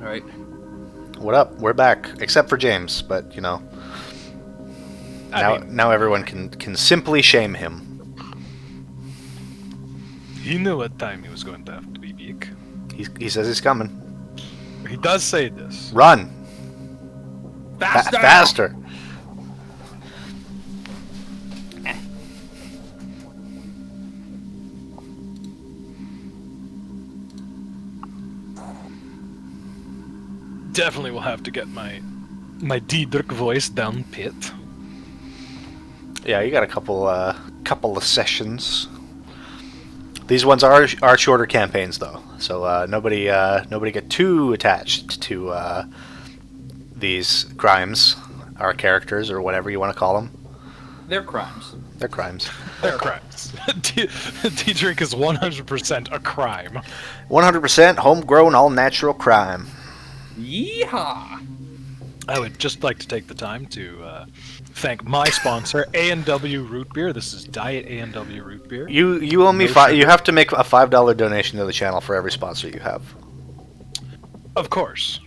All right. What up? We're back, except for James, but now now everyone can simply shame him. He knew what time he was going to have to be back. He says he's coming. He does say this. Run! Faster! Faster! Definitely will have to get my Diedrich voice down pit. Yeah, you got a couple of sessions. These ones are shorter campaigns though, so nobody get too attached to these crimes, our characters, or whatever you want to call them. They're crimes. They're crimes. They're crimes. Diedrich is 100% a crime. 100% homegrown, all natural crime. Yeehaw! I would just like to take the time to thank my sponsor, A&W Root Beer. This is Diet A&W Root Beer. You owe me you have to make a $5 donation to the channel for every sponsor you have. Of course.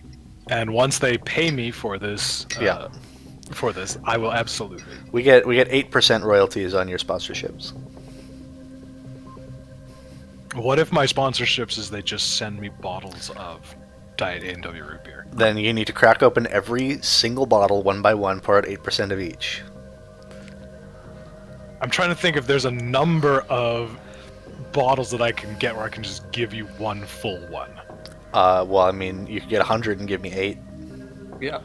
And once they pay me for this, I will absolutely. We get 8% royalties on your sponsorships. What if my sponsorships is they just send me bottles of Diet A&W Root Beer? Then you need to crack open every single bottle one by one, pour out 8% of each. I'm trying to think if there's a number of bottles that I can get where I can just give you one full one. Well, I mean, you could get 100 and give me 8. Yeah.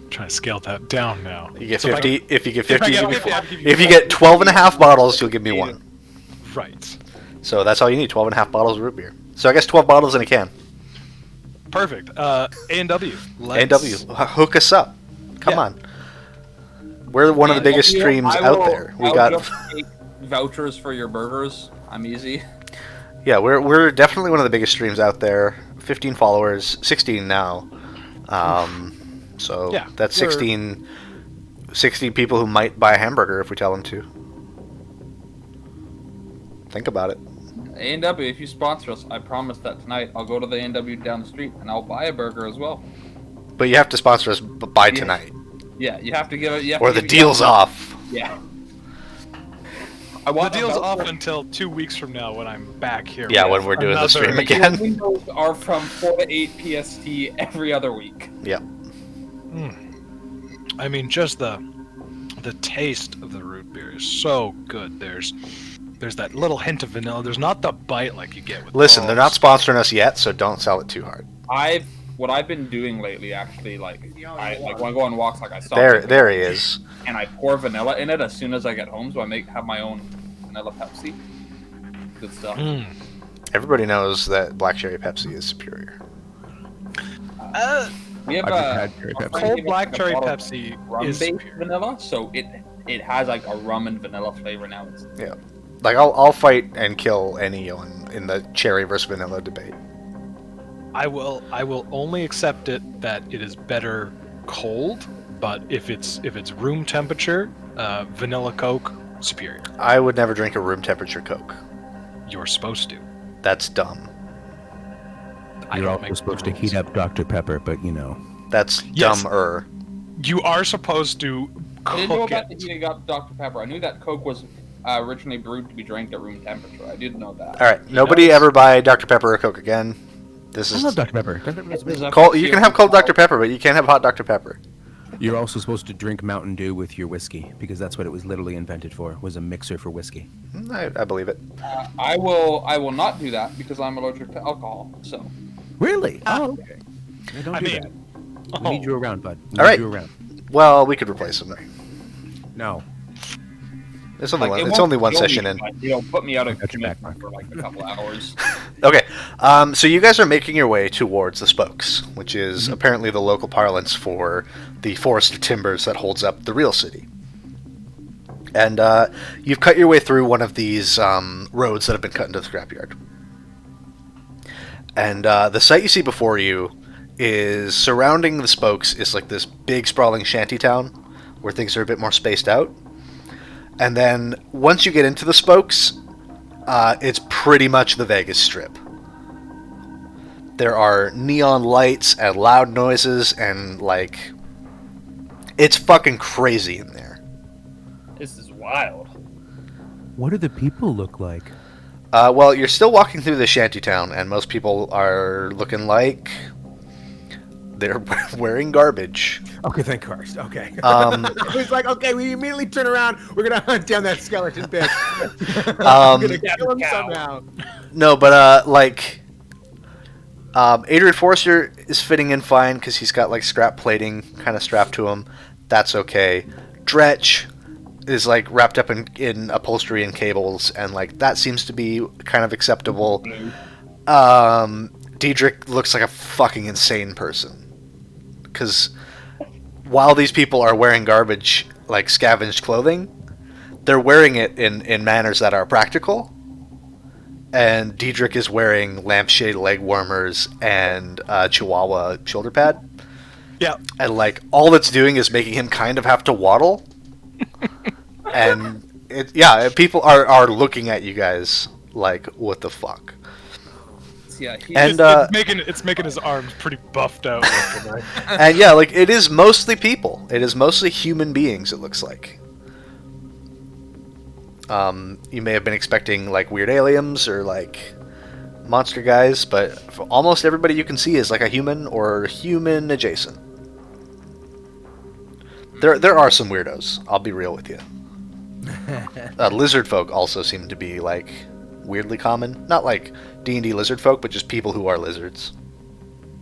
Trying to scale that down now. You get So 50. If you get 50, I you get give me 50, 4. I'll give you If you 4. get 12 and a half bottles, you'll give me 1. Right. So that's all you need, 12 and a half bottles of root beer. So I guess 12 bottles in a can. Perfect. A&W. A&W, hook us up. Come on. We're one of the biggest streams out there. We got just take vouchers for your burgers. I'm easy. Yeah, we're definitely one of the biggest streams out there. 15 followers, 16 now. So Yeah, that's 16 people who might buy a hamburger if we tell them to. Think about it. A&W, if you sponsor us, I promise that tonight I'll go to the A&W down the street and I'll buy a burger as well. But you have to sponsor us by tonight. Yeah, you have to give it. Or the deal's off. Yeah. The deal's off until 2 weeks from now when I'm back here. Yeah, with when we're doing the another- stream again. The windows are from 4 to 8 PST every other week. Yep. I mean, just the taste of the root beer is so good. There's that little hint of vanilla. There's not the bite like you get with. Listen, they're not balls. sponsoring us yet, so don't sell it too hard. What I've been doing lately, actually, like when I go on walks, like I stop. There he is. And I pour vanilla in it as soon as I get home, so I have my own vanilla Pepsi. Good stuff. Everybody knows that black cherry Pepsi is superior. We have I've just had cherry Pepsi. Cold black cherry bottle of Pepsi rum is based superior. vanilla, so it has like a rum and vanilla flavor now. Yeah. Like I'll fight and kill any in the cherry versus vanilla debate. I will only accept it that it is better cold, but if it's room temperature, vanilla Coke superior. I would never drink a room temperature Coke. You're supposed to. That's dumb. I You're don't also make supposed to rules. heat up Dr. Pepper, but you know. That's Yes. dumber. You are supposed to I didn't know cook about the it. heating up Dr. Pepper. I knew that Coke was originally brewed to be drank at room temperature. I did know that. All right, nobody ever buy Dr. Pepper or Coke again. This I is love Dr. Pepper. Dr. Pepper is amazing. cold. You can have cold Dr. Pepper, but you can't have hot Dr. Pepper. You're also supposed to drink Mountain Dew with your whiskey because that's what it was literally invented for. Was a mixer for whiskey. I believe it. I will not do that because I'm allergic to alcohol. So Really? Oh, okay. Yeah, don't I do mean, that. We need you around, bud. We All need right. you around. Well, we could replace them. No. It's only like, it it's won't only one kill me, session in. but, put me out of Got your back, commitment Mark. for like a couple hours. Okay, so you guys are making your way towards the spokes, which is apparently the local parlance for the forest of timbers that holds up the real city. And you've cut your way through one of these roads that have been cut into the scrapyard. And the site you see before you is surrounding the spokes is like this big sprawling shanty town where things are a bit more spaced out. And then once you get into the spokes, it's pretty much the Vegas Strip. There are neon lights and loud noises, and like, it's fucking crazy in there. This is wild. What do the people look like? Well, you're still walking through the shantytown, and most people are looking like they're wearing garbage. Okay, thank Christ. Okay. Um, It was like, okay, we immediately turn around. We're gonna hunt down that skeleton bitch. Um, We're gonna kill him cow. somehow. no, but like, Adrian Forrester is fitting in fine because he's got like scrap plating kind of strapped to him. That's okay. Dretch is like wrapped up in upholstery and cables, and like that seems to be kind of acceptable. Diedrich looks like a fucking insane person because while these people are wearing garbage, like scavenged clothing, they're wearing it in manners that are practical. And Diedrich is wearing lampshade leg warmers and Chihuahua shoulder pad. Yeah. And like all it's doing is making him kind of have to waddle. And people are looking at you guys like, what the fuck? Yeah, And It's making his arms pretty buffed out. looking, right? and yeah, like it is mostly people. It is mostly human beings. It looks like. You may have been expecting like weird aliens or like monster guys, but for almost everybody you can see is like a human or human adjacent. There are some weirdos. I'll be real with you. Lizard folk also seem to be like weirdly common. Not like D&D lizard folk, but just people who are lizards.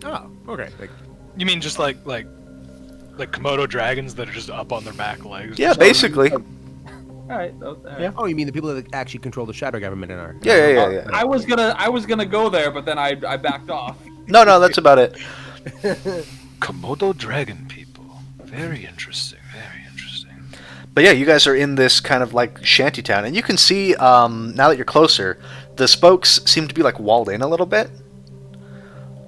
Oh, okay. Like, You mean just like Komodo dragons that are just up on their back legs? Yeah, basically. All right. Yeah. oh, you mean the people that actually control the shadow government in our? Yeah. I was gonna go there, but then I backed off. No, that's about it. Komodo dragon people. Very interesting. Very interesting. But yeah, you guys are in this kind of like shantytown, and you can see now that you're closer, the spokes seem to be like walled in a little bit.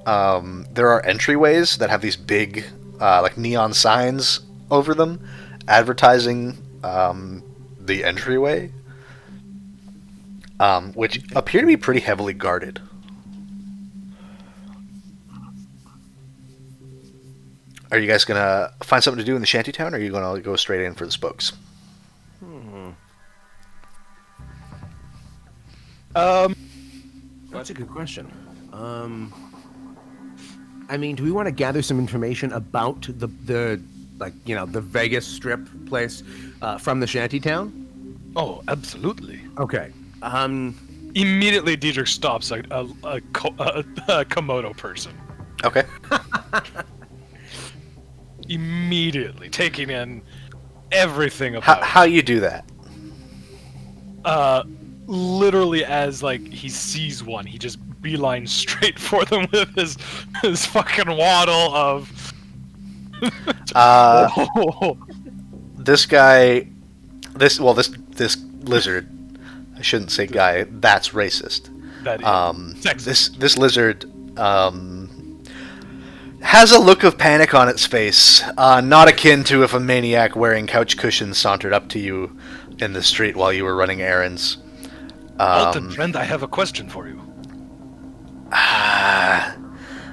There are entryways that have these big like neon signs over them, advertising the entryway, which appear to be pretty heavily guarded. Are you guys gonna find something to do in the shantytown, or are you gonna go straight in for the spokes? That's a good question. I mean, do we want to gather some information about the like, you know, the Vegas Strip place from the shantytown? Oh, absolutely. Okay. Immediately, Diedrich stops a Komodo person. Okay. Immediately taking in everything about How you do that? literally as like he sees one, he just beelines straight for them with his fucking waddle of This guy, this lizard. I shouldn't say guy. That's racist. that is sexist. This lizard has a look of panic on its face, not akin to if a maniac wearing couch cushions sauntered up to you in the street while you were running errands. Alton, friend, I have a question for you.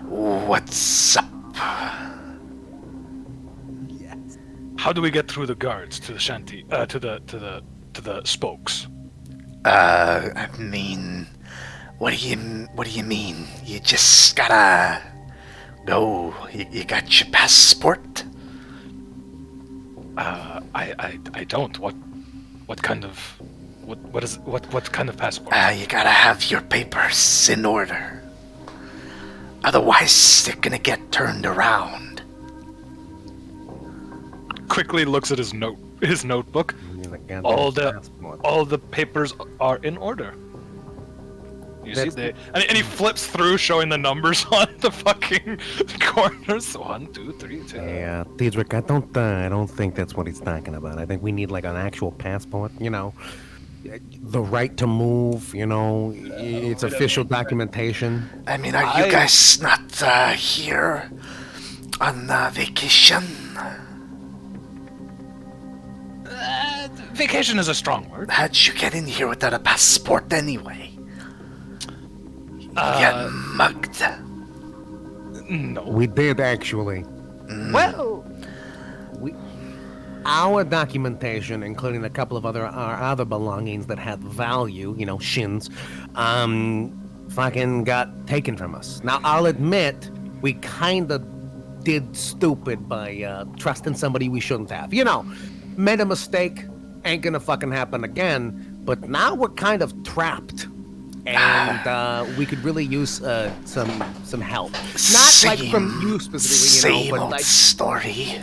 What's up? How do we get through the guards to the shanty? To the spokes? I mean, what do you mean? You just gotta go. You got your passport? I don't. What kind of what kind of passport? You gotta have your papers in order. Otherwise, they're gonna get turned around. Quickly looks at his notebook. All the papers are in order. You see, and he flips through, showing the numbers on the fucking corners. 1, 2, 3, 2. Yeah, Diedrich, I don't think that's what he's talking about. I think we need like an actual passport, you know, the right to move, you know, it's official documentation. I mean, are you guys not here on vacation? Vacation is a strong word. How'd you get in here without a passport anyway? You mugged. No. We did actually. Well, we our documentation, including a couple of our other belongings that had value, shins, fucking got taken from us. Now I'll admit we kind of did stupid by trusting somebody we shouldn't have. Made a mistake. Ain't gonna fucking happen again. But now we're kind of trapped. And we could really use some help. Not like from you specifically, Same but old like story.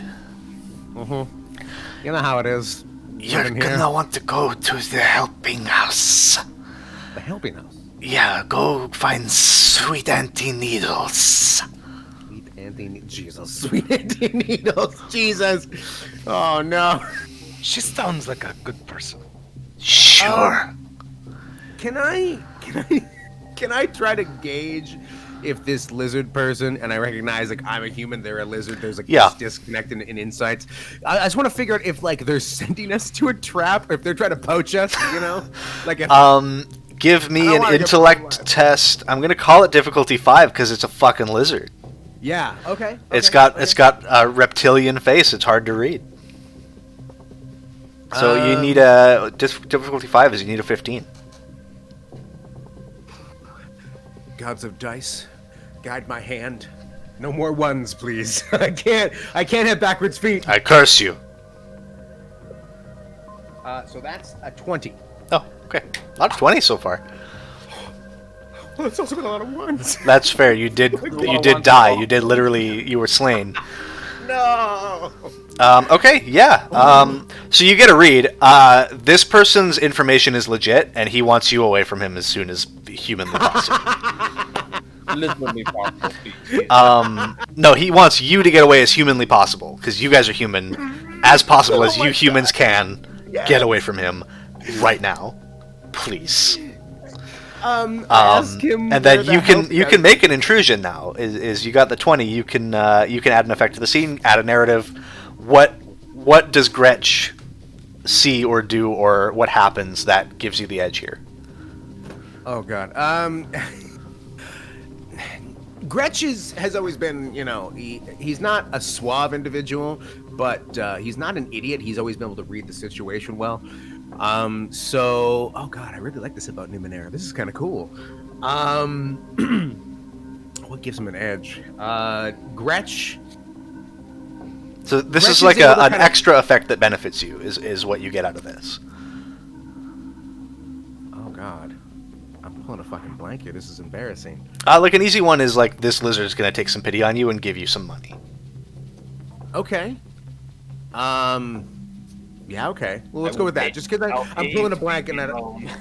you know how it is. You're living here. gonna want to go to the helping house. The helping house. Yeah, go find Sweet Auntie Needles. Sweet Auntie Jesus. Sweet Auntie Needles. Jesus. Oh no. She sounds like a good person. Sure. Can I try to gauge if this lizard person, and I recognize like I'm a human, they're a lizard, there's like Yeah. this disconnect in insights. I just want to figure out if like they're sending us to a trap or if they're trying to poach us, Like if Give me I don't an wanna get intellect blood. test. I'm gonna call it difficulty 5 because it's a fucking lizard. yeah, okay. It's got a reptilian face. It's hard to read. So you need a difficulty 5 is you need a 15. Gods of dice, guide my hand. No more ones, please. I can't have backwards feet. I curse you. So that's a 20. Oh, okay. A lot of 20 so far. Well, it's also been a lot of ones. That's fair. You did die. You did literally. You were slain. No. Okay, yeah. So you get a read. This person's information is legit, and he wants you away from him as soon as humanly possible. Literally possible. No, he wants you to get away as humanly possible, because you guys are human, as possible as you humans can. Get away from him right now, please. Ask him And where then the you help can guy- make an intrusion now. Is you got the 20? You can add an effect to the scene, add a narrative. What does Gretch see or do, or what happens that gives you the edge here? Oh god. Gretch has always been, he's not a suave individual, but he's not an idiot. He's always been able to read the situation well. So, oh god, I really like this about Numenera. This is kind of cool. What gives him an edge? Gretch. So this Gretch is is like able to an kinda- extra effect that benefits you. Is what you get out of this. Oh god. I'm pulling a fucking blank here. This is embarrassing. Like an easy one is like this lizard is gonna take some pity on you and give you some money. Okay. Yeah, okay. Well, let's go with that. Just because I'm pulling a blank and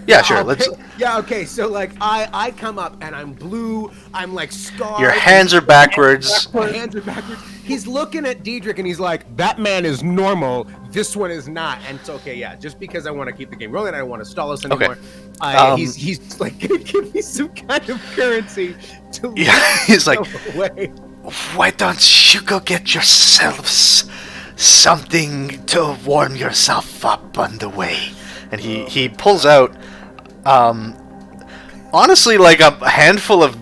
Yeah, sure. I'll Let's. pay- Yeah, okay. So like I come up and I'm blue. I'm like scarred. Your hands are backwards. My hands are backwards. He's looking at Diedrich and he's like, "That man is normal. This one is not." And it's okay. Yeah, just because I want to keep the game rolling, I don't want to stall us anymore. He's like gonna give me some kind of currency to. Yeah, he's like, away. why don't you go get yourselves something to warm yourself up on the way? And he pulls out, honestly, like a handful of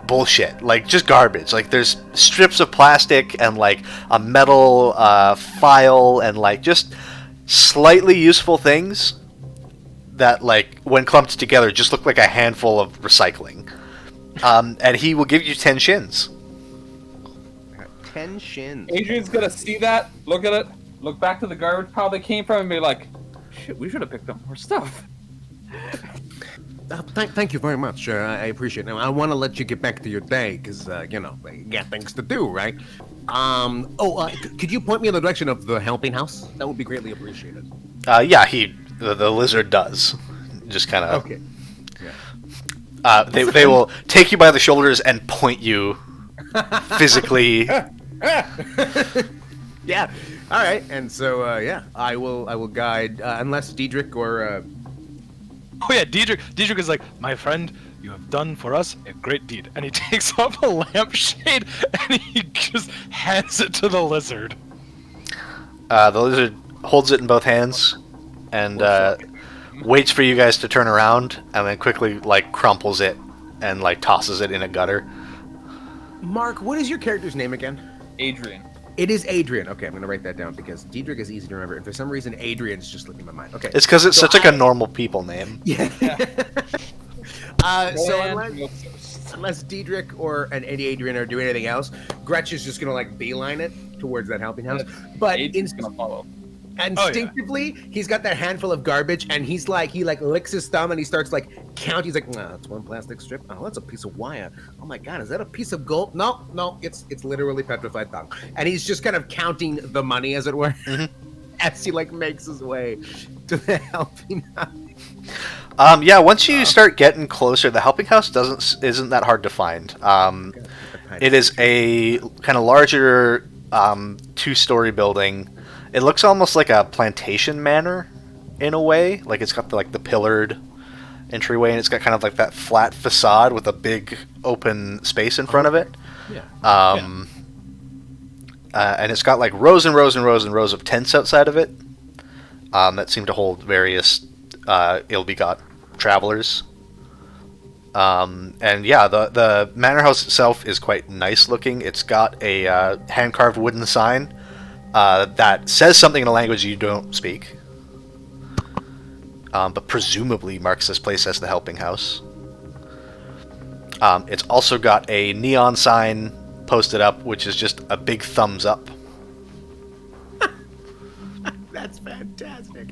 bullshit, like just garbage. Like there's strips of plastic and like a metal file and like just slightly useful things that like when clumped together just look like a handful of recycling. And he will give you 10 shins. 10 shins. Adrian's gonna see that, look at it, look back to the garbage pile they came from, and be like, "Shit, we should have picked up more stuff." Thank you very much. I appreciate it. I want to let you get back to your day because, you got things to do, right? Could you point me in the direction of the helping house? That would be greatly appreciated. Yeah, the lizard does. Just kind of. Okay. They will take you by the shoulders and point you physically. Yeah. All right. And so, I will guide, unless Diedrich or... Oh yeah, Diedrich is like, my friend, you have done for us a great deed. And he takes off a lampshade and he just hands it to the lizard. The lizard holds it in both hands and waits for you guys to turn around and then quickly like crumples it and like tosses it in a gutter. Mark, what is your character's name again? Adrian. It is Adrian. Okay, I'm gonna write that down because Diedrich is easy to remember, and for some reason Adrian's just slipping my mind. Okay. It's because it's So such like a normal people name. Yeah. So And- unless Diedrich or any Adrian are doing anything else, Gretch is just gonna like beeline it towards that helping house. But Adrian's gonna follow. instinctively, he's got that handful of garbage, and he licks his thumb and he starts like counting. He's like, "Nah, that's one plastic strip. Oh, that's a piece of wire. Oh my god, is that a piece of gold? No, it's literally petrified thong." And he's just kind of counting the money, as it were, as he like makes his way to the helping house. Yeah, once you start getting closer, the helping house isn't that hard to find. It is a kind of larger 2-story building. It looks almost like a plantation manor in a way. Like it's got the pillared entryway, and it's got kind of like that flat facade with a big open space in front of it. Yeah. And it's got like rows and rows and rows and rows of tents outside of it that seem to hold various ill-begot travelers. And yeah, the manor house itself is quite nice looking. It's got a hand-carved wooden sign that says something in a language you don't speak, but presumably marks this place as the helping house. It's also got a neon sign posted up, which is just a big thumbs up. That's fantastic.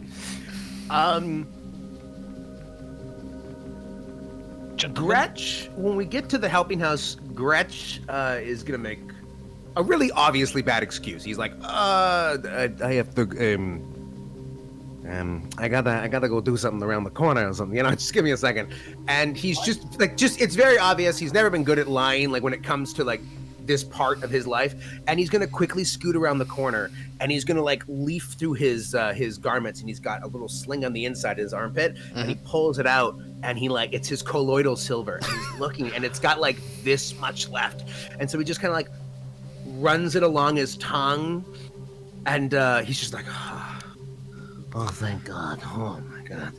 Gretch, when we get to the helping house, Gretch is gonna make a really obviously bad excuse. He's like, I have to, I gotta go do something around the corner or something. Just give me a second. And he's just it's very obvious. He's never been good at lying. Like when it comes to like this part of his life, and he's gonna quickly scoot around the corner, and he's gonna like leaf through his garments, and he's got a little sling on the inside of his armpit, and he pulls it out, and it's his colloidal silver, and he's looking, and it's got like this much left, and so he just kind of like runs it along his tongue, and he's just like, oh thank God, oh my God,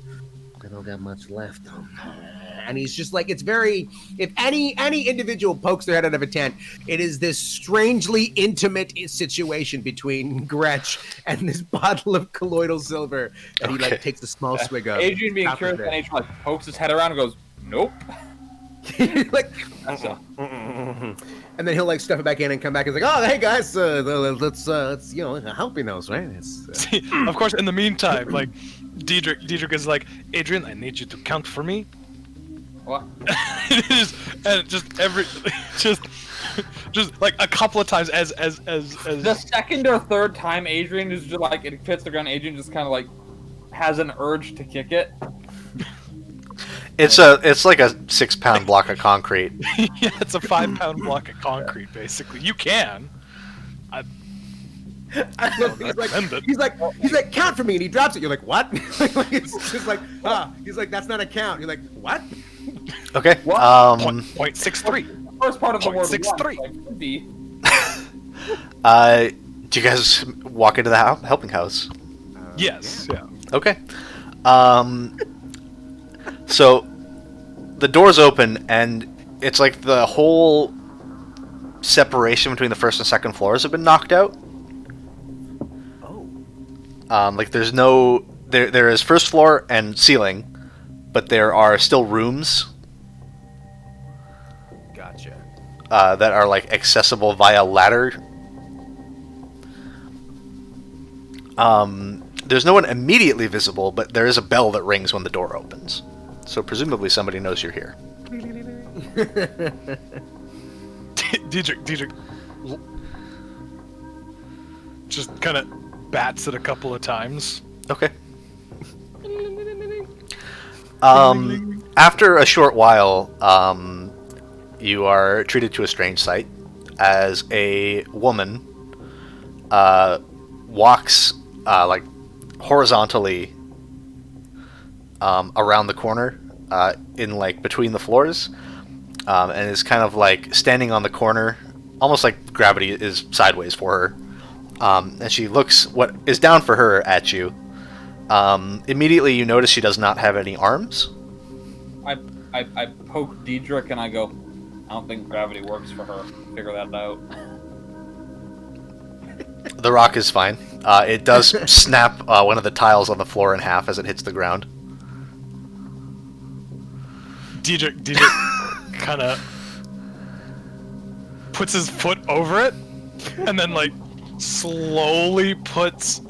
I don't got much left. And he's just like, it's very, if any individual pokes their head out of a tent, it is this strangely intimate situation between Gretch and this bottle of colloidal silver, and he like takes a small swig of. Adrian being curious, and Adrian like pokes his head around and goes, "Nope." Like, and then he'll like stuff it back in and come back and like, oh hey guys, let's helping us, right? See, of course, in the meantime, like Diedrich is like, Adrian, I need you to count for me. What? And just like a couple of times as The second or third time Adrian is just like it hits the ground, Adrian just kind of like has an urge to kick it. It's like a 6-pound block of concrete. Yeah, it's a 5-pound block of concrete, basically. You can. He's like, count for me, and he drops it. You're like, what? It's just like, he's like, that's not a count. You're like, what? Okay. What? 0.63. First part of the word 0.63. one, like, could be. Do you guys walk into the helping house? Yes. Yeah. Okay. So the doors open, and it's like the whole separation between the first and second floors have been knocked out. Oh. Like there's no there is first floor and ceiling, but there are still rooms Gotcha. that are like accessible via ladder. There's no one immediately visible, but there is a bell that rings when the door opens. So presumably somebody knows you're here. Diedrich just kind of bats it a couple of times. Okay. After a short while, you are treated to a strange sight as a woman walks like horizontally around the corner in like between the floors, and is kind of like standing on the corner, almost like gravity is sideways for her. And she looks what is down for her at you. Immediately you notice she does not have any arms. I poke Diedrich and I go, I don't think gravity works for her. Figure that out. The rock is fine. It does snap one of the tiles on the floor in half as it hits the ground. Diedrich kind of puts his foot over it, and then like slowly puts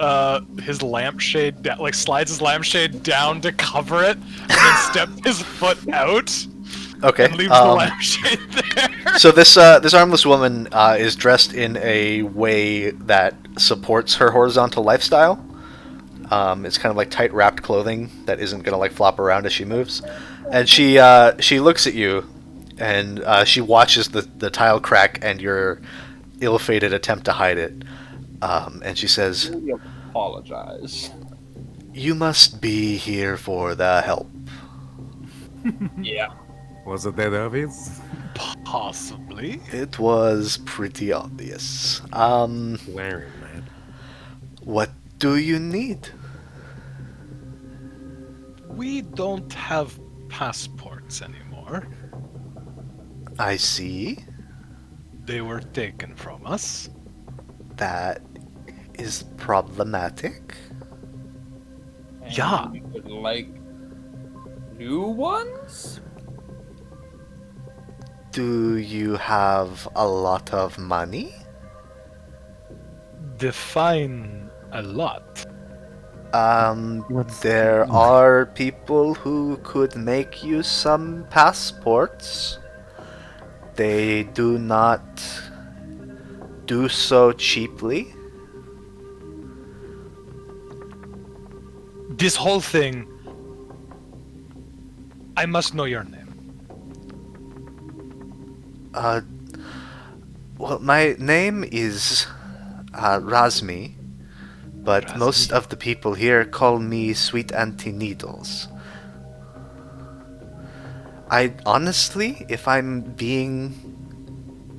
his lampshade down, like slides his lampshade down to cover it, and then steps his foot out. Okay. And leaves the lampshade there. So this armless woman is dressed in a way that supports her horizontal lifestyle. It's kind of like tight wrapped clothing that isn't gonna like flop around as she moves, and she looks at you, and she watches the tile crack and your ill-fated attempt to hide it, and she says, I apologize. "You must be here for the help." Yeah. Was it that obvious? Possibly. It was pretty obvious. Wearing, man. What do you need? We don't have passports anymore. I see. They were taken from us. That is problematic. And Yeah. we would like new ones? Do you have a lot of money? Define a lot. There are people who could make you some passports. They do not do so cheaply. This whole thing. I must know your name. Well, my name is Razmi, but Razmi. most of the people here call me Sweet Auntie Needles. I honestly, if I'm being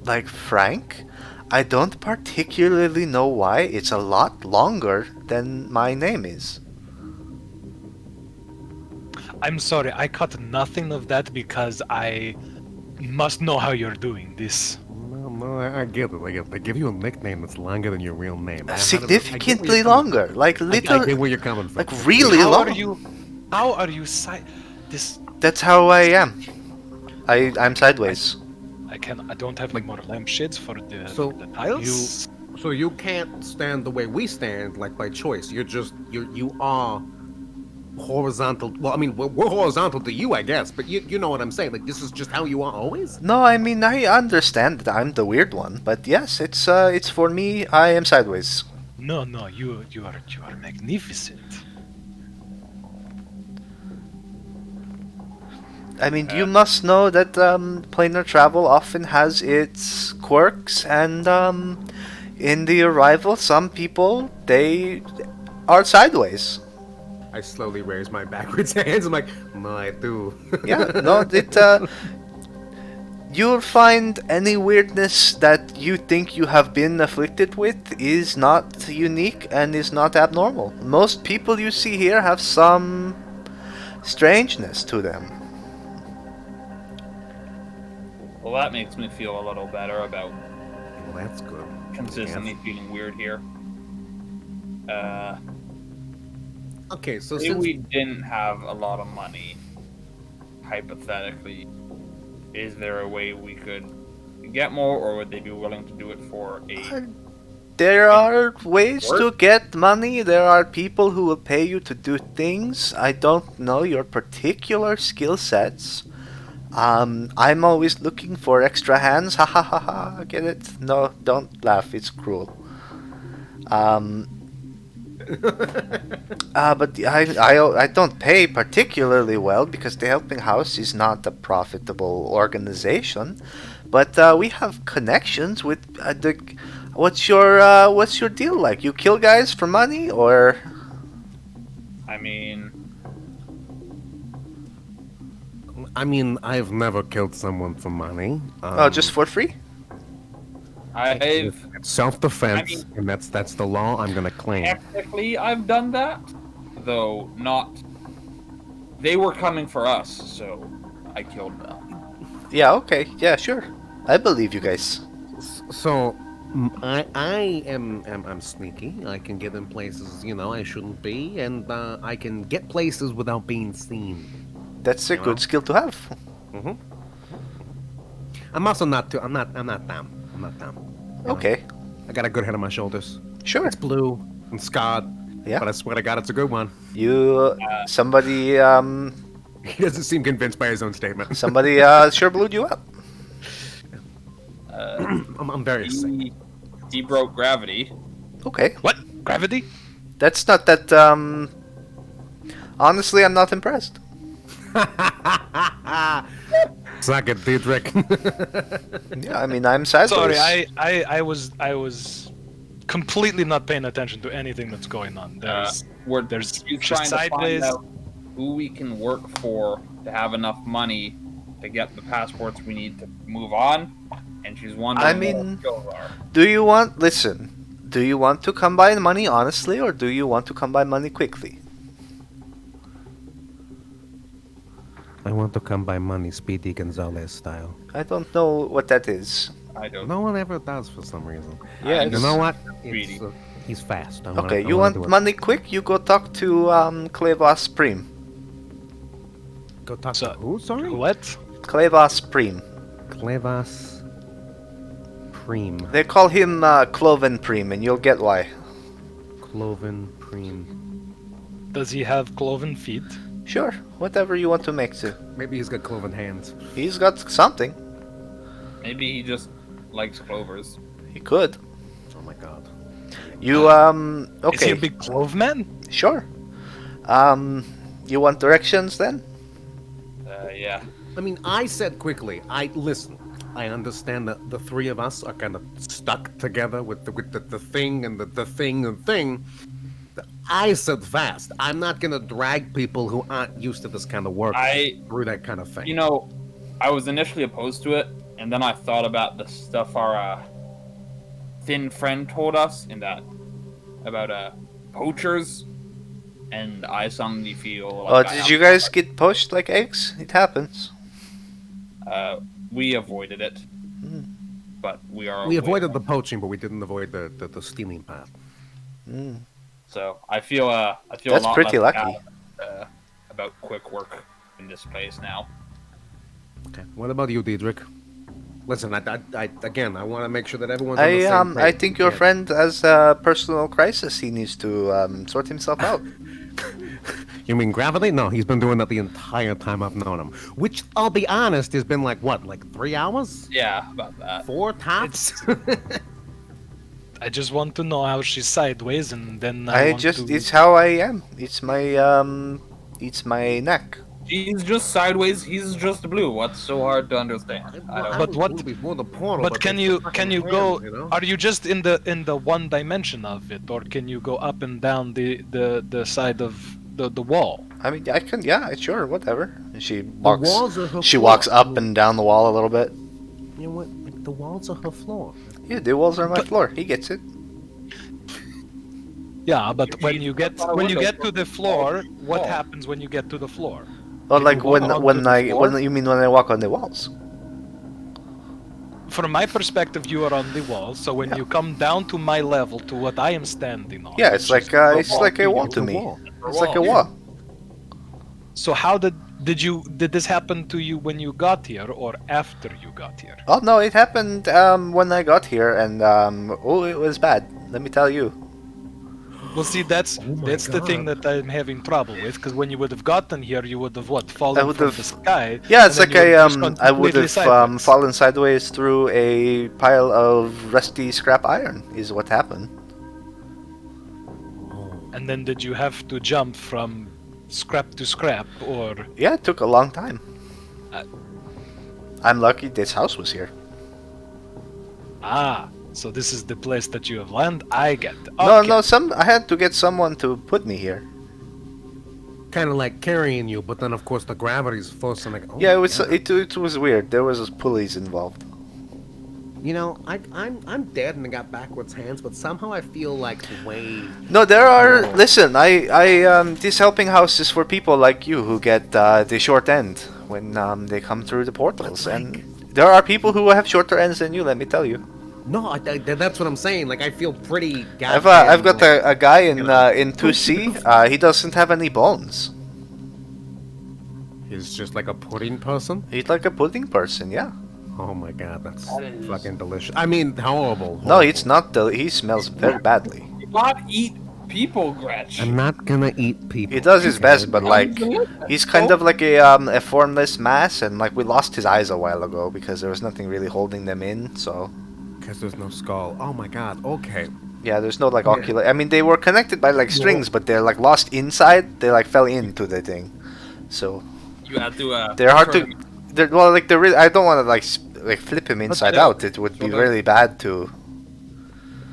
like frank, I don't particularly know why it's a lot longer than my name is. I'm sorry, I caught nothing of that because I must know how you're doing this. No, I get it. I get it. They give you a nickname that's longer than your real name. I get where Significantly you're coming longer, like from. little, I get where you're coming from. like really How long. are you? How are you this? That's how I am. I'm sideways. I don't have any more lampshades for the, So, for the tiles. So you can't stand the way we stand, like by choice. You are horizontal. Well, I mean, we're horizontal to you, I guess. But you know what I'm saying. Like this is just how you are always. No, I mean I understand that I'm the weird one, but yes, it's for me. I am sideways. No, you are magnificent. I mean, you must know that planar travel often has its quirks, and in the arrival, some people they are sideways. I slowly raise my backwards hands. I'm like, no, I do. Yeah, no, you'll find any weirdness that you think you have been afflicted with is not unique and is not abnormal. Most people you see here have some strangeness to them. Well, that makes me feel a little better about Well, that's good. consistently feeling weird here. Okay, so Say since we didn't have a lot of money, hypothetically, is there a way we could get more, or would they be willing to do it for a... There are ways to get money. There are people who will pay you to do things. I don't know your particular skill sets. I'm always looking for extra hands. Ha ha ha ha. Get it? No, don't laugh. It's cruel. But I don't pay particularly well because the Helping House is not a profitable organization. But we have connections with the. What's your deal like? You kill guys for money, or? I mean, I've never killed someone for money. Oh, just for free? I've Self-defense, I mean- and that's the law I'm gonna claim. technically I've done that, though not. They were coming for us, so I killed them. Yeah, okay. Yeah, sure. I believe you guys. So, I'm sneaky. I can get in places I shouldn't be, and I can get places without being seen. That's a You know? good skill to have. hmm I'm also not too. I'm not dumb. I'm not dumb. Okay. I got a good head on my shoulders. Sure. It's blue and scarred, Yeah. but I swear to God, it's a good one. Somebody He doesn't seem convinced by his own statement. somebody sure blew you up. I'm very sick. He broke gravity. Okay. What? Gravity? That's not that honestly, I'm not impressed. Suck it, Dietrich. Yeah, I mean, I'm sideways. Sorry, I was completely not paying attention to anything that's going on. There's He's she's trying to sideways. find out who we can work for to have enough money to get the passports we need to move on, and she's wondering I what mean- our skills are. Do you want to come by money honestly, or do you want to come by money quickly? I want to come by money, Speedy Gonzalez style. I don't know what that is. I don't. No one ever does for some reason. Yeah, I You it's- know what? Speedy. He's fast. Okay, you want money quick? You go talk to Klevas Prim. Go talk So- to who? Sorry? What? Klevas Prim. Clevas Preem. They call him Cloven Prim, and you'll get why. Cloven Preem. Does he have cloven feet? Sure, whatever you want to make to. Maybe he's got cloven hands. He's got something. Maybe he just likes clovers. He could. Oh my god. You Is he okay? a big clove man? Sure. You want directions then? Yeah. I mean, I said quickly. Listen. I understand that the three of us are kind of stuck together with the thing and the thing and thing. I said fast. I'm not gonna drag people who aren't used to this kind of work through that kind of thing. You know, I was initially opposed to it, and then I thought about the stuff our thin friend told us about poachers, and I suddenly feel Oh, like did you guys get poached like eggs? It happens. we avoided it, but we are. we avoided the poaching, but we didn't avoid the stealing part. So I feel That's a lot pretty less lucky. bad, about quick work in this place now. Okay. What about you, Diedrich? Listen, I again, I want to make sure that everyone's on the I same page. I think your Yeah. friend has a personal crisis. He needs to sort himself out. You mean gravity? No, he's been doing that the entire time I've known him. Which, I'll be honest, has been like 3 hours? Yeah, about that. 4 tops? I just want to know how she's sideways, and then It's how I am. It's my neck. She's just sideways. He's just blue. What's so hard to understand? I don't. But was what- blue before the portal, But can they you fucking go? ran, you know? Are you just in the one dimension of it, or can you go up and down the side of the wall? I mean, I can. Yeah, sure, whatever. And she The walks. walls are her She floor. walks up and down the wall a little bit. You know what? Like, the walls are her floor. Yeah, the walls are my floor. He gets it. Yeah, but when She's you get up on a window to from the floor, what wall. happens when you get to the floor? Or You like walk when onto the floor? you mean when I walk on the walls? From my perspective, you are on the wall. So when Yeah. you come down to my level, to what I am standing on, Yeah, it's which is like the it's like a wall It's to a me. wall. It's like a wall. So how did this happen to you when you got here, or after you got here? Oh no, it happened when I got here, and oh, it was bad. Let me tell you. Well, see, that's Oh my the thing God. that I'm having trouble with, because when you would have gotten here, you would have I fallen would from have- the sky. Yeah, it's and like then you would have just gone I would completely have sideways. fallen sideways through a pile of rusty scrap iron. Is what happened. And then did you have to jump from scrap to scrap, or Yeah, it took a long time. Uh, I'm lucky this house was here. so this is the place that you have landed? I get. No, Okay. no, I had to get someone to put me here. Kind of like carrying you, but then of course the gravity's forcing like. Oh Yeah, my it was God. it was weird. There was pulleys involved. You know, I'm dead and I got backwards hands, but somehow I feel like way. No, there are. Oh. Listen, this helping house is for people like you who get the short end when they come through the portals. And there are people who have shorter ends than you. Let me tell you. No, that's what I'm saying. Like, I feel pretty I've got like, a guy in you know. in 2C. He doesn't have any bones. He's just like a pudding person. He's like a pudding person. Yeah. Oh my god, that's That is- fucking delicious. I mean, horrible. No, it's not. He smells very badly. Do not eat people, Gretch. I'm not gonna eat people. He does his best, but like He's he's kind of like a formless mass, and like we lost his eyes a while ago because there was nothing really holding them in. So Because there's no skull. Oh my god. Okay. yeah, there's no like ocular. I mean, they were connected by like strings, but they're like lost inside. They like fell into the thing. So You have to. they're hard to. They're, well, like they're really. I don't want to like flip him inside they're- out. It would be really bad to.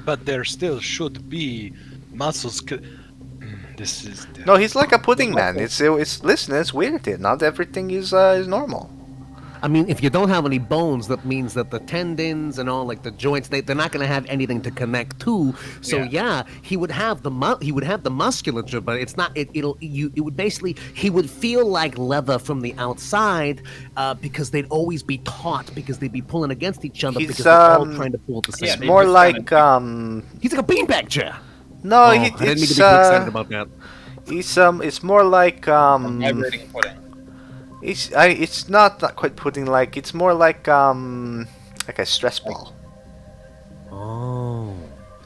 But there still should be muscles. This is. No, he's like a pudding man. It's listen, it's weird here. Not everything is normal. I mean, if you don't have any bones, that means that the tendons and all, like the joints, they're not going to have anything to connect to. So yeah, he would have the musculature, but it's not. It would basically, he would feel like leather from the outside, because they'd always be taut because they'd be pulling against each other He's, because they're all trying to pull at the same. yeah, time. they More just like He's like a beanbag chair. no, Oh, I didn't mean to be too excited about that. it's more like Vibrating pudding. it's not quite pudding like. It's more like a stress ball. Oh.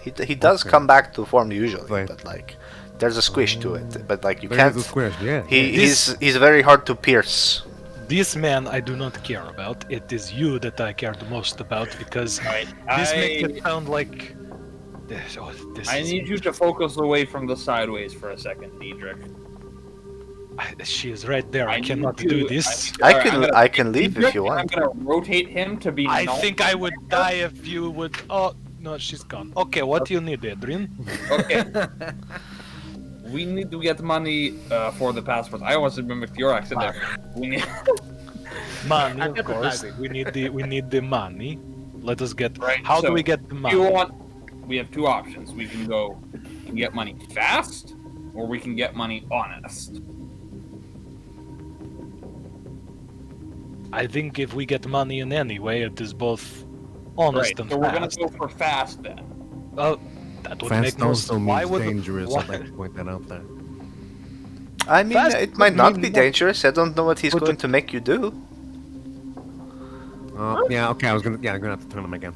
He does Okay. come back to form usually, Right. but like there's a squish to it. But like you There can't. is a squish, yeah. He's very hard to pierce. This man I do not care about. It is you that I care the most about because Right. this makes it sound like. This I is- need you to focus away from the sideways for a second, Diedrich. She is right there. I need cannot you- do this. I can leave if you I'm want. gonna rotate him to be. I north. think I would die if you would. Oh no, she's gone. Okay, what do you need, Adrian? Okay. We need to get money for the passports. I always remember your accent there. We need. Money, I'm of course. empathizing. We need the money. Let us get. Right, How do so we get the money? You want? We have two options. We can go and get money fast, or we can get money honest. I think if we get money in any way, it is both honest Right. and So we're gonna fast. go for fast then. Well, that would Fast make no also sense. Why means would dangerous. why- I'd like to point that out there. I mean, Fast it might would not mean be no- dangerous. I don't know what he's Would going the- to make you do. Yeah, okay, I'm gonna have to turn him again.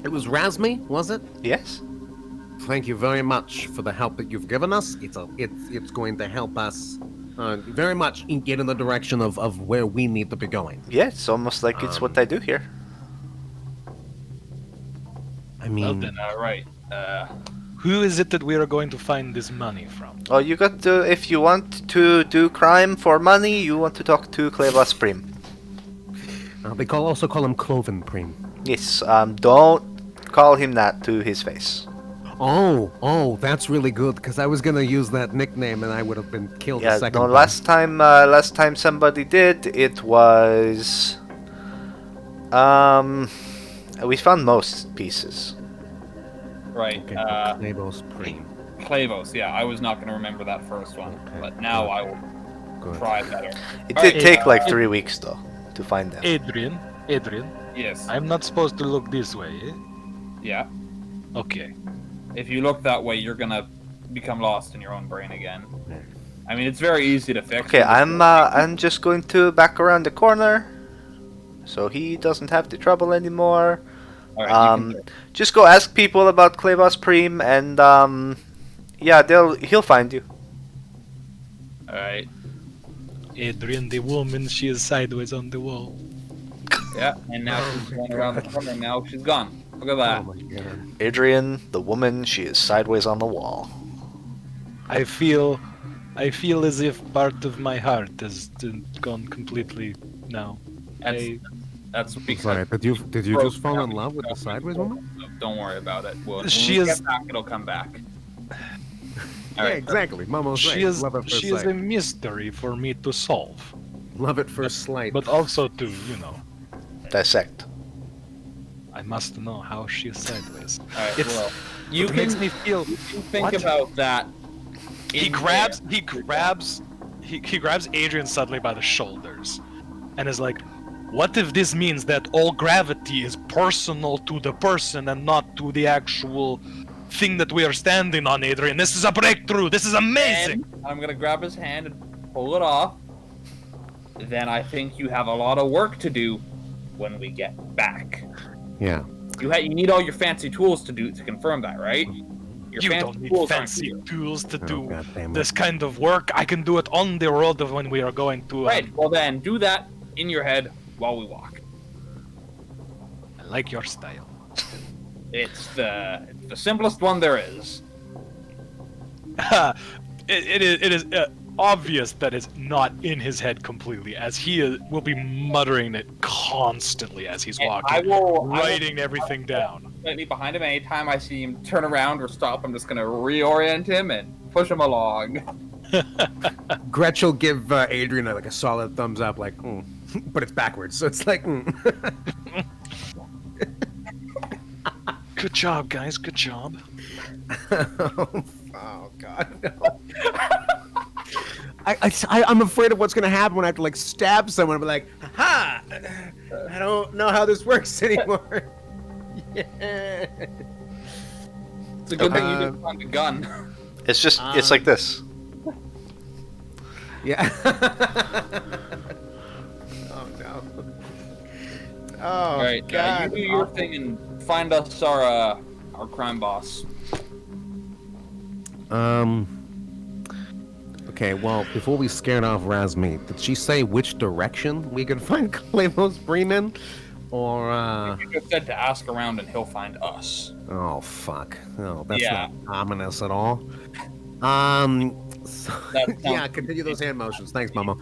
It was Razmi, was it? Yes. Thank you very much for the help that you've given us. It's going to help us very much get in the direction of where we need to be going. Yeah, it's almost like it's what I do here. I Well mean, then, Right. who is it that we are going to find this money from? Oh, you got to. If you want to do crime for money, you want to talk to Klevas Prim. they also call him Cloven Prim. Yes. Don't call him that to his face. Oh, that's really good because I was gonna use that nickname and I would have been killed Yeah. the second No. time. Last time somebody did, it was. We found most pieces. Right. Okay, Clavos Prim. Clavos. Yeah, I was not gonna remember that first one, Okay, but now I will Good. try better. It Alright, did take like uh, 3 weeks though to find them. Adrian, Yes. I'm not supposed to look this way, eh? Yeah. Okay. If you look that way, you're gonna become lost in your own brain again. Yeah. I mean, it's very easy to fix. Okay, You just- I'm just going to back around the corner, so he doesn't have the trouble anymore. All right, you can Just go ask people about Klevas Prim, and yeah, he'll find you. All right. Adrian, the woman, she is sideways on the wall. Yeah, and now she's going around the corner. And now she's gone. Look at Oh that. my god. Adrian, the woman, she is sideways on the wall. I feel as if part of my heart has gone completely now. That's because. Sorry, did you just fall in love with the sideways woman? Don't worry about it. When She we is- get back, it'll come back. Yeah, Alright. exactly. Momo's She right. is Love at first she is sight. a mystery for me to solve, Love at first sight. but also to Dissect. I must know how she is sideways. All right. It's- Well, you it makes can me feel. you think What? about that. He in grabs he grabs Adrian suddenly by the shoulders, and is like, "What if this means that all gravity is personal to the person and not to the actual thing that we are standing on, Adrian? This is a breakthrough. This is amazing." And I'm gonna grab his hand and pull it off. Then I think you have a lot of work to do when we get back. Yeah. You need all your fancy tools to confirm that, right? Your You fancy don't need tools aren't fancy here. tools to Oh, do God damn it. this kind of work. I can do it on the road when we are going to. Right. Well, then do that in your head while we walk. I like your style. It's the simplest one there is. It is obvious that it's not in his head completely, as he will be muttering it constantly as he's And walking, writing everything down. Slightly behind him. Anytime I see him turn around or stop, I'm just gonna reorient him and push him along. Gretch will give Adrian like a solid thumbs up, like, but it's backwards, so it's like, Good job, guys. Good job. oh God, no. I'm afraid of what's gonna happen when I have to like stab someone and be like, ha! I don't know how this works anymore. Yeah. It's a good thing you didn't find a gun. It's just, it's like this. Yeah. Oh no. Oh All right, God. you do your thing and find us our crime boss. Okay, well, before we scared off Razmi, did she say which direction we could find Clavos Bremen? Or, You just said to ask around and he'll find us. oh, fuck. No, that's Yeah. not ominous at all. So, That sounds- yeah, continue those hand motions. Thanks, Momo.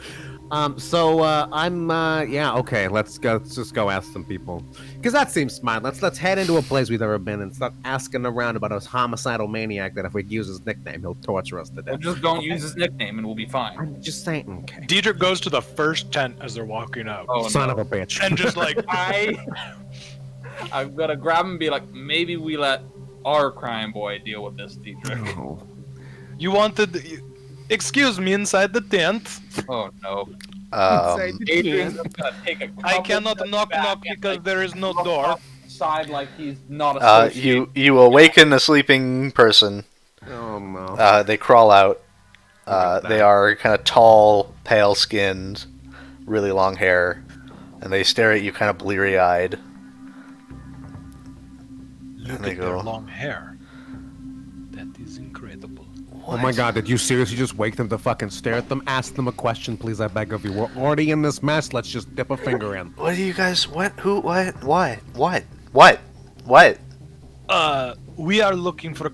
Yeah, okay, let's just go ask some people. Because that seems smart. Let's head into a place we've never been and start asking around about a homicidal maniac that if we use his nickname, he'll torture us to Well, death. just don't use his nickname and we'll be fine. I'm just saying, okay. Diedrich goes to the first tent as they're walking out, Oh, Son no. of a bitch. and just like, I'm gonna grab him and be like, maybe we let our crime boy deal with this, Dietrich. Oh. "You wanted, excuse me, inside the tent. Oh no. Um, Adrian's just gonna take a I couple cannot steps knock back and, because like, there is no look door." off the side like he's not a you awaken a sleeping person. Oh, no. They crawl out. Look at They that. are kind of tall, pale-skinned, really long hair, and they stare at you kind of bleary-eyed. Look they at their go. long hair. That is incredible. Oh my God, did you seriously just wake them to fucking stare at them? Ask them a question, please, I beg of you. We're already in this mess, let's just dip a finger in. What do you guys? What? Who? What? We are looking for,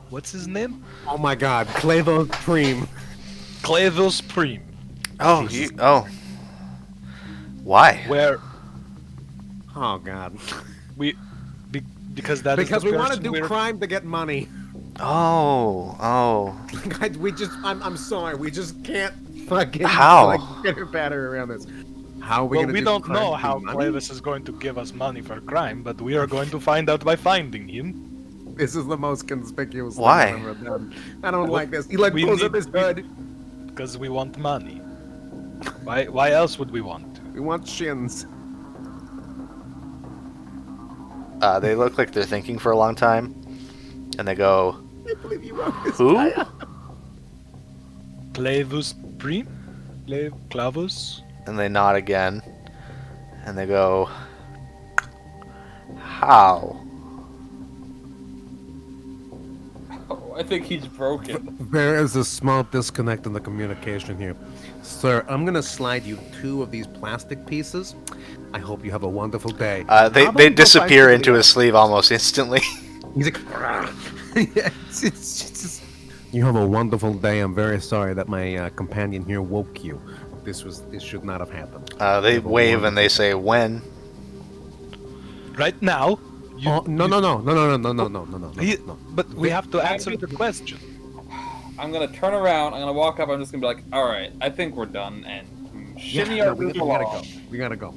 what's his name? Oh my God, Clavos Preem. Clavos Prim. Oh, Why? Where Oh God. because that is Because the we want to person do we're- crime to get money. Oh. I'm sorry, we just can't fucking How? like pitter patter around this. How are we Well, gonna we do don't crime know to how money? Clavos is going to give us money for crime, but we are going to find out by finding him. This is the most conspicuous Why? thing I've ever done. I don't like this. He like we pulls need- up his hood. Because we want money. Why else would we want to? We want shins. They look like they're thinking for a long time, and they go, I can't believe you wrote this. "Who?" Clavos Prim? Clavos? And they nod again, and they go, "How?" Oh, I think he's broken. There is a small disconnect in the communication here. Sir, I'm gonna slide you 2 of these plastic pieces. I hope you have a wonderful day. How about They you go find disappear somebody into his else? sleeve almost instantly. He's like, Yeah, it's just- you have a wonderful day. I'm very sorry that my companion here woke you. This should not have happened. They wave and they say, "When?" Right now? Oh, no. But we have to answer the question. I'm gonna turn around. I'm gonna walk up. I'm just gonna be like, all right, I think we're done, and shimmy Yeah, our we group gotta along. go. We gotta go.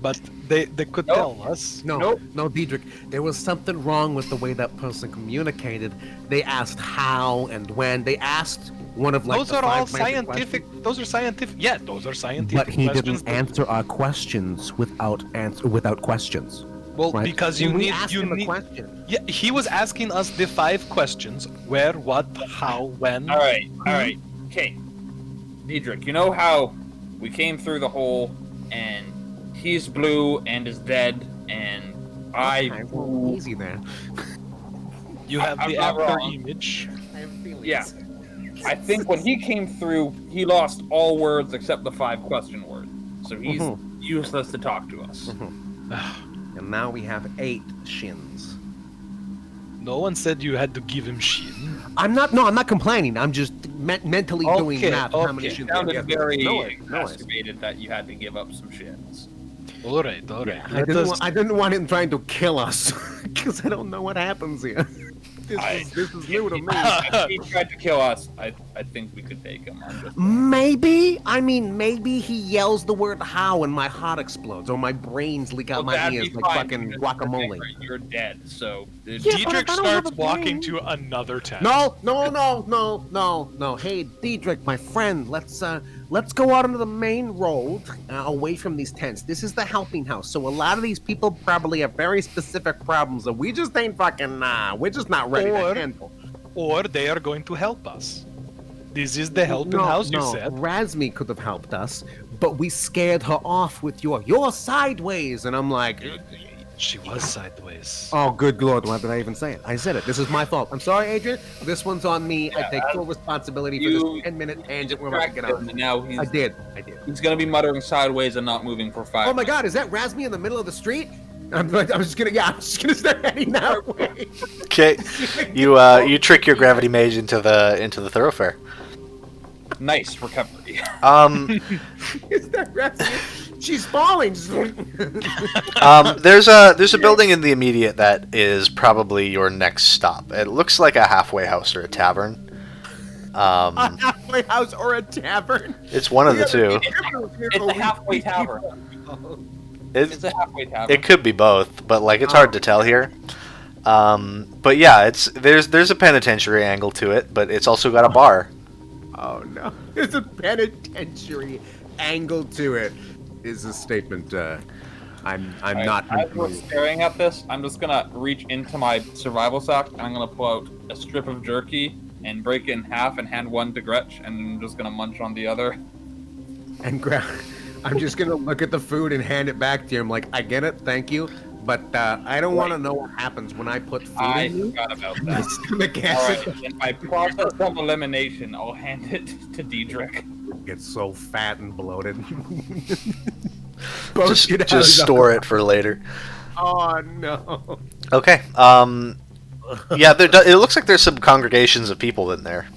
But they could Nope. tell us. No, Nope. no, Diedrich. There was something wrong with the way that person communicated. They asked how and when. They asked one of like Those the are all five magic scientific. questions? Those are scientific. Yeah, those are scientific But he questions. didn't answer our questions without questions. Well, Right? because When you we need. asked You him a need. question. Yeah, he was asking us the 5 questions: where, what, how, when. All right. Okay, Diedrich, you know how we came through the hole and he's blue and is dead, and Okay, well, easy there. You have I'm the not after wrong. image. I have feelings. Yeah. I think when he came through, he lost all words except the 5 question word. So he's useless to talk to us. And now we have 8 shins. No one said you had to give him shin. I'm not complaining. I'm just mentally doing Okay, math. How many okay. shins It sounded I get. very No worries. exacerbated that you had to give up some shins. All right. I didn't want him trying to kill us because I don't know what happens here. This is new to me. If he tried to kill us, I think we could take him. I'm just Maybe. I mean, maybe he yells the word "how" and my heart explodes, or my brains leak out my that'd ears be like fine, fucking because guacamole. You're dead, so Yeah, but Diedrich if I don't have starts a walking brain- to another tent. No. Hey, Diedrich, my friend, let's go out onto the main road, away from these tents. This is the helping house, so a lot of these people probably have very specific problems that we just ain't fucking. We're just not ready Or- to handle. Or they are going to help us. This is the helping house, you said. Razmi could have helped us, but we scared her off with you're sideways, and I'm like, She was sideways. oh, good lord, why did I even say it? I said it. This is my fault. I'm sorry, Adrian. This one's on me. I take full responsibility for you- this 10-minute tangent we're about to get distracted on. him, and now I did. he's gonna be muttering sideways and not moving for 5. Oh my god, is that Razmi in the middle of the street? I'm just gonna start heading that way. Okay, you trick your gravity mage into the thoroughfare. Nice recovery. Is that Razmi? She's falling. There's a building in the immediate that is probably your next stop. It looks like a halfway house or a tavern. A halfway house or a tavern? It's one of the two. It's a halfway tavern. It's a halfway tavern. It could be both, but like it's hard to tell here. But yeah, there's a penitentiary angle to it, but it's also got a bar. Oh no, there's a penitentiary angle to it. Is a statement. I'm not. As we're staring at this, I'm just gonna reach into my survival sack and I'm gonna pull out a strip of jerky and break it in half and hand one to Gretch, and I'm just gonna munch on the other. And I'm just gonna look at the food and hand it back to you. I'm like, I get it, thank you, but I don't want to know what happens when I put food I in you. forgot about My that. stomach All acid right, in my process of elimination, I'll hand it to Diedrich. gets so fat and bloated. Just store it for later. Oh no. Okay. Yeah, it looks like there's some congregations of people in there.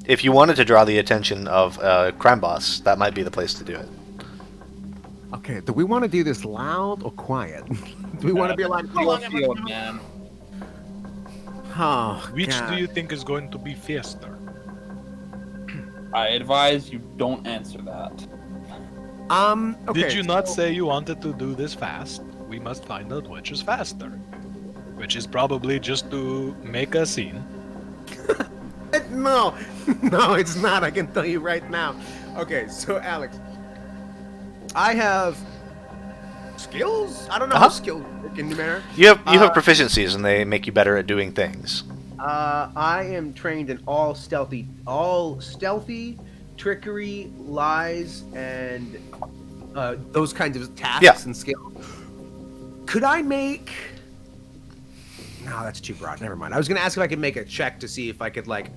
If you wanted to draw the attention of a crime boss, that might be the place to do it. Okay, do we want to do this loud or quiet? Do we want to be like, Your field, man. oh, Which God. do you think is going to be faster? I advise you don't answer that. Okay, Did you not so- say you wanted to do this fast? We must find out which is faster. Which is probably just to make a scene. No, no, it's not. I can tell you right now. Okay, so Alex, I have skills. I don't know how skills work in Numenera. You have proficiencies, and they make you better at doing things. I am trained in all stealthy, trickery, lies, and Those kinds of tasks Yeah. and skills. Could I make? No, that's too broad. Never mind. I was gonna ask if I could make a check to see if I could like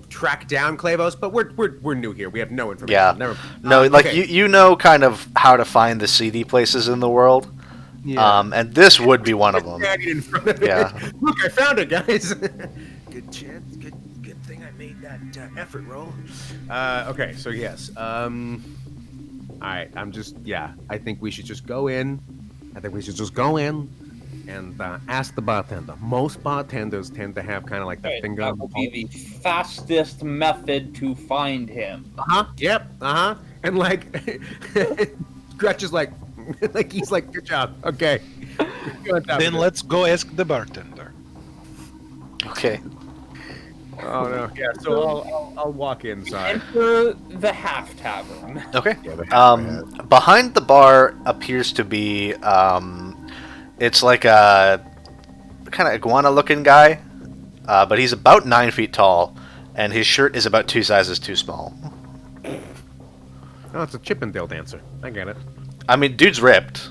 track down Clavos, but we're new here. We have no information. Yeah. Never. No, like okay. you know kind of how to find the seedy places in the world. Yeah. And this would be one of them. Standing in front of it. Yeah. Look, I found it, guys. Good chance. Good thing I made that effort roll. Okay, so yes. All right. I think we should just go in. And ask the bartender. Most bartenders tend to have kind of like the Right, finger that on the will be pulse. the fastest method to find him. Yep. And like, Gretch is like, he's like, good job. Okay. Then let's go ask the bartender. Okay. Oh no. Yeah. So I'll walk inside. Enter the half tavern. Okay. Yeah, the hammer Behind the bar appears to be it's like a kind of iguana-looking guy, but he's about 9 feet tall, and his shirt is about 2 sizes too small. Oh, it's a Chippendale dancer. I get it. I mean, dude's ripped.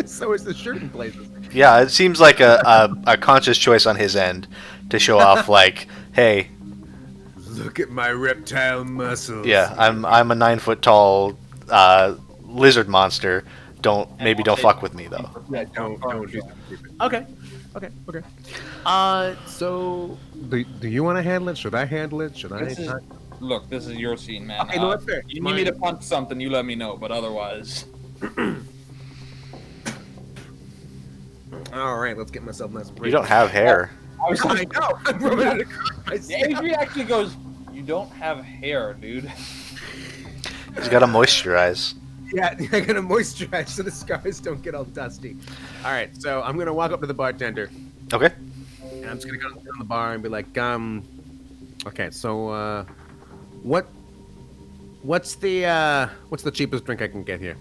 So is the shirt in places. Yeah, it seems like a conscious choice on his end to show off, like, hey, Look at my reptile muscles. yeah, I'm a 9 foot tall lizard monster. Don't fuck with me though. Yeah, don't do something stupid. Okay. So Do you want to handle it? Should I handle it? Should I? Look, this is your scene, man. Okay, no, that's fair. You need me to punch something, you let me know, but otherwise... All right, let's get myself nice. You don't have hair. I was I like, know. I'm rubbing it across my Adrian actually goes, you don't have hair, dude. He's got to moisturize. Yeah, I gotta moisturize so the scars don't get all dusty. All right, so I'm gonna walk up to the bartender Okay. and I'm just gonna go down the bar and be like, Okay, so what's the cheapest drink I can get here?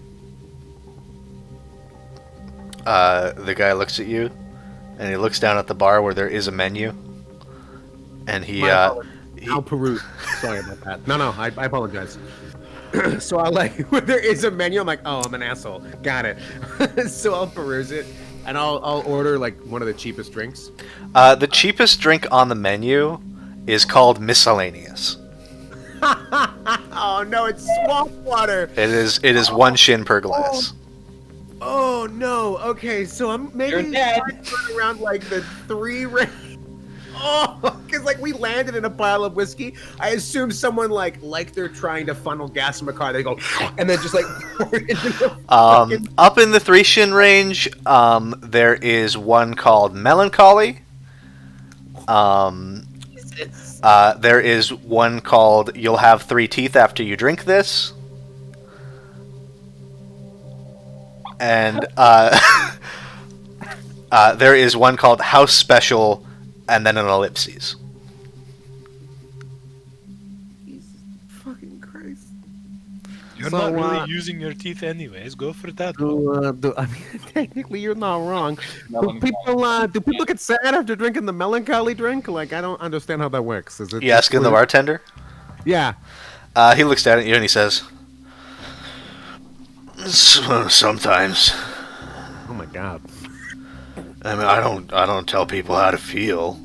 The guy looks at you, and he looks down at the bar where there is a menu, and I'll peruse. Sorry about that. No, I apologize. So I'll when there is a menu, I'm like, oh, I'm an asshole. Got it. So I'll peruse it, and I'll order like one of the cheapest drinks. the cheapest drink on the menu is called miscellaneous. Oh no, it's swamp water. It is 1 shin per glass. Oh no. Okay, so I'm You're maybe dead. around like the 3 range. Oh, because like we landed in a pile of whiskey. I assume someone like they're trying to funnel gas from a car. They go and then just like pour it into the fucking... Up in the 3 shin range, there is one called melancholy. There is one called you'll have 3 teeth after you drink this. And there is one called House Special, and then an ellipses. Jesus fucking Christ. You're So, not really using your teeth anyways. Go for that. I mean, technically, you're not wrong. Do people get sad after drinking the melancholy drink? Like, I don't understand how that works. Is it? You asking the bartender? Yeah. He looks down at you and he says, "Sometimes. Oh my god. I mean, I don't tell people how to feel.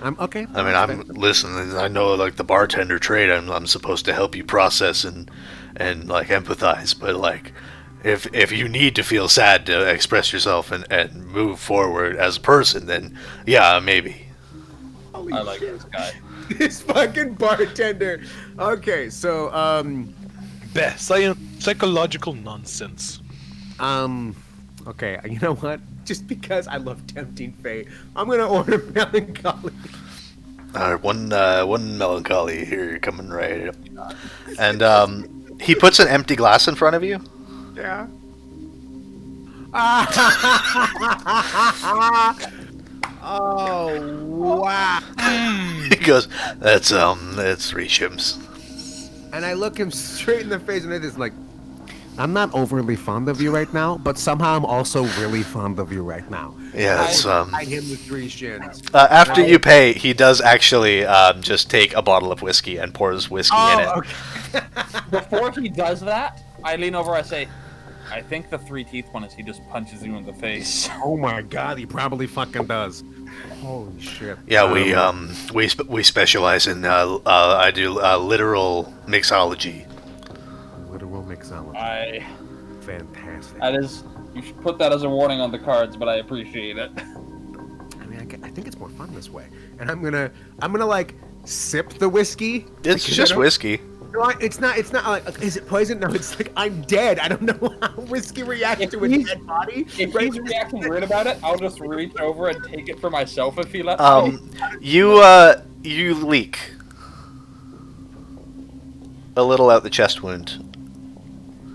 I'm okay. I mean, listen. I know, like the bartender trait. I'm supposed to help you process and like empathize. But like, if you need to feel sad to express yourself and move forward as a person, then yeah, maybe." I like this guy. This fucking bartender. Okay, so Psychological nonsense. Okay. You know what? Just because I love tempting fate, I'm gonna order melancholy. All right, one melancholy here, coming right up. And he puts an empty glass in front of you. Yeah. Oh wow! He goes, "That's 3 shims." And I look him straight in the face and it is like, I'm not overly fond of you right now, but somehow I'm also really fond of you right now. Yeah, it's I him with 3 shins. After you pay, he does actually just take a bottle of whiskey and pours whiskey in it. Okay. Before he does that, I lean over, I say, I think the 3 teeth one is he just punches you in the face. Oh my god, he probably fucking does. Holy shit. Yeah, we specialize in I do literal mixology. Literal mixology. Fantastic. That is, you should put that as a warning on the cards, but I appreciate it. I mean, I think it's more fun this way. And I'm gonna like sip the whiskey. It's just whiskey. No, it's not like, is it poison? No, it's like, I'm dead. I don't know how whiskey reacts to a dead body. If he's reacting weird about it, I'll just reach over and take it for myself if he lets me. You leak a little out the chest wound.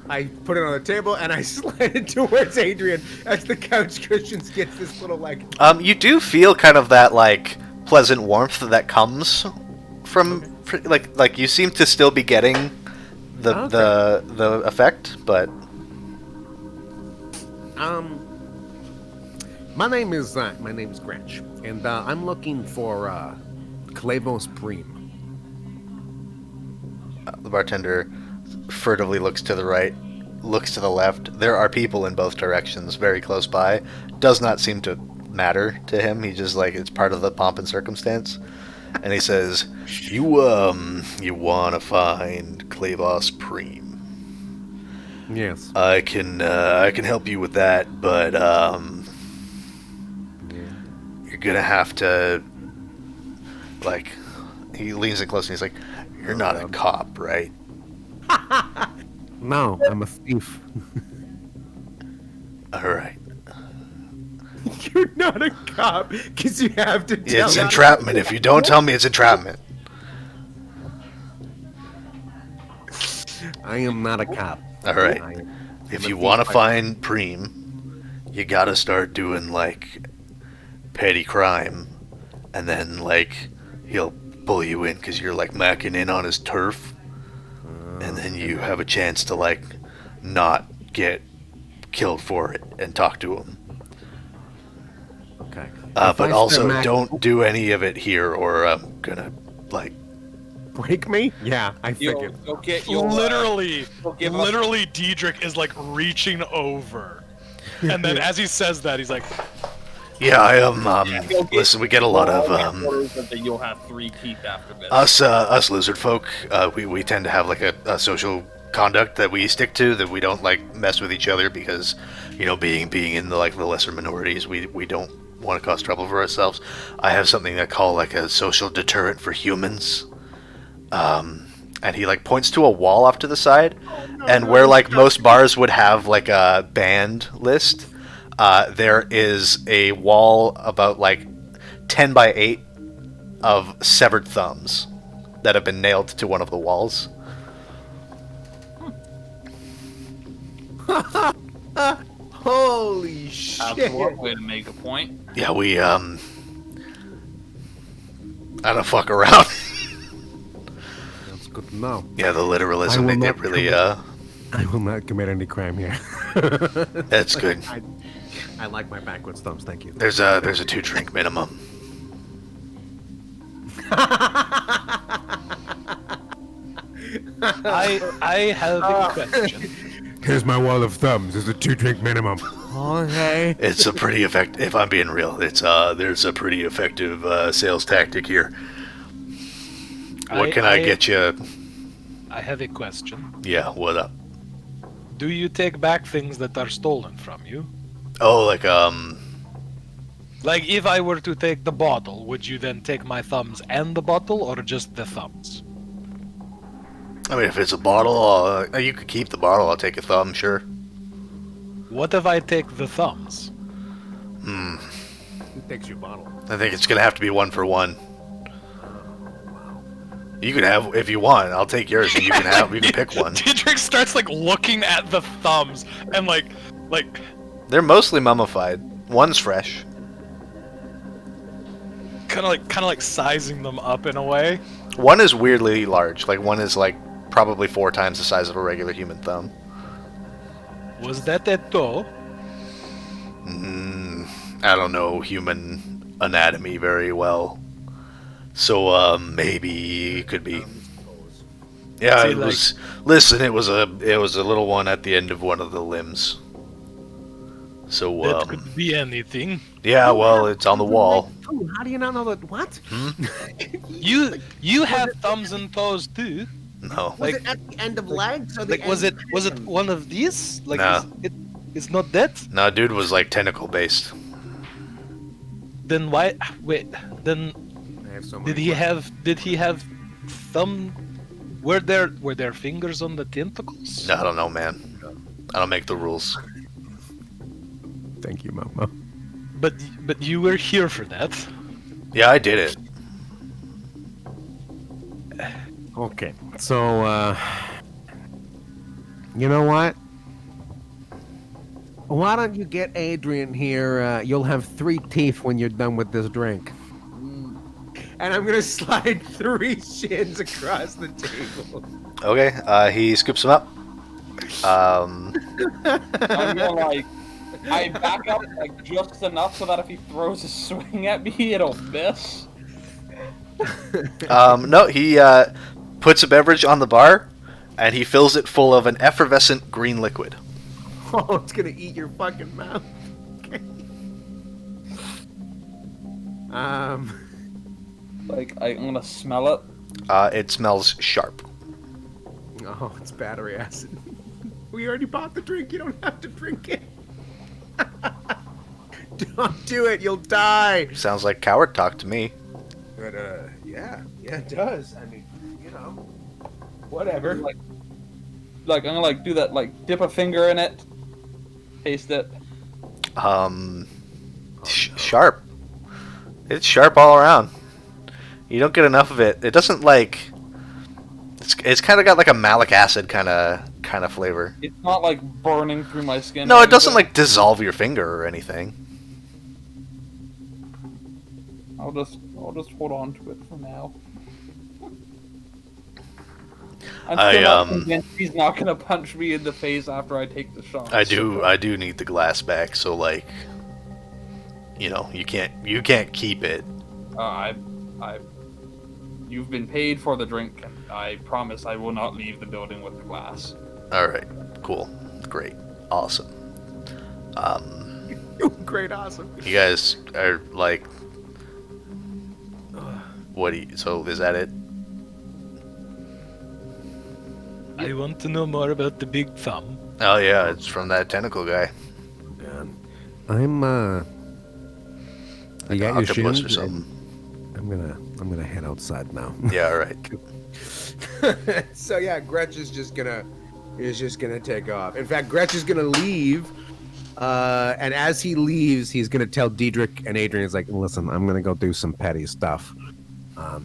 I put it on the table and I slide it towards Adrian as the couch cushions gets this little like. You do feel kind of that like pleasant warmth that comes from like you seem to still be getting the effect, but my name is Granch, and I'm looking for Clavos Preem. the bartender furtively looks to the right, looks to the left. There are people in both directions, very close by. Does not seem to matter to him. He just like it's part of the pomp and circumstance. And he says, "You want to find Clavos Preem? Yes. I can help you with that, but you're gonna have to like." He leans in close and he's like, "You're not a cop, right?" No, I'm a thief. All right. You're not a cop, because you have to tell It's me. entrapment. If you don't tell me, it's entrapment. I am not a cop. All right. I'm If a you thief want to by- find Preem, you gotta start doing like petty crime, and then like he'll pull you in because you're like macking in on his turf, and then you have a chance to like not get killed for it and talk to him. Okay. But I also start don't do any of it here, or I'm gonna like. break me? Yeah, I figured. You'll get your Literally, you'll give us- literally, Diedrich is like reaching over, and then as he says that, he's like, Yeah, I am. you'll get- Listen, we get a lot of orders that you'll have 3 teeth after this. us lizard folk. We tend to have like a social conduct that we stick to, that we don't like mess with each other because, you know, being in the like the lesser minorities, we don't want to cause trouble for ourselves. I have something I call like a social deterrent for humans. And he like points to a wall off to the side, and where like most bars would have like a band list, there is a wall about like 10 by 8 of severed thumbs that have been nailed to one of the walls. Holy shit! Absolute way to make a point. Yeah, we I don't fuck around. That's good to know. Yeah, the literalism I they will get not really commit- I will not commit any crime here. that's good. I like my backwards thumbs, thank you. There's a 2-drink minimum. I have a question. Here's my wall of thumbs. There's a 2-drink minimum. Okay. It's a pretty effective. If I'm being real, it's there's a pretty effective sales tactic here. What can I get you? I have a question. Yeah, what up? Do you take back things that are stolen from you? Oh, like Like, if I were to take the bottle, would you then take my thumbs and the bottle, or just the thumbs? I mean, if it's a bottle, you could keep the bottle. I'll take a thumb, sure. What if I take the thumbs? Who takes your bottle? I think it's gonna have to be 1 for 1. You can have if you want. I'll take yours, and you can have. You can pick one. Diedrich starts like looking at the thumbs and like They're mostly mummified. One's fresh. kind of like sizing them up in a way. One is weirdly large. Like one is like probably 4 times the size of a regular human thumb. Was that a toe? I don't know human anatomy very well, so maybe it could be. Yeah, See, it was. Listen, it was a little one at the end of one of the limbs. So That could be anything. yeah, well, it's on the wall. Oh, how do you not know that? What? You have thumbs and toes too. No, Was Like- it at the end of legs? Or the Like, was end it one of these? Like, Nah. it's not that. no, dude was like tentacle based. Then why? Wait. Then I have so many did he have thumb? Were there fingers on the tentacles? I don't know, man. I don't make the rules. questions. Thank you, Momo. But you were here for that. Yeah, I did it. Okay, so, you know what? Why don't you get Adrian here? You'll have 3 teeth when you're done with this drink. and I'm gonna slide 3 shins across the table. Okay, he scoops him up. I'm gonna like, I back up like just enough so that if he throws a swing at me, it'll miss. No, he puts a beverage on the bar, and he fills it full of an effervescent green liquid. Oh, it's gonna eat your fucking mouth. Okay. Like I'm gonna smell it. It smells sharp. Oh, it's battery acid. We already bought the drink. You don't have to drink it. Don't do it. You'll die. Sounds like coward talk to me. But yeah, it does. I mean, whatever. Like I'm gonna like do that. Like dip a finger in it, taste it. Sharp. It's sharp all around. You don't get enough of it. It doesn't like. It's kind of got like a malic acid kind of flavor. It's not like burning through my skin. No, or it doesn't anything. like dissolve your finger or anything. I'll just hold on to it for now. I'm still not convinced he's not gonna punch me in the face after I take the shot. I do need the glass back, so like, you can't keep it. You've been paid for the drink, and I promise I will not leave the building with the glass. All right, cool, great, awesome. Great, awesome. You guys are like, so is that it? I want to know more about the big thumb. Oh yeah, it's from that tentacle guy. I'm Like you an got your octopus shins? or something. I'm gonna head outside now. Yeah, all right. So yeah, Gretch is just gonna take off. In fact, Gretch is gonna leave. And as he leaves, he's gonna tell Diedrich and Adrian, he's like, listen, I'm gonna go do some petty stuff.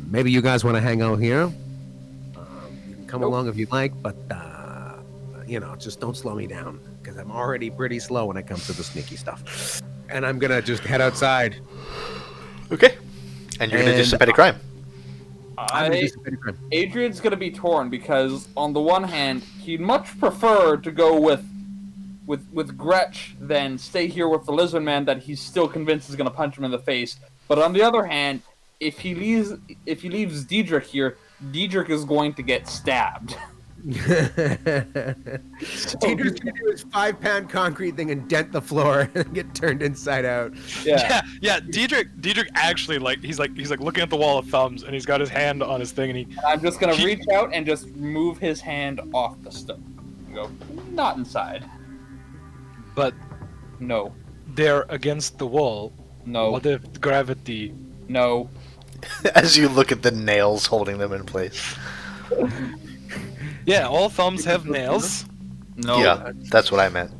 Maybe you guys want to hang out here. You can come along if you'd like, but just don't slow me down because I'm already pretty slow when it comes to the sneaky stuff. And I'm gonna just head outside. Okay. And you're gonna do some petty crime. I'm gonna do some petty crime. Adrian's gonna be torn because on the one hand, he'd much prefer to go with Gretch than stay here with the lizard man that he's still convinced is gonna punch him in the face. But on the other hand, if he leaves Diedrich here, Diedrich is going to get stabbed. Diedrich's gonna do his 5-pound concrete thing and dent the floor and get turned inside out. Yeah. Diedrich actually he's looking at the wall of thumbs and he's got his hand on his thing and I'm just gonna reach out and just move his hand off the stove. And go, not inside. But No. they're against the wall. No. What if gravity? No. As you look at the nails holding them in place. Yeah, all thumbs have nails. No. Yeah, that's what I meant.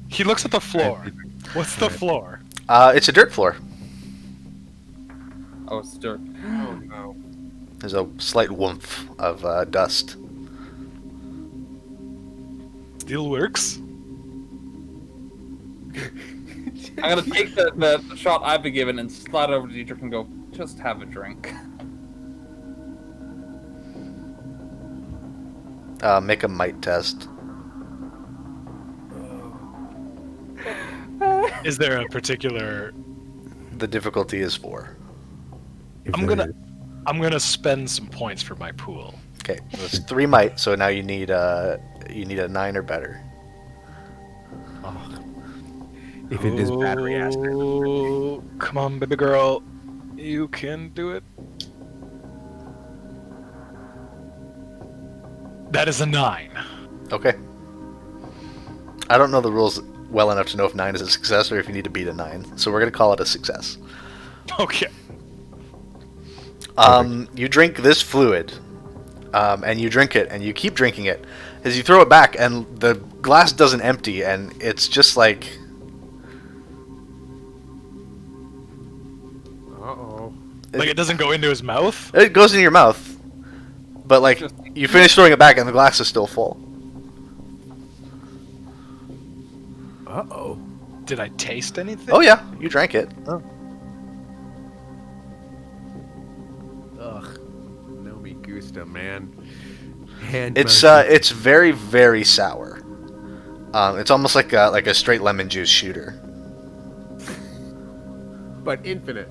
He looks at the floor. What's the floor? It's a dirt floor. Oh, it's dirt. Oh no. There's a slight woomph of dust. Still works. I'm gonna take the shot I've been given and slide over to Diedrich and go, just have a drink. Make a might test. Is there a particular? The difficulty is 4. I'm gonna spend some points for my pool. Okay, that's 3 might. So now you need a 9 or better. If it is battery acid. Oh, come on, baby girl, you can do it. That is a 9. Okay. I don't know the rules well enough to know if 9 is a success or if you need to beat a 9. So we're gonna call it a success. Okay. You drink this fluid, and you drink it, and you keep drinking it. As you throw it back, and the glass doesn't empty, and it's just like... Uh-oh. Like it doesn't go into his mouth. It goes in your mouth, but like, you finish throwing it back, and the glass is still full. Uh-oh. Did I taste anything? Oh yeah, you drank it. system, man. Hand It's very, very sour. It's almost like a straight lemon juice shooter. but infinite.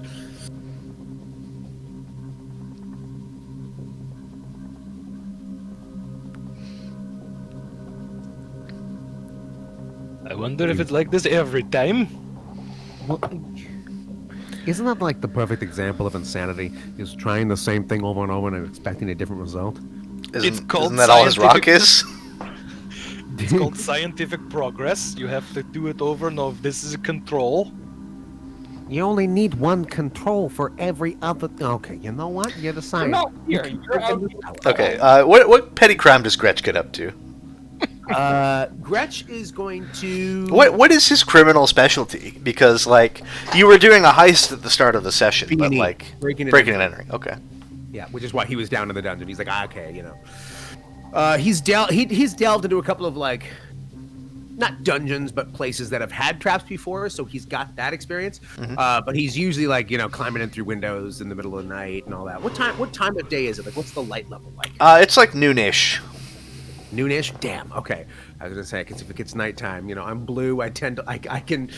I wonder if it's like this every time. Well, isn't that like the perfect example of insanity? Is trying the same thing over and over and expecting a different result? Called Isn't that all his rock scientific- is? It's called scientific progress. You have to do it over and over. This is a control. You only need one control for every other. Okay, you know what? You're the You're science. not here. You're out here. Okay. What petty crime does Gretch get up to? Gretch is going to. What is his criminal specialty? Because like you were doing a heist at the start of the session, but B&E, like breaking and breaking and entering. Okay. Yeah, which is why he was down in the dungeon. He's like, okay, you know. He's delved into a couple of like, not dungeons, but places that have had traps before, so he's got that experience. But he's usually like, you know, climbing in through windows in the middle of the night and all that. What time of day is it? Like, what's the light level like? It's like noonish. Noonish? Damn. Okay. I was gonna say, because if it gets nighttime, you know, I'm blue. I tend to, I'm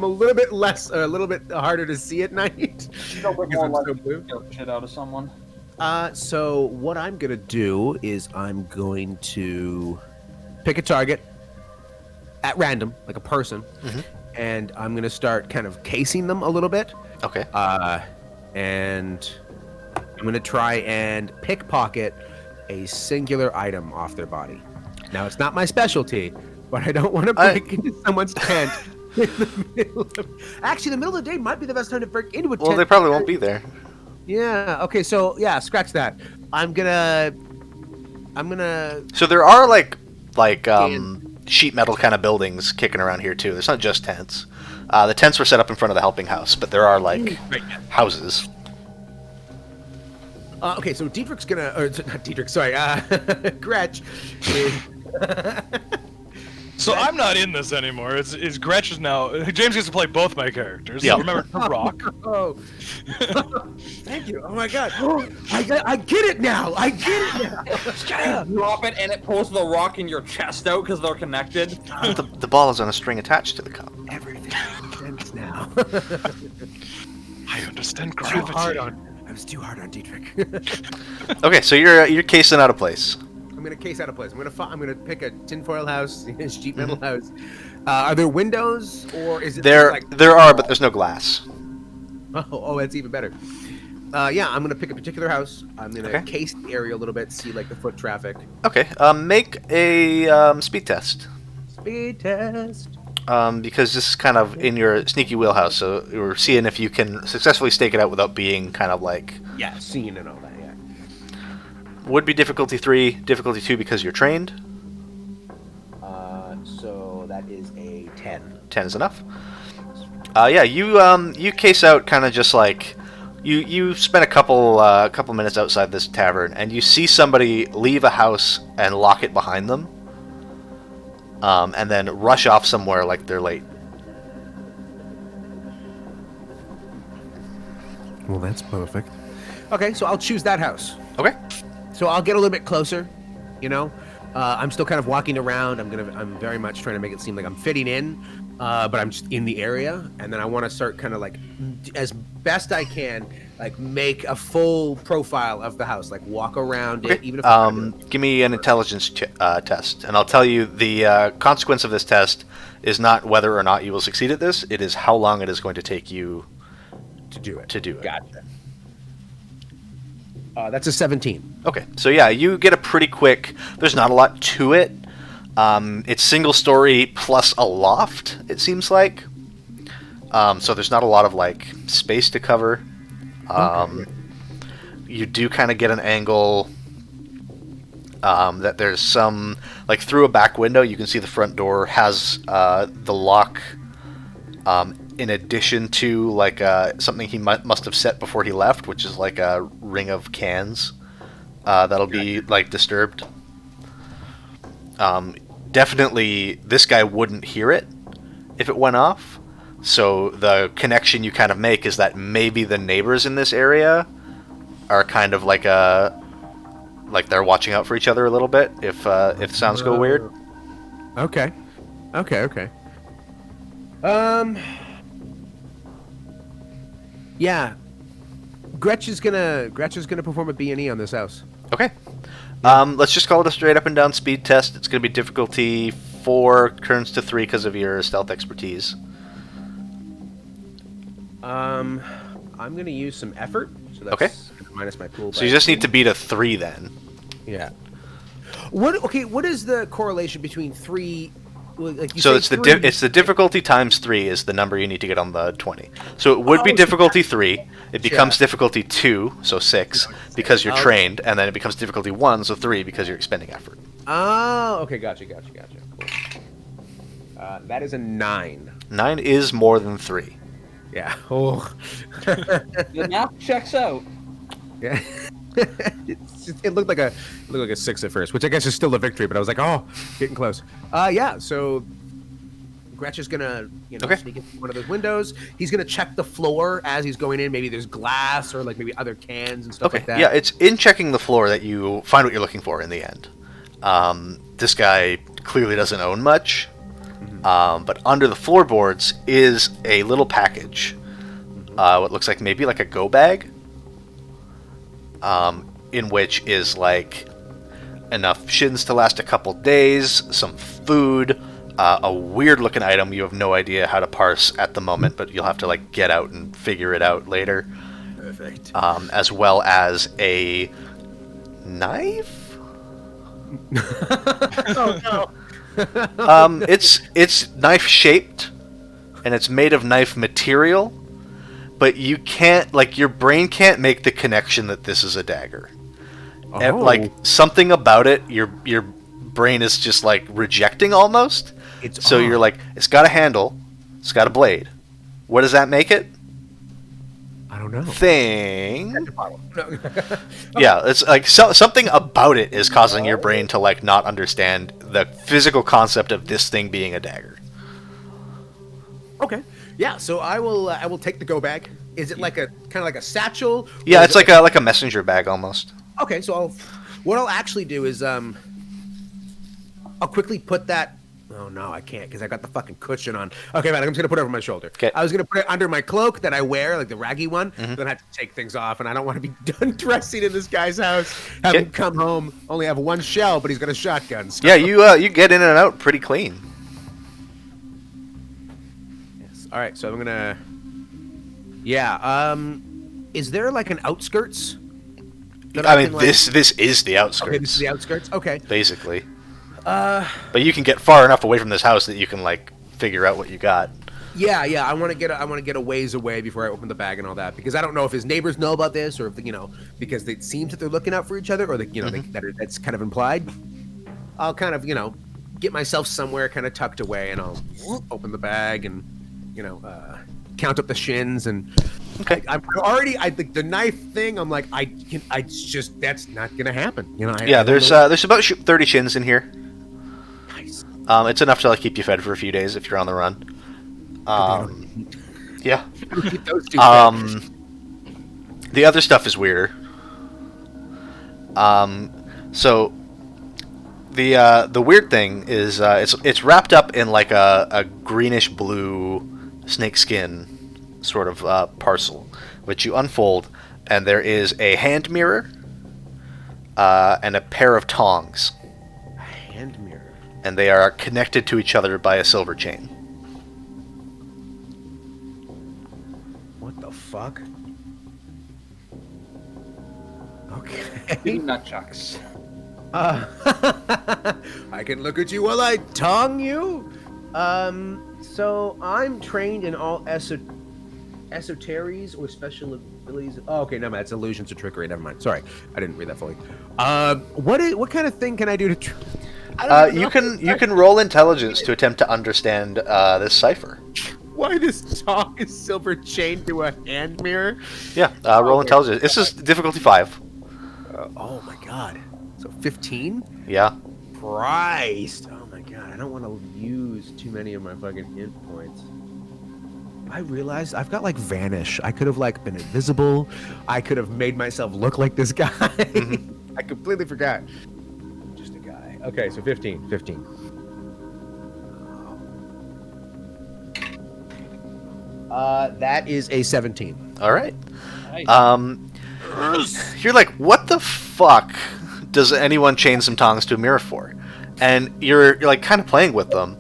a little bit a little bit harder to see at night. You don't look Because more I'm so like blue. kill shit out of someone. So what I'm gonna do is I'm going to pick a target at random, like a person, and I'm gonna start kind of casing them a little bit. Okay. And I'm gonna try and pickpocket a singular item off their body. Now it's not my specialty, but I don't want to break into someone's tent in the middle of. Actually, the middle of the day might be the best time to break into a tent. Well, they probably won't be there. Yeah. Okay. So yeah, scratch that. I'm gonna. So there are like sheet metal kind of buildings kicking around here too. It's not just tents. The tents were set up in front of the helping house, but there are like houses. Okay. So Dietrich's gonna, or not Dietrich. Sorry. Gretch. Is, So I'm not in this anymore. It's Gretch is now. James gets to play both my characters. Yeah. Remember to rock. oh. Thank you. Oh my God. I get it now. I get it now. You drop it and it pulls the rock in your chest out because they're connected. The ball is on a string attached to the cup. Everything makes sense now. I understand Too gravity. hard on. I was too hard on Dietrich. Okay, so you're casing out a place. I'm gonna case out a place. I'm gonna pick a tinfoil house, sheet metal house. Are there windows or is it There just like? there are, but there's no glass. Oh, that's even better. Yeah, I'm gonna pick a particular house. I'm gonna Okay. case the area a little bit, see like the foot traffic. Okay, make a speed test. Speed test. Because this is kind of in your sneaky wheelhouse, so we're seeing if you can successfully stake it out without being kind of like. Yeah, seeing and all that. Yeah. Would be difficulty 3, difficulty 2 because you're trained. So that is a 10. 10 is enough. Yeah, you case out kind of just like you spend a couple minutes outside this tavern and you see somebody leave a house and lock it behind them, and then rush off somewhere like they're late. Well, that's perfect. Okay, so I'll choose that house. Okay. So I'll get a little bit closer, you know. I'm still kind of walking around. I'm very much trying to make it seem like I'm fitting in, but I'm just in the area. And then I want to start kind of like, as best I can, like make a full profile of the house, like walk around it, even if. Give me an intelligence test, and I'll tell you the consequence of this test is not whether or not you will succeed at this. It is how long it is going to take you to do it. to do it. Gotcha. That's a 17. Okay, so yeah, you get a pretty quick. There's not a lot to it. It's single story plus a loft. It seems like. So there's not a lot of like space to cover. You do kind of get an angle that there's some like through a back window. You can see the front door has the lock. In addition to like something he must have set before he left, which is like a ring of cans that'll be like disturbed. Definitely, this guy wouldn't hear it if it went off. So the connection you kind of make is that maybe the neighbors in this area are kind of like they're watching out for each other a little bit. If sounds go weird. Okay. Okay. Yeah. Gretch is gonna perform a B&E on this house. Okay. Let's just call it a straight up and down speed test. It's going to be difficulty 4, turns to 3 because of your stealth expertise. I'm gonna use some effort. So that's Okay. minus my pool. So you just need to beat a 3 then. Yeah. What is the correlation between 3? Like So say it's the 3 it's the difficulty times 3 is the number you need to get on the 20. So it would be Oh, so difficulty 3. It becomes Yeah. difficulty 2, so 6, because you're Okay. trained, and then it becomes difficulty 1, so 3 because you're expending effort. Oh, okay, gotcha. Cool. That is a 9. 9 is more than 3. Yeah. Oh. The math checks out. Yeah. It looked like a 6 at first, which I guess is still a victory. But I was like, oh, getting close. Yeah. So Gretch is gonna, Okay. sneak into one of those windows. He's gonna check the floor as he's going in. Maybe there's glass or like maybe other cans and stuff Okay, like that. yeah, it's in checking the floor that you find what you're looking for in the end. This guy clearly doesn't own much, but under the floorboards is a little package. What looks like maybe like a go bag, in which is like enough shins to last a couple days, some food, a weird looking item you have no idea how to parse at the moment, but you'll have to like get out and figure it out later. Perfect. As well as a knife. Oh no. It's knife shaped, and it's made of knife material, but you can't your brain can't make the connection that this is a dagger. And, Oh. something about it, your brain is just like rejecting almost. So you're like, it's got a handle, it's got a blade. What does that make it? I don't know. Thing. No. Yeah, it's like something about it is causing your brain to like not understand the physical concept of this thing being a dagger. Okay. Yeah. So I will take the go bag. Is it like a kind of like a satchel? Yeah, Or it's is it like a messenger bag almost. Okay. So what I'll actually do is I'll quickly put that. Oh no, I can't because I got the fucking cushion on. Okay, man, I'm just gonna put it over my shoulder. 'Kay. I was gonna put it under my cloak that I wear, like the raggy one. Then I have to take things off, and I don't want to be done dressing in this guy's house. Have him 'Kay. come home, only have one shell, but he's got a shotgun. So. Yeah, you get in and out pretty clean. Yes. All right, so I'm gonna. Yeah. Is there like an outskirts? that I mean, can, like- this is the outskirts, Okay, this is the outskirts. Okay. basically. But you can get far enough away from this house that you can like figure out what you got. Yeah. I want to get a ways away before I open the bag and all that because I don't know if his neighbors know about this or if because it seems that they're looking out for each other or that's kind of implied. I'll kind of get myself somewhere kind of tucked away and I'll open the bag and count up the shins and. Okay. I'm already. I think the knife thing. I'm like, that's not gonna happen. Yeah, there's about 30 shins in here. Nice. It's enough to like keep you fed for a few days if you're on the run. Yeah. Keep those two fed. The other stuff is weirder. So the weird thing is it's wrapped up in like a greenish blue snakeskin sort of parcel, which you unfold, and there is a hand mirror and a pair of tongs, Hand mirror. and they are connected to each other by a silver chain. What the fuck? Okay. Two nunchucks. I can look at you while I tongue you. So I'm trained in all esoteries or special abilities. Oh, okay, no, man, it's illusions or trickery. Never mind. Sorry, I didn't read that fully. What kind of thing can I do to? I don't even know. You can roll intelligence to attempt to understand this cipher. Why this tongue is silver chained to a hand mirror? Yeah, roll intelligence. This is difficulty 5. Oh my god. So 15? Yeah. Christ. Oh my god. I don't want to use too many of my fucking hit points. I realized I've got like vanish. I could have like been invisible. I could have made myself look like this guy. I completely forgot. Just a guy. Okay, so 15. 15. That is a 17. All right. Nice. You're like, what the fuck does anyone chain some tongs to a mirror for? And you're like kind of playing with them,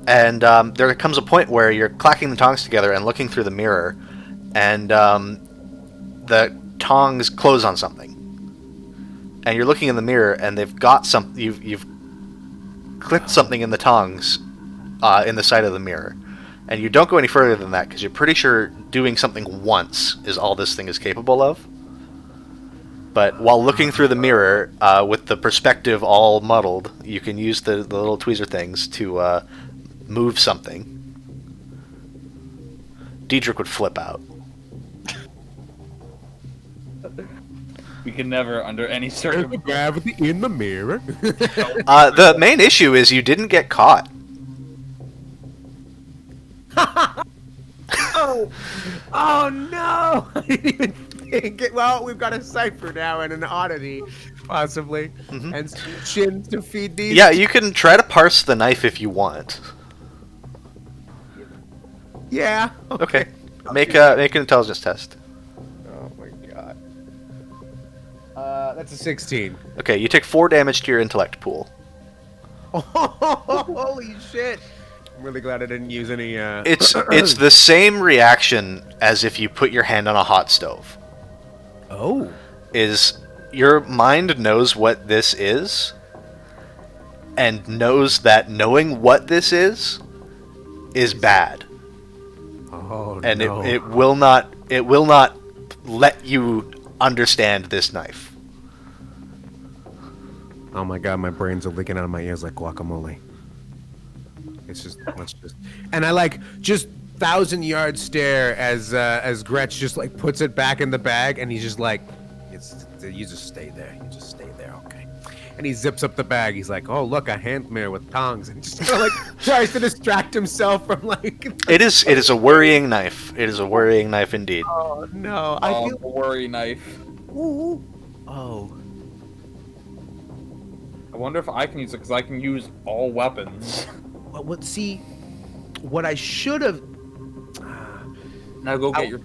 and there comes a point where you're clacking the tongs together and looking through the mirror, and the tongs close on something, and you're looking in the mirror, and they've got some. You've clipped something in the tongs in the side of the mirror, and you don't go any further than that because you're pretty sure doing something once is all this thing is capable of. But while looking through the mirror, with the perspective all muddled, you can use the little tweezer things to move something. Diedrich would flip out. We can never, under any There's the circumstance. gravity in the mirror. The main issue is you didn't get caught. Oh no! I didn't even think it. Well, we've got a cipher now and an oddity, possibly, and some chins to feed these. Yeah, you can try to parse the knife if you want. Yeah. Okay. Make an intelligence test. Oh my god. That's a 16. Okay, you take 4 damage to your intellect pool. Holy shit! I'm really glad I didn't use any. It's the same reaction as if you put your hand on a hot stove. Oh. Is your mind knows what this is, and knows that knowing what this is bad, Oh and no. it will not let you understand this knife. Oh my god, my brains are leaking out of my ears like guacamole. It's just, let's just, and I like just 1,000-yard stare as Gretsch just like puts it back in the bag, and he's just like, you just stay there, okay. And he zips up the bag. He's like, oh look, a hand mirror with tongs, and just like tries to distract himself from like. It is a worrying knife. It is a worrying knife indeed. Oh no, I feel. The worry knife. Ooh. Oh. I wonder if I can use it, because I can use all weapons. Well, see, what I should have. Now go get your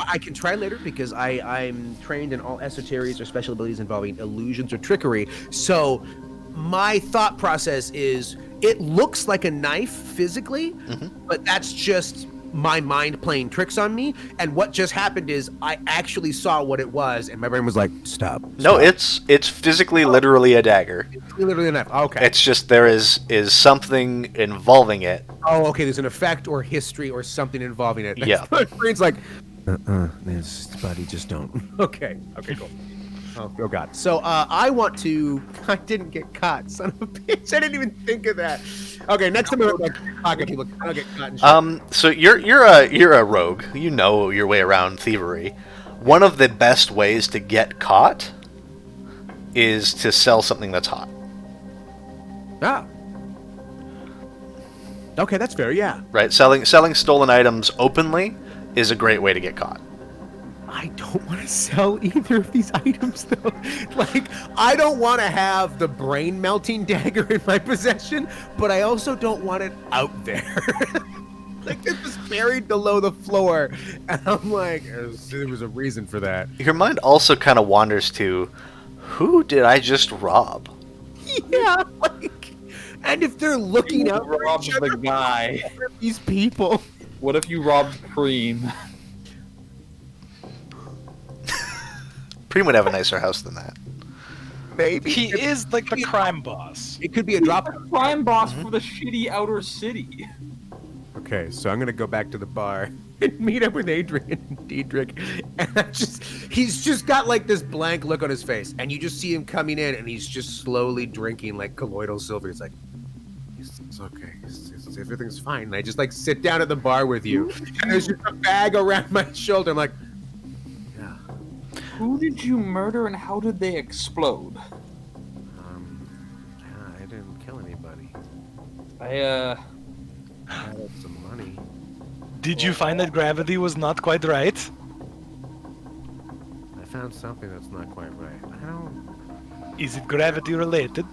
I can try later because I'm trained in all esoterics or special abilities involving illusions or trickery. So my thought process is it looks like a knife physically, but that's just my mind playing tricks on me. And what just happened is I actually saw what it was, and my brain was like, stop. No, it's physically, literally a dagger. It's literally a knife. Okay. It's just there is something involving it. Oh, okay. There's an effect or history or something involving it. Yeah. My brain's like, buddy, just don't. Okay. Okay, cool. Oh God. So I want to. I didn't get caught, son of a bitch. I didn't even think of that. Okay, next time I look like pocket people, I'll get caught and shit. So you're a rogue. You know your way around thievery. One of the best ways to get caught is to sell something that's hot. Ah. Okay, that's fair. Yeah. Right? Selling stolen items openly is a great way to get caught. I don't want to sell either of these items, though. Like, I don't want to have the brain melting dagger in my possession, but I also don't want it out there. Like, it was buried below the floor, and I'm like, there was a reason for that. Your mind also kind of wanders to, who did I just rob? Yeah, like, and if they're looking out for robbed each other, the guy. what are these people. What if you robbed Cream? Preem would have a nicer house than that. Maybe He is like the crime boss. it could be a drop. Crime boss for the shitty outer city. Okay, so I'm gonna go back to the bar and meet up with Adrian and Diedrich, and he's just got like this blank look on his face, and you just see him coming in, and he's just slowly drinking like colloidal silver. It's like, it's okay, everything's fine. And I just like sit down at the bar with you, and there's just a bag around my shoulder. I'm like, yeah, Who did you murder and how did they explode? I didn't kill anybody. I I had some money. Did you find that gravity was not quite right? I found something that's not quite right. Is it gravity related?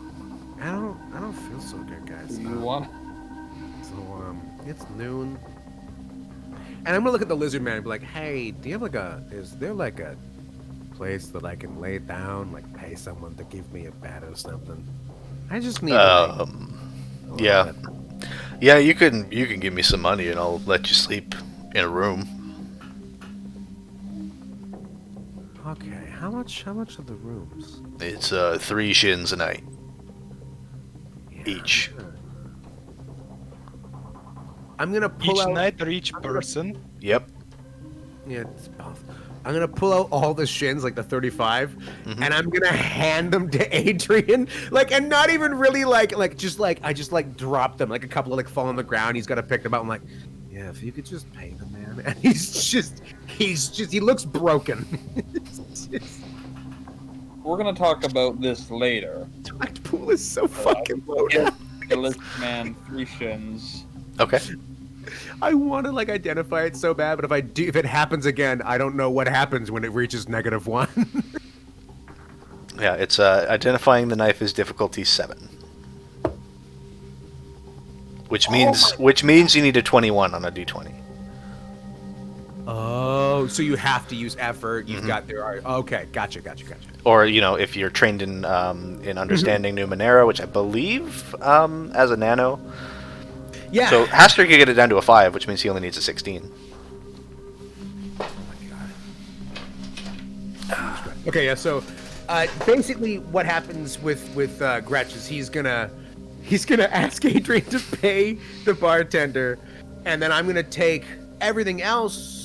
I don't feel so good, guys. Do you want? So it's noon, and I'm gonna look at the lizard man and be like, "Hey, do you have is there like a place that I can lay down, like pay someone to give me a bed or something? I just need a Yeah. bed." Yeah, you can give me some money and I'll let you sleep in a room. Okay, how much are the rooms? It's 3 shins a night Yeah, each. I'm gonna pull Each out. night or each person? Yep. Yeah, it's both. I'm gonna pull out all the shins, like the 35, Mhm. and I'm gonna hand them to Adrian, like, and not even really like just like I just like drop them, like a couple like fall on the ground. He's gotta pick them up. I'm like, yeah, if you could just pay the man, and he looks broken. It's just, We're gonna talk about this later. my pool is so fucking loaded. The list man 3 shins. Okay. I want to like identify it so bad, but if it happens again, I don't know what happens when it reaches -1. Yeah, it's identifying the knife is difficulty 7. Which means you need a 21 on a d20. Oh, so you have to use effort. You've got there are okay, gotcha. Or if you're trained in understanding Numenera, which I believe as a nano. Yeah. So Haster can get it down to a 5, which means he only needs a 16. Okay, yeah. So, basically, what happens with Gretch is he's gonna ask Adrian to pay the bartender, and then I'm gonna take everything else.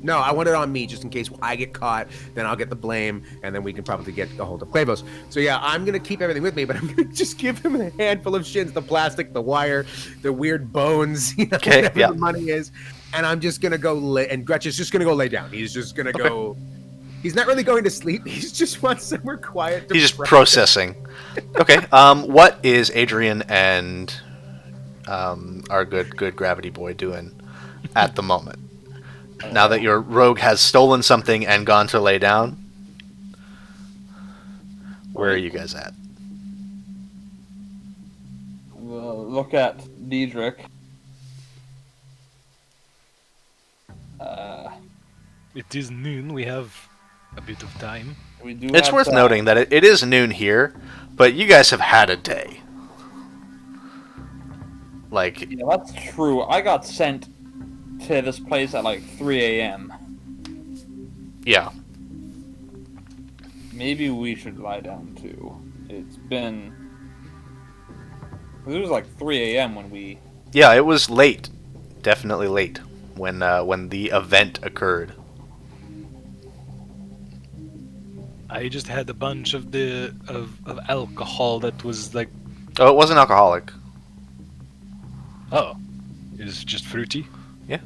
No, I want it on me just in case I get caught. Then I'll get the blame, and then we can probably get a hold of Clavos. So yeah, I'm gonna keep everything with me, but I'm gonna just give him a handful of shins: the plastic, the wire, the weird bones, Okay, whatever yeah. the money is. And I'm just gonna go lay. And Gretch is just gonna go lay down. He's just gonna go. He's not really going to sleep. He just wants somewhere quiet. To He's just practice. processing. Okay. What is Adrian and our good gravity boy doing at the moment? Now that your rogue has stolen something and gone to lay down, where are you guys at? Look at Diedrich. It is noon, we have a bit of time. We do. It's have worth to- noting that it is noon here, but you guys have had a day. Like, Yeah, that's true. I got sent to this place at like 3 a.m. yeah. Maybe we should lie down too. It's been. It was like 3 a.m. when we. Yeah, it was late. Definitely late when the event occurred. I just had a bunch of of alcohol that was like, Oh, it wasn't alcoholic. oh, it's just fruity. Yeah.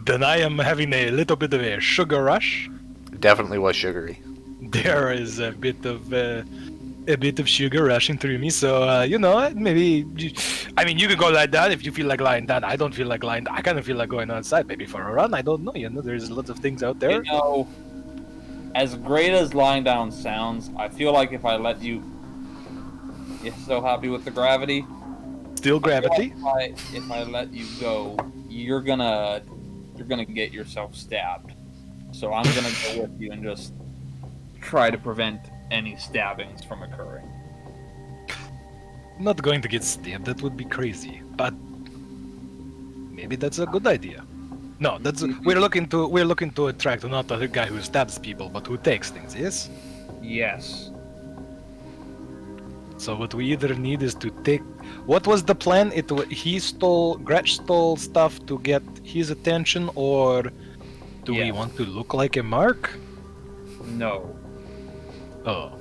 Then I am having a little bit of a sugar rush. It definitely was sugary. There is a bit of sugar rushing through me. So maybe. I mean, you can go lie down if you feel like lying down. I don't feel like lying down. I kind of feel like going outside, maybe for a run. I don't know. There's lots of things out there. You know, as great as lying down sounds, I feel like if I let you. You're so happy with the gravity? Still gravity. If I let you go, you're gonna get yourself stabbed. So I'm gonna go with you and just try to prevent any stabbings from occurring. Not going to get stabbed. That would be crazy. But maybe that's a good idea. No, we're looking to attract not a guy who stabs people, but who takes things. Yes. Yes. So what we either need is to take. What was the plan? Gretch stole stuff to get his attention, or do we Yeah. want to look like a mark? No. Oh.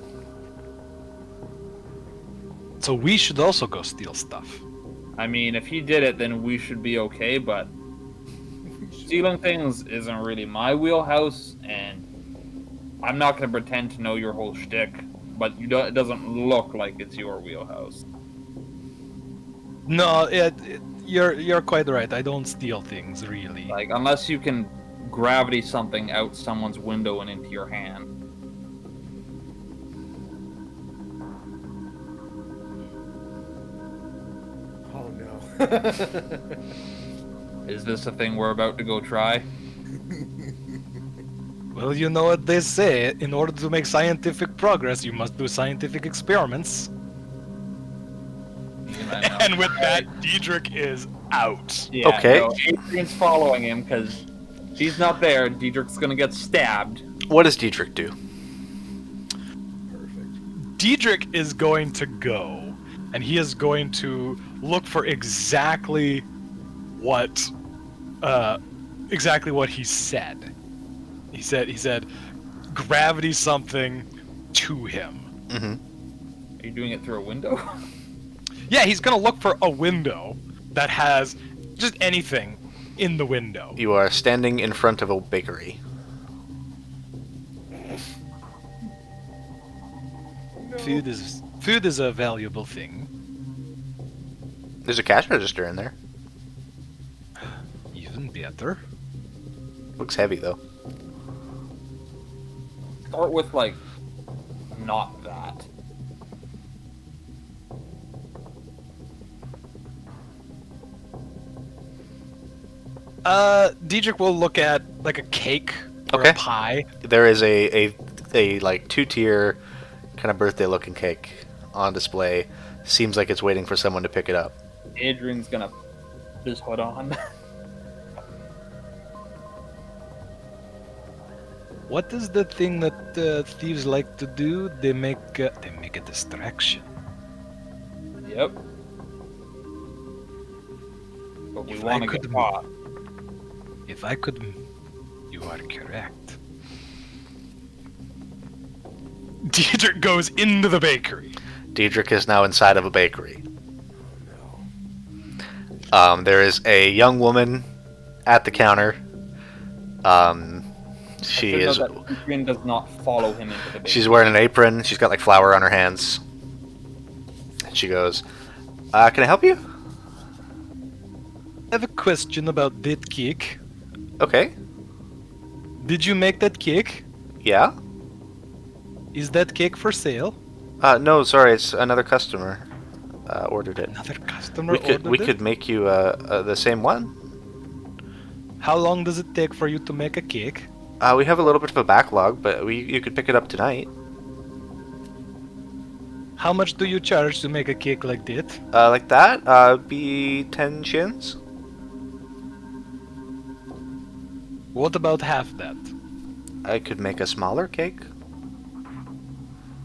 So we should also go steal stuff. I mean, if he did it, then we should be okay. But stealing things isn't really my wheelhouse, and I'm not gonna pretend to know your whole shtick. But it doesn't look like it's your wheelhouse. No, you're quite right. I don't steal things really. Like, unless you can gravity something out someone's window and into your hand. Oh no. Is this a thing we're about to go try? Well, you know what they say. In order to make scientific progress, you must do scientific experiments. And with that, Diedrich is out. Yeah, Okay. No, Adrian's following him because she's not there. Diedrich's gonna get stabbed. What does Diedrich do? Diedrich is going to go, and he is going to look for exactly what he said. He said, gravity something to him. Mm-hmm. Are you doing it through a window? Yeah, he's gonna look for a window that has just anything in the window. You are standing in front of a bakery. Food is a valuable thing. There's a cash register in there. Even better. Looks heavy though. Start with, like, not that. Diedrich will look at like a cake or Okay. a pie. There is a like 2-tier kind of birthday looking cake on display. Seems like it's waiting for someone to pick it up. Adrian's gonna put his hood on. What is the thing that thieves like to do? They make a distraction. Yep. But we If want I to get could- caught. If I could, you are correct. Diedrich goes into the bakery. Diedrich is now inside of a bakery. There is a young woman at the counter. She I should know is. that Adrian does not follow him into the base. She's wearing an apron. She's got like flour on her hands. And she goes, "Can I help you?" I have a question about that cake. Okay. Did you make that cake? Yeah. Is that cake for sale? No, sorry, it's another customer ordered it. Another customer We ordered it? could make you the same one. How long does it take for you to make a cake? We have a little bit of a backlog, but you could pick it up tonight. How much do you charge to make a cake like that? Like that? Be 10 shins. What about half that? I could make a smaller cake.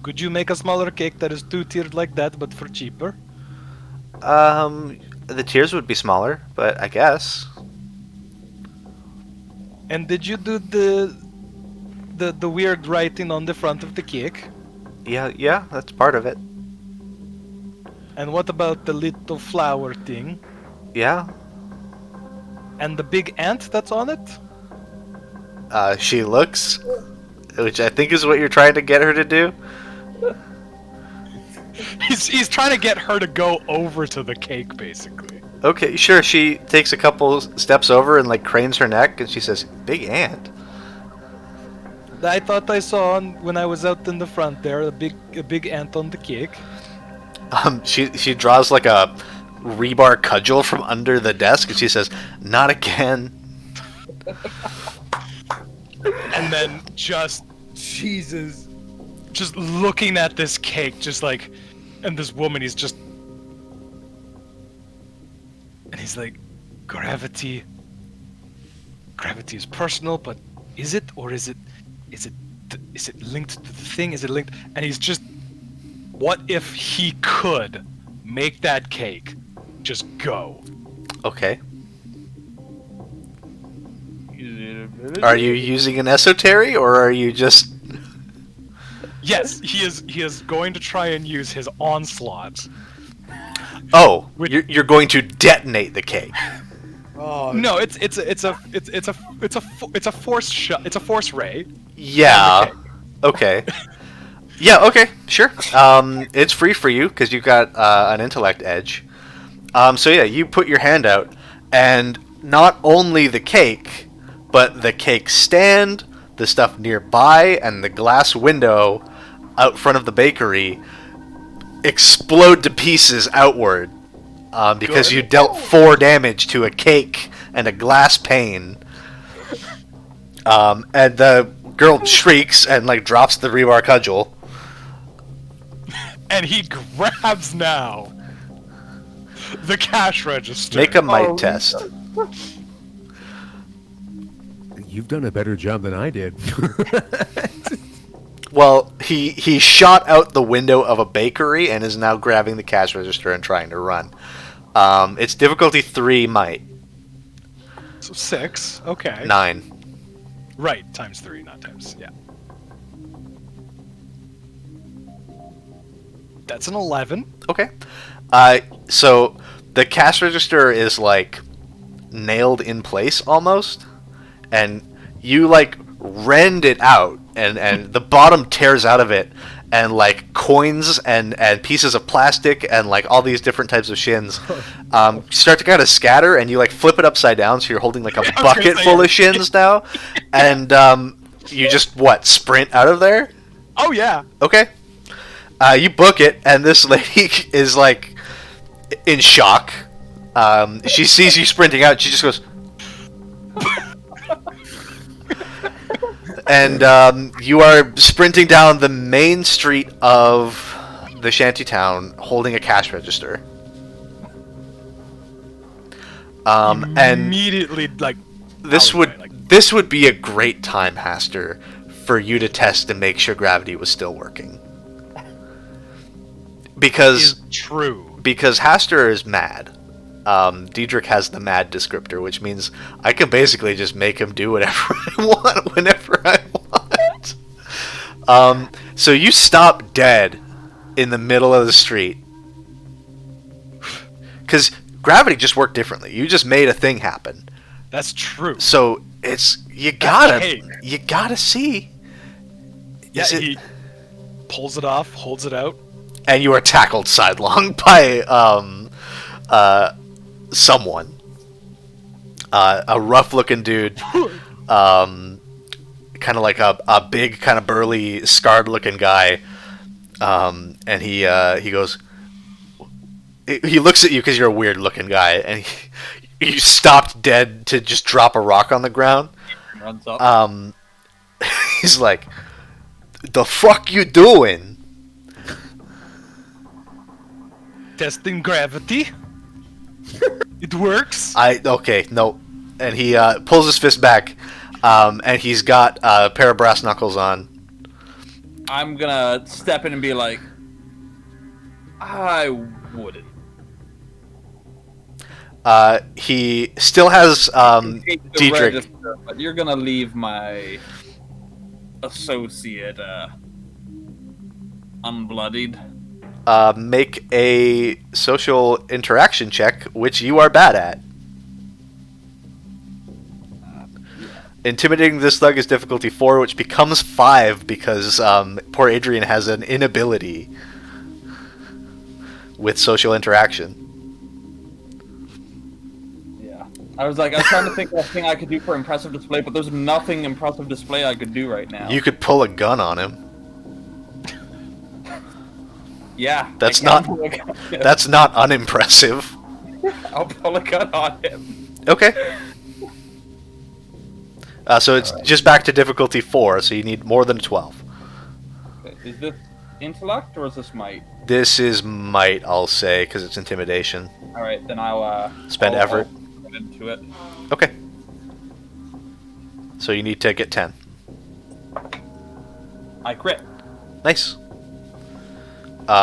Could you make a smaller cake that is two-tiered like that, but for cheaper? The tiers would be smaller, but I guess. And did you do the weird writing on the front of the cake? Yeah, that's part of it. And what about the little flower thing? Yeah. And the big ant that's on it? She looks, which I think is what you're trying to get her to do. He's trying to get her to go over to the cake, basically. Okay, sure. She takes a couple steps over and like cranes her neck, and she says, "Big ant." I thought I saw when I was out in the front there a big ant on the cake. She draws like a rebar cudgel from under the desk, and she says, "Not again." And then just Jesus. just looking at this cake, just like, and this woman, he's like, gravity is personal, but is it, or is it linked to the thing? Is it linked? And he's just, what if he could make that cake just go? Okay. Are you using an esotery, or are you just? Yes, he is going to try and use his onslaught. Oh, Which- you're going to detonate the cake. Oh, No, it's a force shot. It's a force ray. Yeah. Okay. Yeah. Okay. Sure. It's free for you because you've got an intellect edge. So yeah, you put your hand out, and not only the cake, but the cake stand, the stuff nearby, and the glass window out front of the bakery explode to pieces outward. Because Good. you dealt 4 damage to a cake and a glass pane. And the girl shrieks and like drops the rebar cudgel. And he grabs now the cash register. Make a might test. You've done a better job than I did. Well, he shot out the window of a bakery and is now grabbing the cash register and trying to run. It's difficulty 3 might. So 6. Okay. 9. Right, times 3, not times. Yeah. That's an 11. Okay. So the cash register is like nailed in place almost, and you like rend it out, and the bottom tears out of it, and like coins and pieces of plastic and like all these different types of shins start to kind of scatter, and you like flip it upside down so you're holding like a bucket full of shins now, and you just sprint out of there. Oh, yeah. Okay. You book it, and this lady is like in shock. She sees you sprinting out. She just goes, and you are sprinting down the main street of the shanty town, holding a cash register. And Immediately, like, this alleyway, this would be a great time, Haster, for you to test and make sure gravity was still working. is true. Because Haster is mad. Diedrich has the mad descriptor, which means I can basically just make him do whatever I want whenever I want. So you stop dead in the middle of the street. Because gravity just worked differently. You just made a thing happen. That's true. So you gotta see. Yeah, he pulls it off, holds it out. And you are tackled sidelong by someone, a rough-looking dude, kind of like a big, kind of burly, scarred-looking guy, and he goes. He looks at you because you're a weird-looking guy, and you stopped dead to just drop a rock on the ground. Runs up. He's like, "The fuck you doing?" Testing gravity. It works. Okay, no. And he pulls his fist back, and he's got a pair of brass knuckles on. I'm gonna step in and be like, I wouldn't. He still has Take the Diedrich. register, but you're gonna leave my associate unbloodied. Make a social interaction check, which you are bad at. Intimidating this thug is difficulty 4, which becomes 5 because poor Adrian has an inability with social interaction. Yeah. I was trying to think of a thing I could do for impressive display, but there's nothing impressive display I could do right now. You could pull a gun on him. Yeah. That's I can not- pull a gun on him. That's not unimpressive. I'll pull a gun on him. Okay. So it's just back to difficulty 4, so you need more than a 12. Is this intellect or is this might? This is might, I'll say, because it's intimidation. All right, then I'll Spend effort. I'll get into it. Okay. So you need to get 10. I crit. Nice.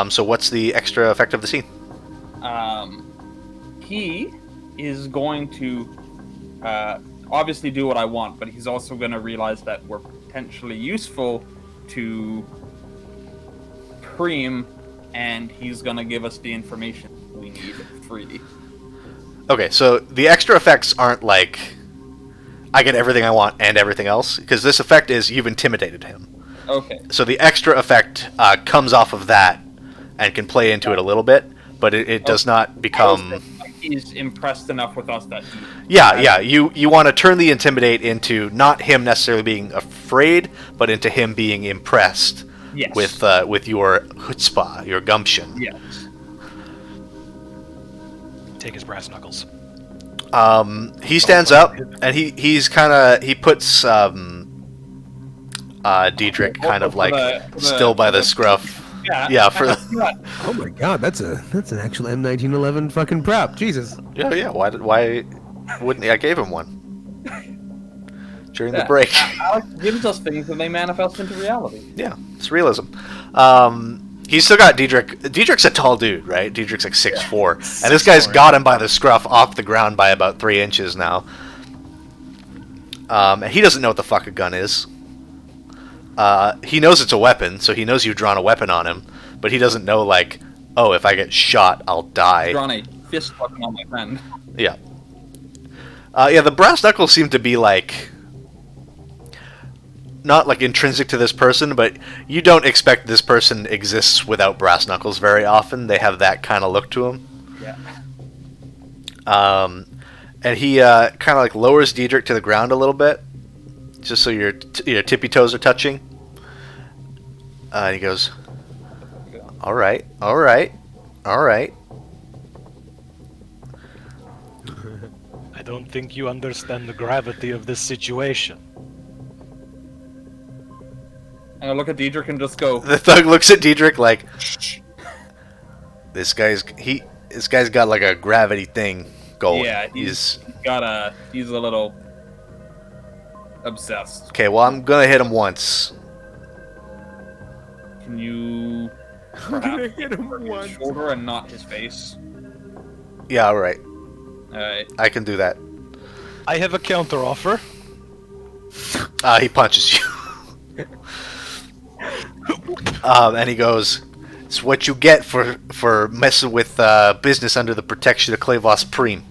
So what's the extra effect of the scene? He is going to obviously do what I want, but he's also going to realize that we're potentially useful to Preem, and he's going to give us the information we need freely. Okay, so the extra effects aren't like I get everything I want and everything else, because this effect is you've intimidated him. Okay. So the extra effect comes off of that and can play into it a little bit, but it does not become... I is impressed enough with us that Yeah. You want to turn the intimidate into not him necessarily being afraid, but into him being impressed yes, with your chutzpah, your gumption. yes. Take his brass knuckles. He stands up and he puts Diedrich kind of like still by the scruff. Yeah, for the, Oh my god, that's an actual M1911 fucking prop. Jesus. yeah. Why wouldn't he? I gave him one during the break. Alex gives us things and they manifest into reality. Yeah, it's realism. He's still got Diedrich. Diedrich's a tall dude, right? Diedrich's like 6'4", and this guy's got him by the scruff off the ground by about 3 inches now. And he doesn't know what the fuck a gun is. He knows it's a weapon, so he knows you've drawn a weapon on him, but he doesn't know, like, oh, if I get shot, I'll die. Drawn a fist weapon on my friend. Yeah. Yeah, the brass knuckles seem to be, like, not, like, intrinsic to this person, but you don't expect this person exists without brass knuckles very often. They have that kind of look to them. Yeah. And he kind of, like, lowers Diedrich to the ground a little bit, just so your tippy toes are touching. And he goes, all right. I don't think you understand the gravity of this situation. And I look at Diedrich and just go, The thug looks at Diedrich like, this guy's got like a gravity thing going. yeah, he's a little obsessed. Okay, well, I'm gonna hit him once. Can you perhaps hit him his shoulder and not his face? Yeah, all right. Alright. I can do that. I have a counteroffer. He punches you. And he goes, it's what you get for messing with business under the protection of Clavos Prime.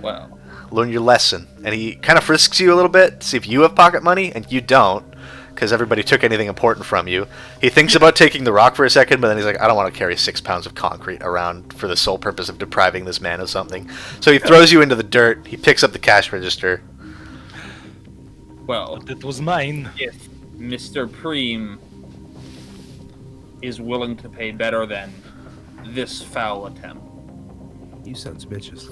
Well, Learn your lesson. And he kind of frisks you a little bit to see if you have pocket money, and you don't, because everybody took anything important from you. He thinks about taking the rock for a second, but then he's like, I don't want to carry 6 pounds of concrete around for the sole purpose of depriving this man of something. So he throws you into the dirt. He picks up the cash register. well, But it was mine. if Mr. Preem is willing to pay better than this foul attempt. You sons of bitches.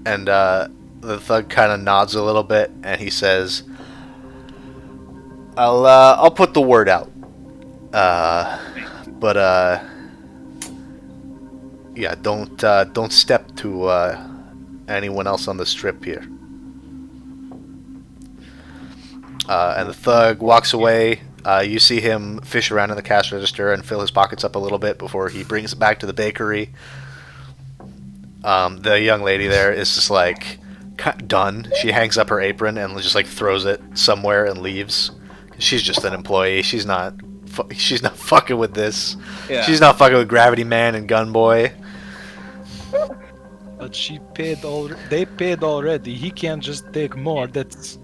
And the thug kind of nods a little bit, and he says, I'll put the word out. But yeah, don't step to anyone else on the strip here. And the thug walks away. You see him fish around in the cash register and fill his pockets up a little bit before he brings it back to the bakery. The young lady there is just like done. She hangs up her apron and just like throws it somewhere and leaves. She's just an employee. She's not fucking with this. Yeah. She's not fucking with Gravity Man and Gun Boy. But she paid they paid already. He can't just take more. That's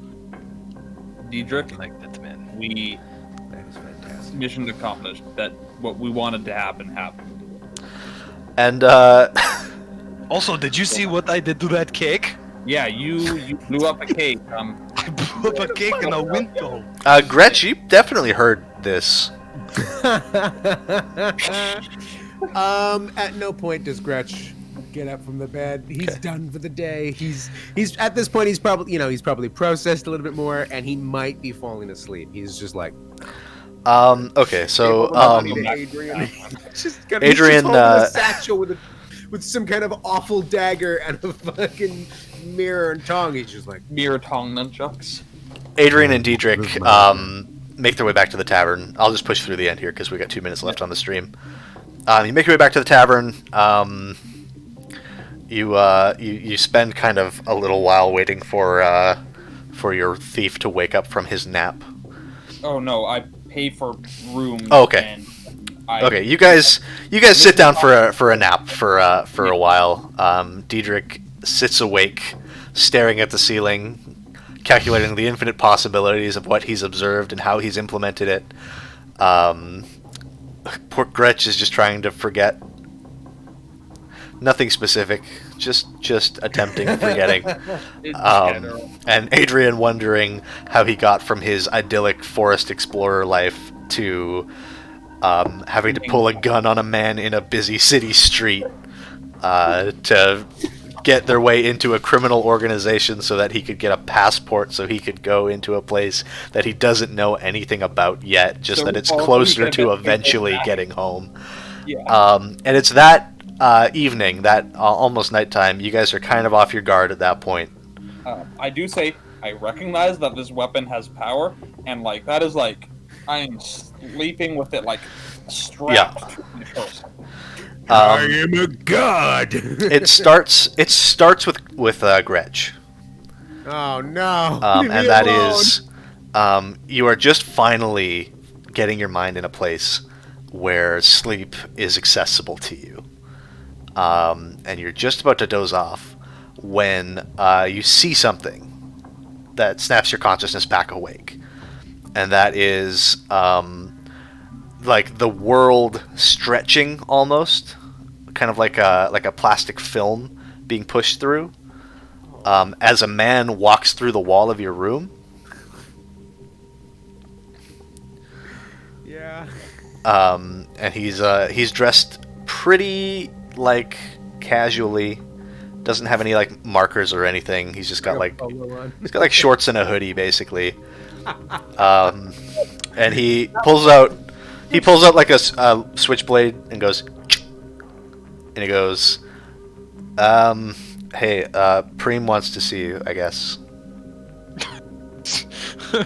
Diedrich, like that, man. we That is fantastic. mission accomplished. That what we wanted to happen happened. And Also, did you see what I did to that cake? Yeah, you blew up a cake. I blew up a cake in a window. Gretch, you definitely heard this. At no point does Gretch get up from the bed. He's done for the day. He's at this point. He's probably processed a little bit more, and he might be falling asleep. He's just like, Okay, so Adrian, just kind Adrian, holding a satchel with some kind of awful dagger and a fucking mirror and tongue. He's just like, Mirror tongue nunchucks. Adrian and Diedrich make their way back to the tavern. I'll just push through the end here because we got 2 minutes left on the stream. You make your way back to the tavern. You spend kind of a little while waiting for your thief to wake up from his nap. Oh no, I pay for room. Oh, okay. And Okay, you guys sit down for a nap for a while. Diedrich sits awake, staring at the ceiling, calculating the infinite possibilities of what he's observed and how he's implemented it. Poor Gretch is just trying to forget. Nothing specific, just attempting forgetting. In Um, general. and Adrian wondering how he got from his idyllic forest explorer life to having to pull a gun on a man in a busy city street to get their way into a criminal organization so that he could get a passport so he could go into a place that he doesn't know anything about yet, just So that it's also he closer can to eventually go eventually back. getting home. Yeah. And it's that evening, that almost nighttime, you guys are kind of off your guard at that point. I do say I recognize that this weapon has power, and like that is like I am sleeping with it like strapped to my person. I am a god. It starts with Gretch. Oh no! Leave me And that alone. is, you are just finally getting your mind in a place where sleep is accessible to you. And you're just about to doze off when you see something that snaps your consciousness back awake. And that is like the world stretching almost, kind of like a plastic film being pushed through. As a man walks through the wall of your room, Yeah. and he's dressed pretty like casually. Doesn't have any like markers or anything. He's just got like he's got like shorts and a hoodie basically. And he pulls out like a switchblade and goes, and he goes, hey, Preem wants to see you, I guess.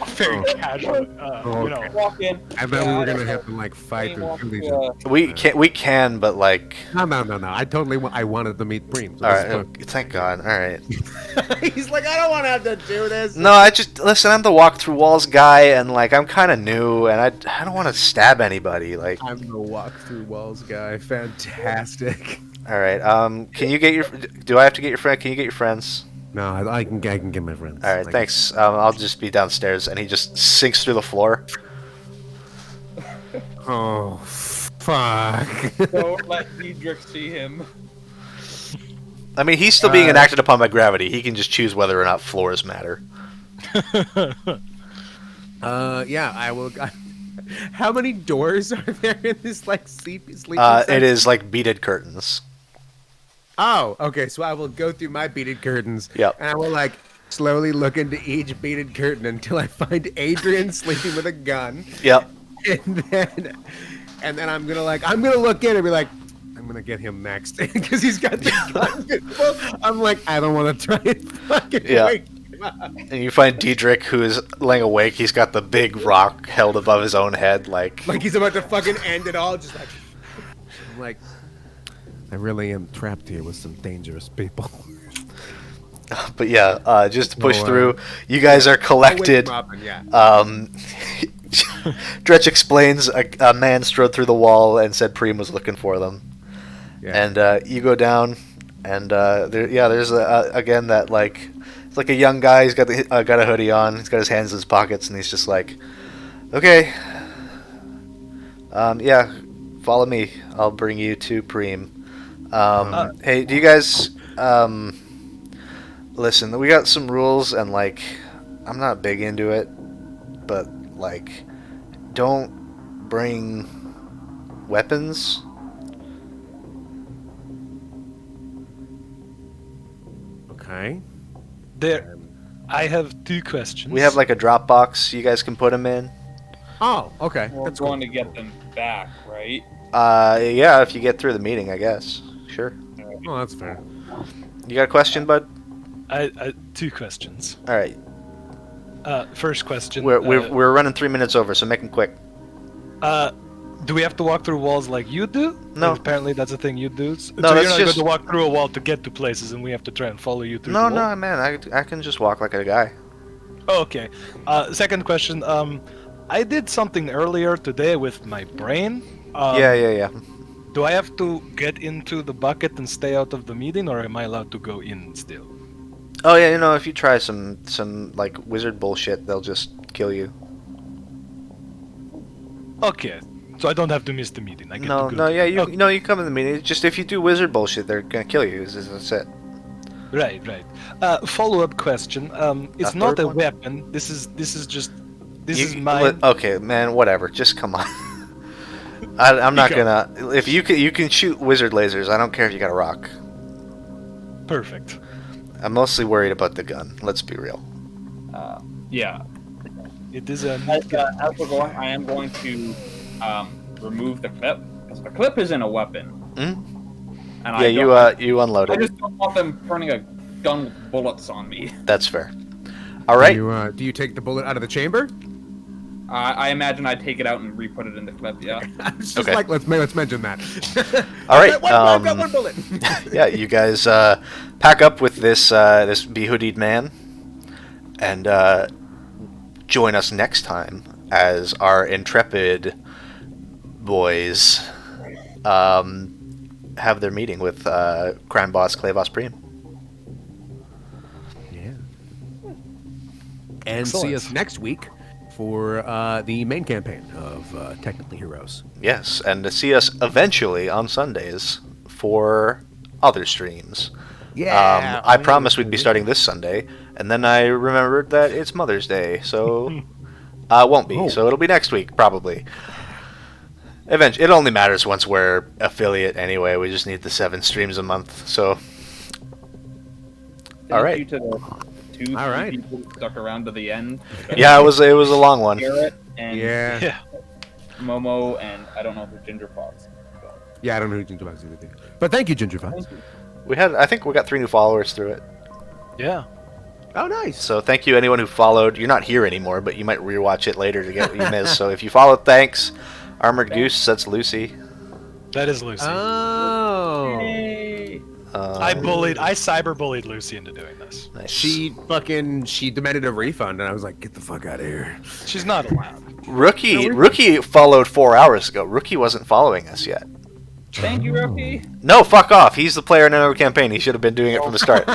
Very casual. You know. Walk in. I bet we were gonna have to like fight Walk, through these. We can, but like, No. I totally I wanted to meet Preem. So all this is right, thank God. All right. fun. He's like, I don't want to have to do this. No, I just listen. I'm the walk through walls guy, and like I'm kind of new, and I don't want to stab anybody. Like, I'm the walk through walls guy. Fantastic. all right. Can you get your? Do I have to get your friend? Can you get your friends? No, I can get my friends. All right, Like, thanks. I'll just be downstairs, and he just sinks through the floor. Oh, fuck. Don't let Diedrich see him. I mean, he's still being enacted upon by gravity. He can just choose whether or not floors matter. Yeah, I will. How many doors are there in this like sleeping It section? is like beaded curtains. Oh, okay. So I will go through my beaded curtains. Yep. And I will like slowly look into each beaded curtain until I find Adrian sleeping with a gun. Yep. And then I'm gonna look in and be like, I'm gonna get him next because he's got the gun. Well, I'm like, I don't want to try and fucking Yeah. wake him up. And you find Diedrich, who is laying awake. He's got the big rock held above his own head, like Like he's about to fucking end it all. Just like, I'm like, I really am trapped here with some dangerous people. But yeah, just to push Oh, through. You guys are I'll wake collected. him up and yeah. Dretch explains a man strode through the wall and said Preem was looking for them. Yeah. And you go down, and there's again that like it's like a young guy. He's got got a hoodie on. He's got his hands in his pockets, and he's just like, okay, yeah, follow me. I'll bring you to Preem. Hey, do you guys listen? We got some rules, and like, I'm not big into it, but like, don't bring weapons. Okay. There, I have two questions. We have like a drop box you guys can put them in. Oh, okay. We're That's going cool. to get them back, right? Yeah, if you get through the meeting, I guess. Sure. Oh, that's fair. You got a question, bud? I two questions. All right. First question. We're running 3 minutes over, so make them quick. Do we have to walk through walls like you do? No. Like, apparently that's a thing you do. So No, you're that's not just- going to walk through a wall to get to places, and we have to try and follow you through No, the wall? no, man, I can just walk like a guy. Oh, okay. Second question. I did something earlier today with my brain. Yeah. Do I have to get into the bucket and stay out of the meeting, or am I allowed to go in still? Oh yeah, you know, if you try some like wizard bullshit, they'll just kill you. Okay. So I don't have to miss the meeting. I get No, to go no, to yeah, you Okay. no, you come in the meeting. It's just if you do wizard bullshit, they're gonna kill you. That's it. Right. Follow-up question. It's A not third a one? weapon. This is just this You- is mine. Okay, man, whatever. Just come on. I'm not Pico. gonna. If you can shoot wizard lasers, I don't care if you got a rock. Perfect. I'm mostly worried about the gun. Let's be real. Yeah. It is a As, neat gun. as we're going, I am going to remove the clip because the clip isn't a weapon. Hmm? And Yeah, you unload I it. just don't want them turning a gun with bullets on me. That's fair. All right. Do you take the bullet out of the chamber? I imagine I'd take it out and re-put it in the clip. Yeah. It's just Okay. like let's mention that. All right. I've got one bullet. Yeah, you guys pack up with this this behoodied man, and join us next time as our intrepid boys have their meeting with crime boss Clavos Preem. Yeah. And see Excellent. us next week for the main campaign of Technically Heroes. Yes, and to see us eventually on Sundays for other streams. I promised we'd be starting this Sunday, and then I remembered that it's Mother's Day, so won't be. Oh. So it'll be next week, probably. Eventually, it only matters once we're affiliate anyway. We just need the 7 streams a month. So, all Thank right. you to the two All right. people who stuck around to the end. Yeah, it was a long one. Garrett and Yeah. Yeah. Momo and I don't know who Ginger Fox. Yeah, I don't know who Ginger Fox is either. But thank you, Ginger Fox. Thank you. I think we got 3 new followers through it. Yeah. Oh, nice. So thank you anyone who followed. You're not here anymore, but you might rewatch it later to get what you missed. So if you followed, thanks. Armored Goose, that's Lucy. That is Lucy. Oh. Yay! I cyberbullied Lucy into doing this. Nice. She demanded a refund, and I was like, get the fuck out of here. She's not allowed. Rookie followed 4 hours ago. Rookie wasn't following us yet. Thank you, Rookie. No, fuck off. He's the player in another campaign. He should have been doing it from the start.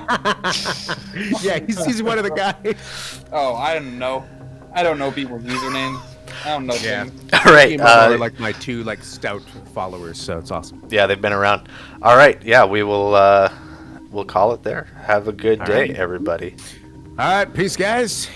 Yeah, he's one of the guys. Oh, I don't know. I don't know people's usernames. I don't know Yeah. things. All right. Are like my 2 stout followers, so it's awesome. Yeah, they've been around. All right. Yeah, we will. We'll call it there. Have a good day, right. everybody. All right, peace, guys.